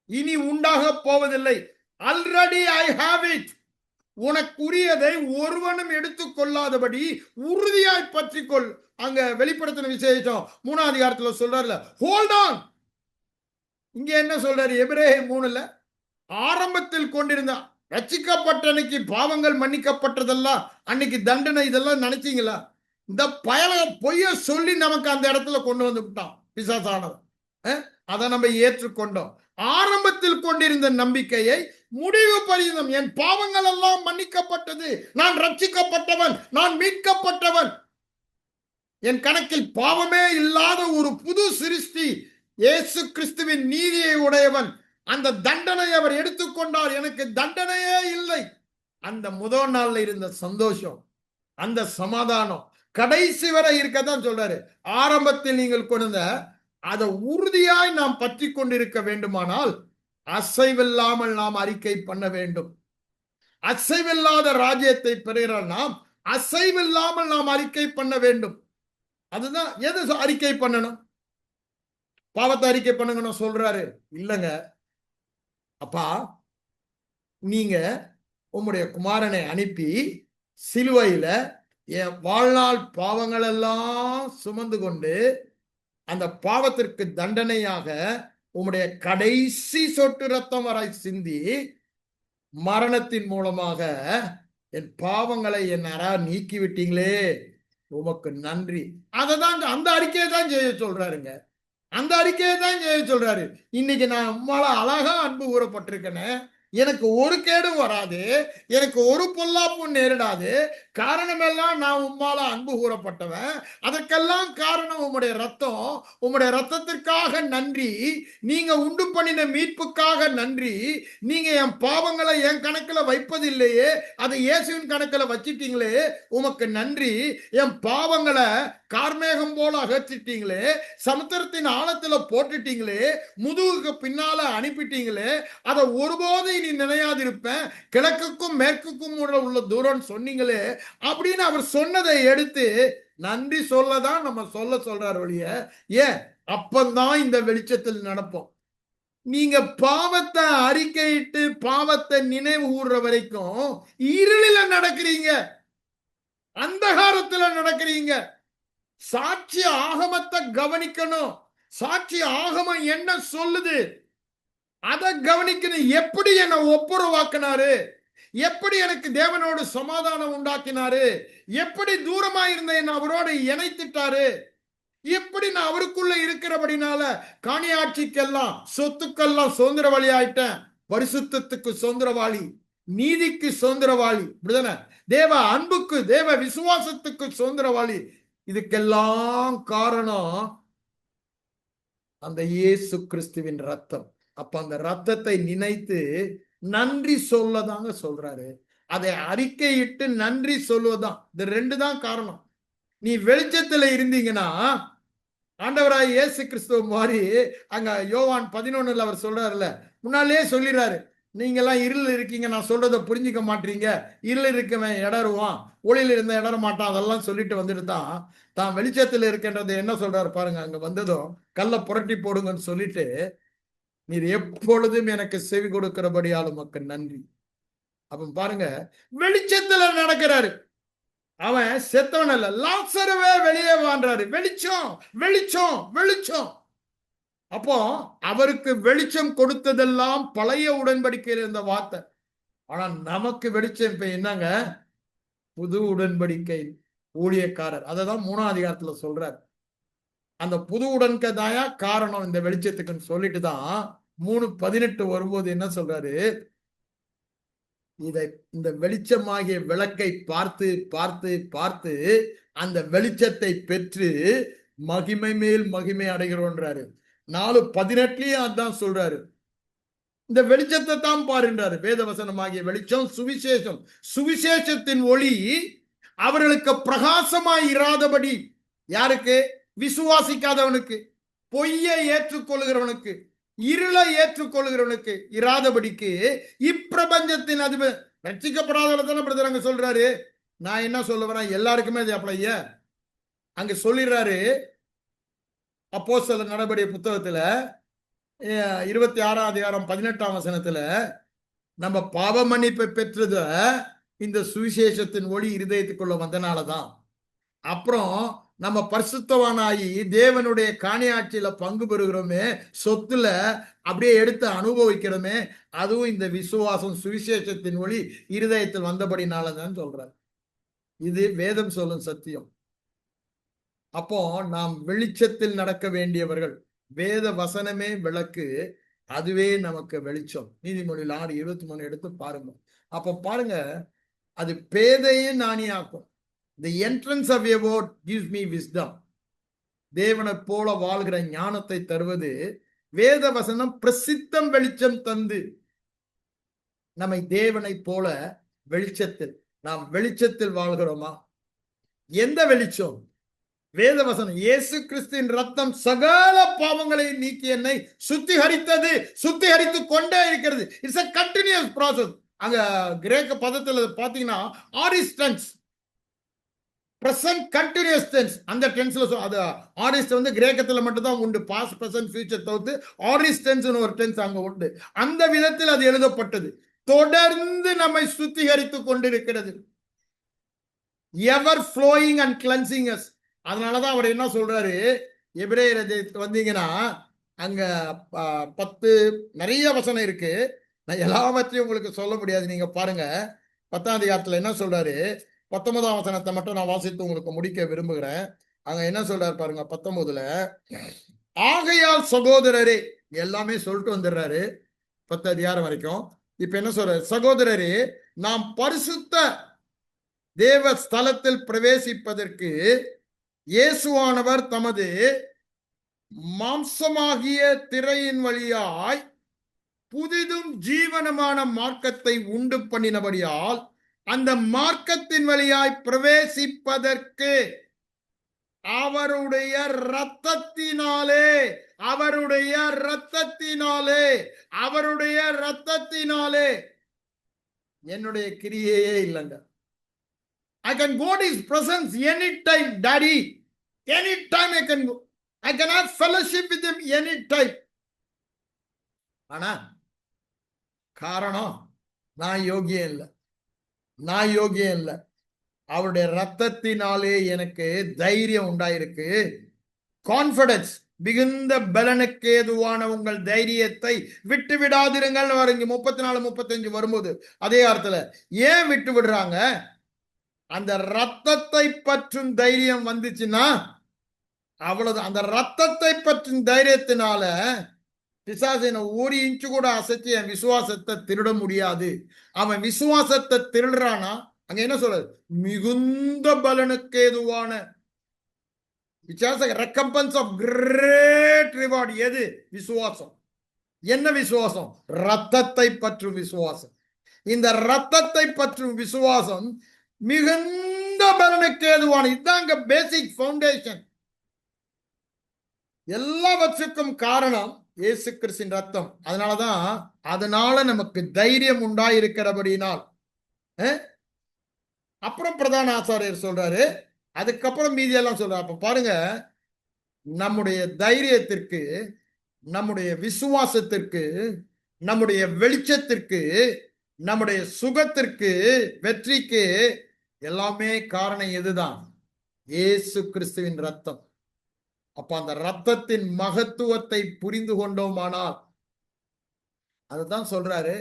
இனி உண்டாக போவதில்லை. Already I have it. உனக்குரியதை ஒருவனும் எடுத்துக் கொள்ளாதபடி உறுதியாய் பற்றிக்கொள். அங்க வெளிப்படுத்தின விசேஷம் 3ஆம் அதிகாரத்துல சொல்றாருல, ஹோல்ட் ஆன். இங்க என்ன சொல்றாரு? எபிரேயர் 3ல ஆரம்பத்தில் கொண்டிருந்தான் ரட்சிக்கப்பட்ட அன்னைக்கு பாவங்கள் மன்னிக்கப்பட்டதெல்லாம் அன்னைக்கு தண்டனை. இதெல்லாம் நினைச்சீங்களா? இந்த பொய்ய சொல்லி நமக்கு அந்த இடத்துல கொண்டு வந்து விட்டான் பிசாசானவன். அதை நம்ம ஏற்றுக்கொண்டோம். ஆரம்பத்தில் கொண்டிருந்த நம்பிக்கையை முடிவு பரியந்தம் என் பாவங்கள் எல்லாம் மன்னிக்கப்பட்டது, நான் ரட்சிக்கப்பட்டவன், நான் மீட்கப்பட்டவன், என் கணக்கில் பாவமே இல்லாத ஒரு புது சிருஷ்டி, இயேசு கிறிஸ்துவின் நீதியை உடையவன், அந்த தண்டனை அவர் எடுத்துக்கொண்டார், எனக்கு தண்டனையே இல்லை. அந்த முதல் நாள்ல இருந்த சந்தோஷம், அந்த சமாதானம் கடைசி வரை இருக்கதான் சொல்றாரு. ஆரம்பத்தில் நீங்கள் கொண்ட அதை உறுதியாய் நாம் பற்றி கொண்டிருக்க வேண்டுமானால் அசைவில்லாமல் நாம் அறிக்கை பண்ண வேண்டும். அசைவில்லாத ராஜ்யத்தை பெறுகிற நாம் அசைவில்லாமல் நாம் அறிக்கை பண்ண வேண்டும். அதுதான் எது அறிக்கை பண்ணணும்? பாவத்தை அறிக்கை பண்ணுங்கன்னு சொல்றாரு இல்லங்க. அப்பா, நீங்க உம்முடைய குமாரனை அனுப்பி சிலுவையில என் வாழ்நாள் பாவங்கள் எல்லாம் சுமந்து கொண்டு அந்த பாவத்திற்கு தண்டனையாக உம்முடைய கடைசி சொட்டு ரத்தம் வரை சிந்தி மரணத்தின் மூலமாக என் பாவங்களை என் நீக்கி விட்டீங்களே, உமக்கு நன்றி. அததான் அந்த அறிக்கையை தான் செய்ய சொல்றாருங்க. அந்த அறிக்கையை தான் செய்ய சொல்றாரு. இன்னைக்கு நான் உம்மால அழகா அன்பு கூறப்பட்டிருக்கேன்னு, எனக்கு ஒரு கேடும் வராது, எனக்கு ஒரு பொல்லாப்பும் நேரிடாது. காரணம் எல்லாம் நான் உம்மால அன்பு கூறப்பட்டவன். அதற்கெல்லாம் காரணம் உம்முடைய ரத்தம். உம்முடைய ரத்தத்திற்காக நன்றி. நீங்க உண்டு பண்ணின மீட்புக்காக நன்றி. நீங்க என் பாவங்களை என் கணக்குல வைப்பதில்லையே, அதை இயேசுவின் கணக்குல வச்சிட்டீங்களே, உமக்கு நன்றி. என் பாவங்களை கார்மேகம் போல அகற்றிட்டீங்களே, சமுத்திரத்தின் ஆழத்துல போட்டுட்டீங்களே, முதுகுக்கு பின்னால அனுப்பிட்டீங்களே, அதை ஒருபோது நீ நினையாதிருப்பேன், கிழக்குக்கும் மேற்குக்கும் உள்ள தூரம் சொன்னீங்களே அப்படின்னு அவர் சொன்னதை எடுத்து நன்றி சொல்லதான் நம்ம சொல்றார் ஒழிய, ஏன் அப்பந்தான் இந்த வெளிச்சத்தில் நடப்போம். நீங்க பாவத்தை அறிக்கையிட்டு பாவத்தை நினைவு கூறுற வரைக்கும் இருளில நடக்கிறீங்க, அந்தகாரத்துல நடக்கிறீங்க. சாட்சி ஆகமத்தை கவனிக்கணும். சாட்சி ஆகமம் என்ன சொல்லுது அதை கவனிக்கணும். எப்படி என்னை ஒப்புரவாக்கினாரு, எப்படி எனக்கு தேவனோடு சமாதானம் உண்டாக்கினாரு, எப்படி தூரமா இருந்த என்ன அவரோடு இணைத்துட்டாரு, எப்படி நான் அவருக்குள்ள இருக்கிறபடினால காணியாட்சிக்கெல்லாம் சொத்துக்கெல்லாம் சுதந்திரவாளி ஆயிட்டேன். பரிசுத்தத்துக்கு சுதந்திரவாளி, நீதிக்கு சுதந்திரவாளி, தேவ அன்புக்கு தேவ விசுவாசத்துக்கு சுதந்திரவாளி. இதுக்கெல்லாம் காரணம் அந்த இயேசு கிறிஸ்துவின் ரத்தம். அப்ப அந்த ரத்தத்தை நினைத்து நன்றி சொல்லதாங்க சொல்றாரு. அதை அறிக்கையிட்டு நன்றி சொல்வதுதான். இந்த ரெண்டு தான் காரணம். நீ வெளிச்சத்துல இருந்தீங்கன்னா ஆண்டவராய் இயேசு கிறிஸ்துவ மாதிரி அங்க யோவான் 11 அவர் சொல்றாருல, முன்னாலே சொல்லிடுறாரு, நீங்க எல்லாம் இருள் இருக்கீங்க, நான் சொல்றதை புரிஞ்சுக்க மாட்டீங்க, இருள் இருக்கவன் இடருவான், ஒளியில் இருந்த இடர மாட்டான், அதெல்லாம் சொல்லிட்டு வந்துட்டு தான் வெளிச்சத்தில் இருக்கின்றது என்ன சொல்றாரு பாருங்க. அங்க வந்ததும் கல்லை புரட்டி போடுங்கன்னு சொல்லிட்டு, நீர் எப்பொழுதும் எனக்கு செவி கொடுக்கிறபடியால் உமக்கு நன்றி. அப்ப பாருங்க, வெளிச்சத்துல நடக்கிறாரு. அவன் செத்தவன் அல்ல, லாசருவே வெளியே வாழ்றாரு. வெளிச்சம் வெளிச்சம் வெளிச்சம். அப்போ அவருக்கு வெளிச்சம் கொடுத்ததெல்லாம் பழைய உடன்படிக்கையில் இருந்த வார்த்தை. ஆனா நமக்கு வெளிச்சம் இப்ப என்னங்க? புது உடன்படிக்கை ஊழியக்காரர். அததான் 3ஆம் அதிகாரத்துல சொல்றார். அந்த புது உடன்படிக்கை தாயா காரணம் இந்த வெளிச்சத்துக்குன்னு சொல்லிட்டு தான் 3:18 வரும்போது என்ன சொல்றாரு? இதை இந்த வெளிச்சமாகிய விளக்கை பார்த்து பார்த்து பார்த்து அந்த வெளிச்சத்தை பெற்று மகிமை மேல் மகிமை அடைகிறோன்றாரு. 4:18 அதான் சொல்றாரு. இந்த வெளிச்சத்தை தான் பாருன்றாரு. வேதவசனமாகிய வெளிச்சம் சுவிசேஷம். சுவிசேஷத்தின் ஒளி அவர்களுக்கு பிரகாசமாய் இராதபடி, யாருக்கு? விசுவாசிக்காதவனுக்கு, பொய்யை ஏற்றுக்கொள்கிறவனுக்கு, இருளை ஏற்றுக்கொள்கிறவனுக்கு இராதபடிக்கு இப்பிரபஞ்சத்தின் அதிபர் ரட்சிக்கப்படாதவர்கள் அங்க சொல்றாரு. நான் என்ன சொல்ல வரேன், எல்லாருக்குமே அது அப்ளைய அங்க சொல்லிடுறாரு. அப்போஸ்தலர் நடபடிய புத்தகத்துல 26ஆம் அதிகாரம் 18ஆம் வசனத்துல நம்ம பாவ மன்னிப்பை பெற்றது இந்த சுவிசேஷத்தின் ஒளி இருதயத்துக்குள்ள வந்தனாலதான். அப்புறம் நம்ம பரிசுத்தவானாகி தேவனுடைய காணியாட்சியில பங்கு பெறுகிறோமே, சொத்துல அப்படியே எடுத்து அனுபவிக்கிறோமே, அதுவும் இந்த விசுவாசம் சுவிசேஷத்தின் ஒளி இருதயத்தில் வந்தபடினாலதான் சொல்றாரு. இது வேதம் சொல்லும் சத்தியம். அப்போ நாம் வெளிச்சத்தில் நடக்க வேண்டியவர்கள். வேத வசனமே விளக்கு, அதுவே நமக்கு வெளிச்சம். நீதிமொழியில் 6:23 எடுத்து பாருங்க. அப்ப பாருங்க, அது பேதையும் ஞானியாக்கும். The entrance of your word gives me wisdom. தேவனை போல வாழ்கிற ஞானத்தை தருவது வேத வசனம். பிரசித்தம் வெளிச்சம் தந்து நம்மை தேவனை போல வெளிச்சத்தில், நாம் வெளிச்சத்தில் வாழ்கிறோமா? எந்த வெளிச்சம்? வேதவசனம், இயேசு கிறிஸ்துவின் ரத்தம் சகல பாவங்களை நீக்கி என்னை சுத்திகரித்தது, சுத்திகரித்து கொண்டே இருக்கிறது. It's a continuous process. அங்க கிரேக்க பதத்துல பாத்தீங்கன்னா aorist tense, present continuous tense. அந்த டென்ஸ்ல அது ஆரிஸ்ட் வந்து கிரேக்கத்துல மட்டும் தான் உண்டு, பாஸ்ட் பிரசன்ட் ஃபியூச்சர் தவிர்த்து ஆரிஸ்ட் டென்ஸ் ஒரு டென்ஸ் அங்க உண்டு. அந்த விதத்தில் அது எழுதப்பட்டது. தொடர்ந்து நம்மை சுத்திகரித்து கொண்டிருக்கிறது. எவர் ஃப்ளோயிங் அண்ட் கிளன்சிங் அஸ். அதனாலதான் அவர் என்ன சொல்றாரு, எபிரேயர் வந்தீங்கன்னா அங்க 10 நிறைய வசனம் இருக்கு. நான் எல்லாவற்றையும் உங்களுக்கு சொல்ல முடியாது, நீங்க பாருங்க. 10ஆம் அதிகாரத்துல என்ன சொல்றாரு, 19ஆம் வசனத்தை மட்டும் நான் வாசித்து உங்களுக்கு முடிக்க விரும்புகிறேன். அங்க என்ன சொல்றாரு பாருங்க, 19ல, ஆகையால் சகோதரரே, எல்லாமே சொல்லிட்டு வந்துடுறாரு 10 அதிகாரம் வரைக்கும். இப்ப என்ன சொல்றாரு, சகோதரரே, நாம் பரிசுத்த தேவ ஸ்தலத்தில் பிரவேசிப்பதற்கு இயேசுவானவர் தமது மாம்சமாகிய திரையின் வழியாய் புதிதும் ஜீவனமான மார்க்கத்தை உண்டு பண்ணினபடியால் அந்த மார்க்கத்தின் வழியாய் பிரவேசிப்பதற்கு அவருடைய இரத்தத்தினாலே, அவருடைய இரத்தத்தினாலே, அவருடைய இரத்தத்தினாலே, என்னுடைய கிரியையே இல்லைங்க. I can go to his presence anytime, Daddy. Anytime I can go. I can have fellowship with him anytime. ஆனா காரணம், நான் யோகியம் இல்லை, நான் யோகியம் இல்லை. அவருடைய ரத்தத்தினாலே எனக்கு தைரியம் உண்டாயிருக்கு. கான்பிடன்ஸ், மிகுந்த பலனுக்கு ஏதுவான உங்கள் தைரியத்தை விட்டு விடாதிருங்கள். வருங்க 34 35 வரும்போது அதே அர்த்தத்துல ஏன் விட்டு விடுறாங்க, அந்த ரத்தத்தை பற்றும் தைரியம் வந்துச்சுன்னா அவ்வளவு. அந்த ரத்தத்தை பற்றும் தைரியத்தினால பிசாசின 1 இன்ச்சு கூட அசைச்சு என் விசுவாசத்தை திருட முடியாது. அவன் விசுவாசத்தை திருடுறானா அங்க என்ன சொல்றது, மிகுந்த பலனுக்கு ஏதுவான ரெக்கம்பன்ஸ் ஆஃப் கிரேட் ரிவார்ட். எது? விசுவாசம். என்ன விசுவாசம்? ரத்தத்தை பற்றும் விசுவாசம். இந்த ரத்தத்தை பற்றும் விசுவாசம் மிகுந்த பலனுக்கு ஏதுவான, இதுதாங்க பேசிக் ஃபவுண்டேஷன். எல்லாவற்றுக்கும் காரணம் இயேசு கிறிஸ்துவின் ரத்தம். அதனால நமக்கு தைரியம் உண்டாயிருக்கிறபடினால். அப்புறம் பிரதான ஆசாரியர் சொல்றாரு, அதுக்கப்புறம் மீதி எல்லாம் சொல்றாரு. அப்ப பாருங்க, நம்முடைய தைரியத்திற்கு, நம்முடைய விசுவாசத்திற்கு, நம்முடைய வெளிச்சத்திற்கு, நம்முடைய சுகத்திற்கு, வெற்றிக்கு எல்லாமே காரணம் எதுதான்? இயேசு கிறிஸ்துவின் ரத்தம். அப்ப அந்த ரத்தத்தின் மகத்துவத்தை புரிந்து கொண்டோமானால், அதுதான் சொல்றாரு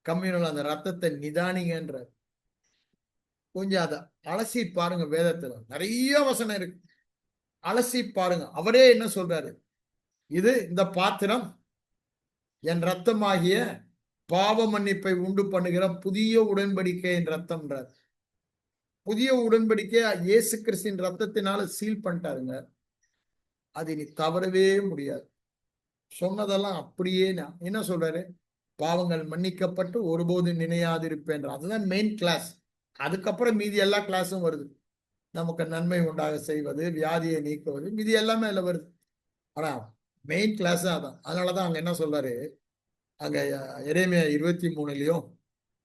கம்யூனல், அந்த ரத்தத்தை நிதானிங்கன்றார். கொஞ்சம் அதை அலசி பாருங்க. வேதத்துல நிறைய வசனம் இருக்கு, அலசி பாருங்க. அவரே என்ன சொல்றாரு, இது இந்த பாத்திரம் என் ரத்தமாகிய பாவ மன்னிப்பை உண்டு பண்ணுகிற புதிய உடன்படிக்கையின் ரத்தம்ன்றார். புதிய உடன்படிக்கை இயேசு கிறிஸ்துவின் ரத்தத்தினால சீல் பண்ணிட்டாருங்க. அது இனி தவறவே முடியாது. சொன்னதெல்லாம் அப்படியே. நான் என்ன சொல்றாரு, பாவங்கள் மன்னிக்கப்பட்டு ஒருபோதும் நினையாதிருப்பேன். அதுதான் மெயின் கிளாஸ். அதுக்கப்புறம் மீதி எல்லா கிளாஸும் வருது. நமக்கு நன்மை உண்டாக செய்வது, வியாதியை நீக்குவது, மீதி எல்லாமே அதில் வருது. ஆனா மெயின் கிளாஸ் அதான். அதனாலதான் அங்க என்ன சொல்றாரு, அங்க எரேமியா 23லயும்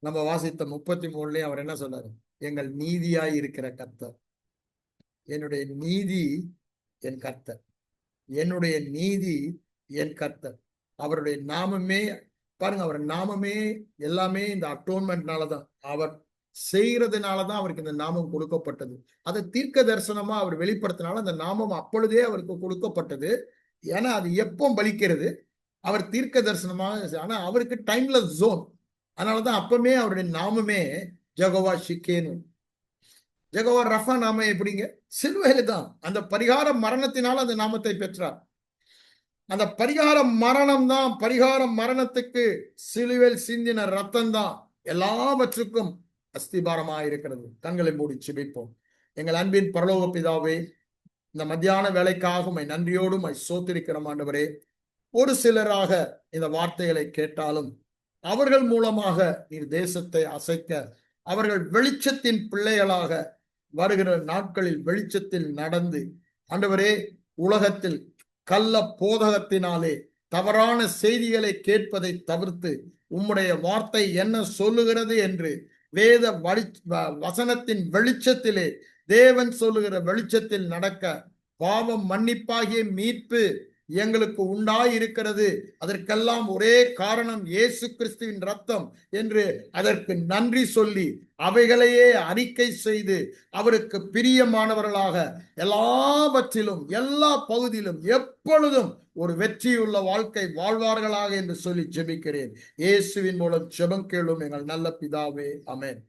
நம்ம வாசித்த 33லயும் அவர் என்ன சொல்றாரு, எங்கள் நீதியாய் இருக்கிற கர்த்தர், என்னுடைய நீதி என் கர்த்தர், என்னுடைய நீதி என் கர்த்தர். அவருடைய நாமமே பாருங்க, அவர் நாமமே எல்லாமே இந்த அட்டோன்மெண்ட்னாலதான், அவர் செய்யறதுனாலதான் அவருக்கு இந்த நாமம் கொடுக்கப்பட்டது. அதை தீர்க்க தரிசனமா அவர் வெளிப்படுத்தினால அந்த நாமம் அப்பொழுதே அவருக்கு கொடுக்கப்பட்டது. ஏன்னா அது எப்போ பலிக்கிறது, அவர் தீர்க்க தரிசனமாக. ஆனா அவருக்கு டைம்லெஸ் ஜோன். அதனாலதான் அப்பவுமே அவருடைய நாமமே ஜெகோவா ஷிக்கேனு. ஜெகோவா ரஃபா நாமம் எப்படிங்க? சிலுவையில தான் அந்த பரிகார மரணத்தினால் அந்த நாமத்தை பெற்றார். அந்த பரிகார மரணம் தான், பரிகார மரணத்துக்கு சிலுவையில் சிந்தின ரத்தம் தான் எல்லாவற்றுக்கும் அஸ்திபாரமாக இருக்கிறது. கண்களை மூடி ஜெபிப்போம். எங்கள் அன்பின் பரலோக பிதாவே, இந்த மத்தியான வேலைக்காக உம்மை நன்றியோடு உம்மை ஸ்தோத்திரிக்கிறோம் ஆண்டவரே. ஒரு சிலராக இந்த வார்த்தைகளை கேட்டாலும் அவர்கள் மூலமாக நீர் தேசத்தை அசைக்க, அவர்கள் வெளிச்சத்தின் பிள்ளைகளாக வருகிற நாட்களில் வெளிச்சத்தில் நடந்து ஆண்டவரே, உலகத்தில் கள்ள போதகத்தினாலே தவறான செய்திகளை கேட்பதை தவிர்த்து உம்முடைய வார்த்தை என்ன சொல்லுகிறது என்று வேத வசனத்தின் வெளிச்சத்திலே, தேவன் சொல்லுகிற வெளிச்சத்தில் நடக்க பாவம் மன்னிப்பாகிய மீட்பு எங்களுக்கு உண்டாயிருக்கிறது. அதற்கெல்லாம் ஒரே காரணம் இயேசு கிறிஸ்துவின் ரத்தம் என்று அதற்கு நன்றி சொல்லி அவைகளையே அறிக்கை செய்து அவருக்கு பிரியமானவர்களாக எல்லாவற்றிலும் எல்லா பகுதியிலும் எப்பொழுதும் ஒரு வெற்றியுள்ள வாழ்க்கை வாழ்வார்களாக என்று சொல்லி ஜெபிக்கிறேன். இயேசுவின் மூலம் ஜெபம் கேளும் எங்கள் நல்ல பிதாவே, ஆமென்.